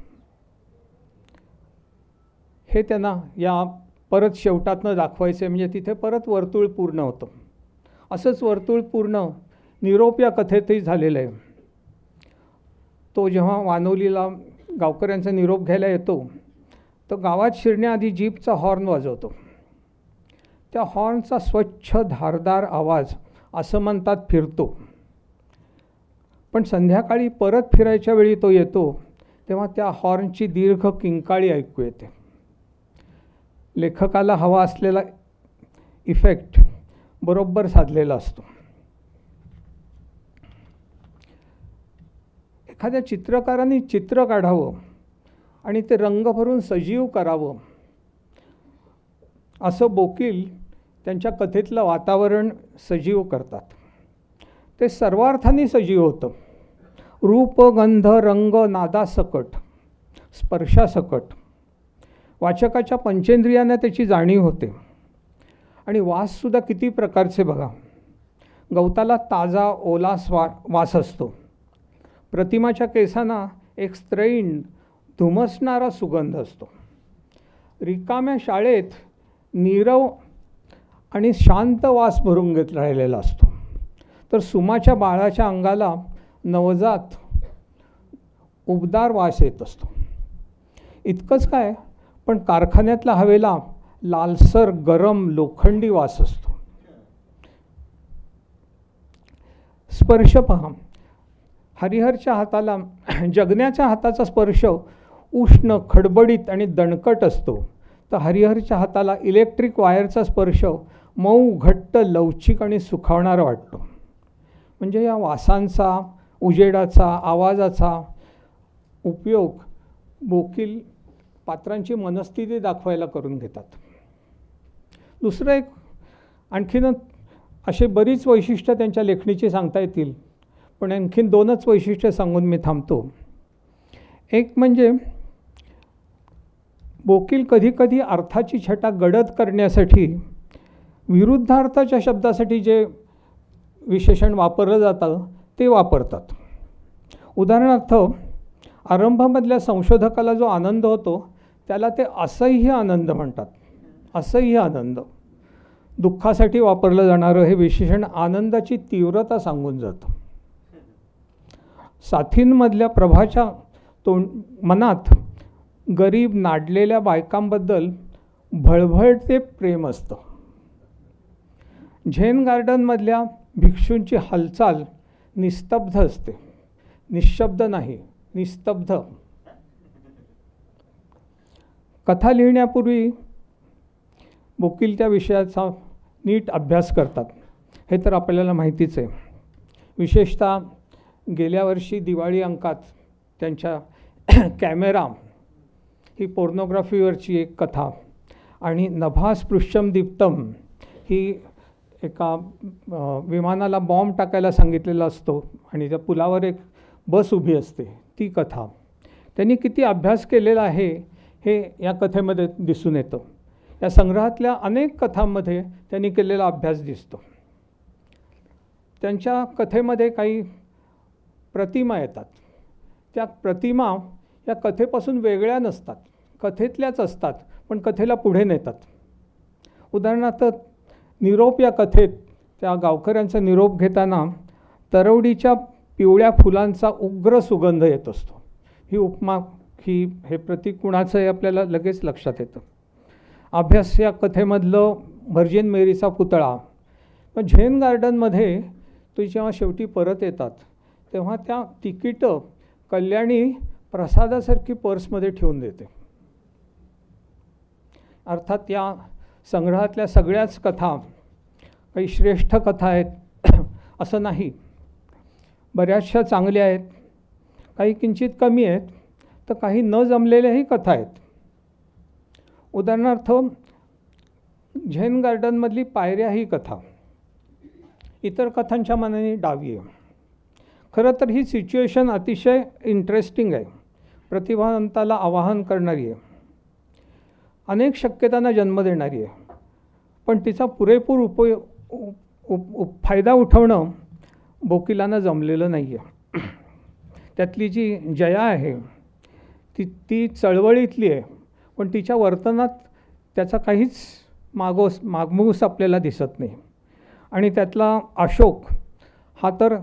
हे त्यांना या परत शेवटातनं दाखवायचं म्हणजे तिथे परत वर्तुळ पूर्ण होतं. असंच वर्तुळ पूर्ण निरोप या कथेतही झालेलं आहे. तो जेव्हा वानवलीला गावकऱ्यांचा निरोप घ्यायला येतो तर गावात शिरण्याआधी जीपचा हॉर्न वाजवतो. त्या हॉर्नचा स्वच्छ धारदार आवाज असं म्हणतात फिरतो. पण संध्याकाळी परत फिरायच्या वेळी तो येतो तेव्हा त्या हॉर्नची दीर्घ किंकाळी ऐकू येते. लेखकाला हवा असलेला इफेक्ट बरोबर साधलेला असतो. एखाद्या चित्रकाराने चित्र काढावं आणि ते रंग भरून सजीव करावं असं बोकील त्यांच्या कथेतलं वातावरण सजीव करतात. ते सर्वार्थाने सजीव होतं. रूप, गंध, रंग, नादासकट, स्पर्शासकट वाचकाच्या पंचेंद्रियांना त्याची जाणीव होते. आणि वाससुद्धा किती प्रकारचे बघा. गवताला ताजा ओला वास असतो. प्रतिमाच्या केसांना एक स्त्रैण धुमसणारा सुगंध असतो. रिकाम्या शाळेत नीरव आणि शांत वास भरून घेत राहिलेला असतो. तर सुमाच्या बाळाच्या अंगाला नवजात उबदार वास येत असतो. इतकंच काय, पण कारखान्यातल्या हवेला लालसर गरम लोखंडी वास असतो. स्पर्श पहा. हरिहरच्या हाताला जगण्याच्या हाताचा स्पर्श उष्ण, खडबडीत आणि दणकट असतो. तर हरिहरच्या हाताला इलेक्ट्रिक वायरचा स्पर्श मऊ, घट्ट, लवचिक आणि सुखावणारा वाटतो. म्हणजे या वासांचा, उजेडाचा, आवाजाचा उपयोग बोकील पात्रांची मनस्थिती दाखवायला करून घेतात. दुसरं एक आणखीन असे बरीच वैशिष्ट्य त्यांच्या लेखणीची सांगता येतील, पण आणखीन दोनच वैशिष्ट्य सांगून मी थांबतो. एक म्हणजे बोकील कधीकधी अर्थाची छटा गडद करण्यासाठी विरुद्धार्थाच्या शब्दासाठी जे विशेषण वापरलं जातं ते वापरतात. उदाहरणार्थ आरंभामधल्या संशोधकाला जो आनंद होतो त्याला ते असह्य आनंद म्हणतात. असह्य आनंद. दुःखासाठी वापरलं जाणारं हे विशेषण आनंदाची तीव्रता सांगून जातं. साथींमधल्या प्रभाच्या मनात गरीब नाडलेल्या बायकांबद्दल भळभळते प्रेम असतं. झेन गार्डनमधल्या भिक्षूंची हालचाल निस्तब्ध असते, निशब्द नाही, निस्तब्ध. कथा लिहिण्यापूर्वी बोकील त्या विषयाचा नीट अभ्यास करतात, हे तर आपल्याला माहितीच आहे. विशेषतः गेल्या वर्षी दिवाळी अंकात त्यांच्या कॅमेरा ही पोर्नोग्राफीवरची एक कथा आणि नभा स्पृश्यम दीप्तम ही एका विमानाला बॉम्ब टाकायला सांगितलेला असतो आणि त्या पुलावर एक बस उभी असते, ती कथा. त्यांनी किती अभ्यास केलेला आहे हे या कथेमध्ये दिसून येतं. या संग्रहातल्या अनेक कथांमध्ये त्यांनी केलेला अभ्यास दिसतो. त्यांच्या कथेमध्ये काही प्रतिमा येतात. त्या प्रतिमा या कथेपासून वेगळ्या नसतात, कथेतल्याच असतात, पण कथेला पुढे नेतात. उदाहरणार्थ निरोप या कथेत त्या गावकऱ्यांचा निरोप घेताना तरवडीच्या पिवळ्या फुलांचा उग्र सुगंध येत असतो. ही उपमा हे प्रतीक कुणाचं आहे आपल्याला लगेच लक्षात येतं. अभ्यास या कथेमधलं व्हर्जिन मेरीचा पुतळा. पण झेन गार्डनमध्ये तो जेव्हा शेवटी परत येतात तेव्हा त्या तिकीटं कल्याणी प्रसादासारखी पर्समध्ये ठेवून देते. अर्थात या संग्रहातल्या सगळ्याच कथा काही श्रेष्ठ कथा आहेत असं नाही. बऱ्याचशा चांगल्या आहेत, काही किंचित कमी आहेत, तर काही न जमलेल्याही कथा आहेत. उदाहरणार्थ झेन गार्डनमधली पायऱ्या ही कथा इतर कथांच्या मानाने डावी आहे. खरं तर ही सिच्युएशन अतिशय इंटरेस्टिंग आहे, प्रतिभावंताला आवाहन करणारी आहे, अनेक शक्यतांना जन्म देणारी आहे. पण तिचा पुरेपूर फायदा उठवणं बोकिलांना जमलेलं नाही आहे. त्यातली जी जया आहे ती चळवळीतली आहे, पण तिच्या वर्तनात त्याचा काहीच मागमूस आपल्याला दिसत नाही. आणि त्यातला अशोक हा तर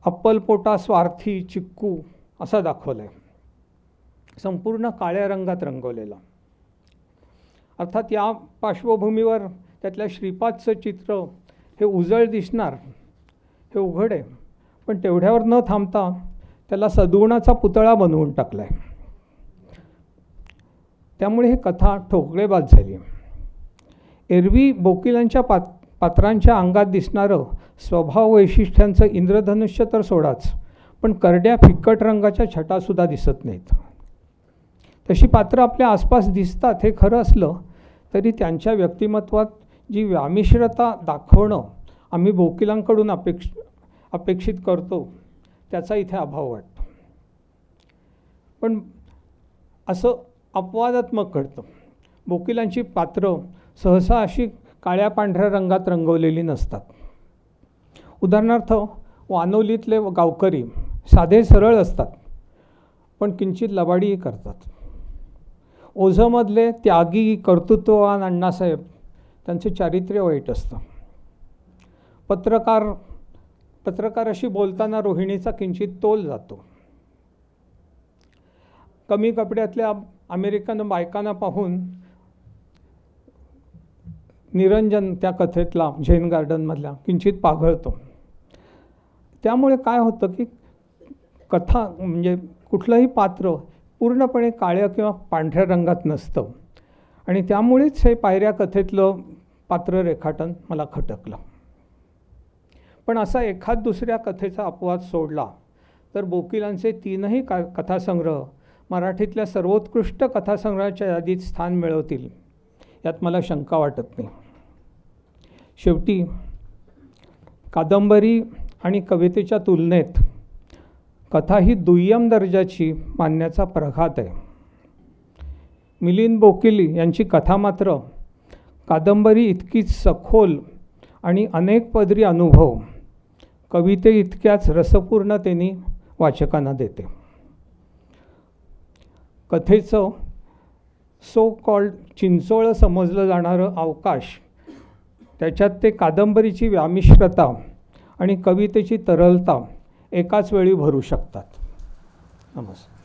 अप्पलपोटा, स्वार्थी, चिक्कू असा दाखवला आहे, संपूर्ण काळ्या रंगात रंगवलेला. अर्थात या पार्श्वभूमीवर त्यातल्या श्रीपादचं चित्र हे उजळ दिसणार हे उघड आहे, पण तेवढ्यावर न थांबता त्याला सद्गुणाचा पुतळा बनवून टाकला आहे. त्यामुळे ही कथा ठोकळेबाज झाली. एरवी बोकिलांच्या पात्रांच्या अंगात दिसणारं स्वभाव वैशिष्ट्यांचं इंद्रधनुष्य तर सोडाच, पण करड्या फिक्कट रंगाच्या छटासुद्धा दिसत नाहीत. तशी पात्र आपल्या आसपास दिसतात हे खरं असलं तरी त्यांच्या व्यक्तिमत्वात जी व्यामिश्रता दाखवणं आम्ही बोकिलांकडून अपेक्षित करतो त्याचा इथे अभाव वाटतो. पण असं अपवादात्मक घडतं. बोकिलांची पात्र सहसा अशी काळ्या पांढऱ्या रंगात रंगवलेली नसतात. उदाहरणार्थ वानोलीतले गावकरी साधे सरळ असतात, पण किंचित लबाडीही करतात. ओझमधले त्यागी कर्तृत्ववान अण्णासाहेब, त्यांचे चारित्र्य वाईट असतं. पत्रकाराशी बोलताना रोहिणीचा किंचित तोल जातो. कमी कपड्यातल्या अमेरिकन बायकांना पाहून निरंजन त्या कथेतला झेन गार्डनमधला किंचित पाघळतो. त्यामुळे काय होतं की कथा म्हणजे कुठलंही पात्र पूर्णपणे काळ्या किंवा पांढऱ्या रंगात नसतं आणि त्यामुळेच हे पायऱ्या कथेतलं पात्र रेखाटन मला खटकलं. पण असा एखाद दुसऱ्या कथेचा अपवाद सोडला तर बोकिलांचे तीनही कथासंग्रह मराठीतल्या सर्वोत्कृष्ट कथासंग्रहाच्या यादीत स्थान मिळवतील यात मला शंका वाटत नाही. शेवटी कादंबरी आणि कवितेच्या तुलनेत कथा ही दुय्यम दर्जाची मानण्याचा प्रघात आहे. मिलिंद बोकील यांची कथा मात्र कादंबरी इतकीच सखोल आणि अनेक पदरी अनुभव कविते इतक्याच रसपूर्णतेने वाचकांना देते. कथेचं सो कॉल्ड चिंचोळं समजलं जाणारं अवकाश त्याच्यात ते कादंबरीची व्यामिश्रता आणि कवितेची तरलता एकाच वेळी भरू शकतात. नमस्कार.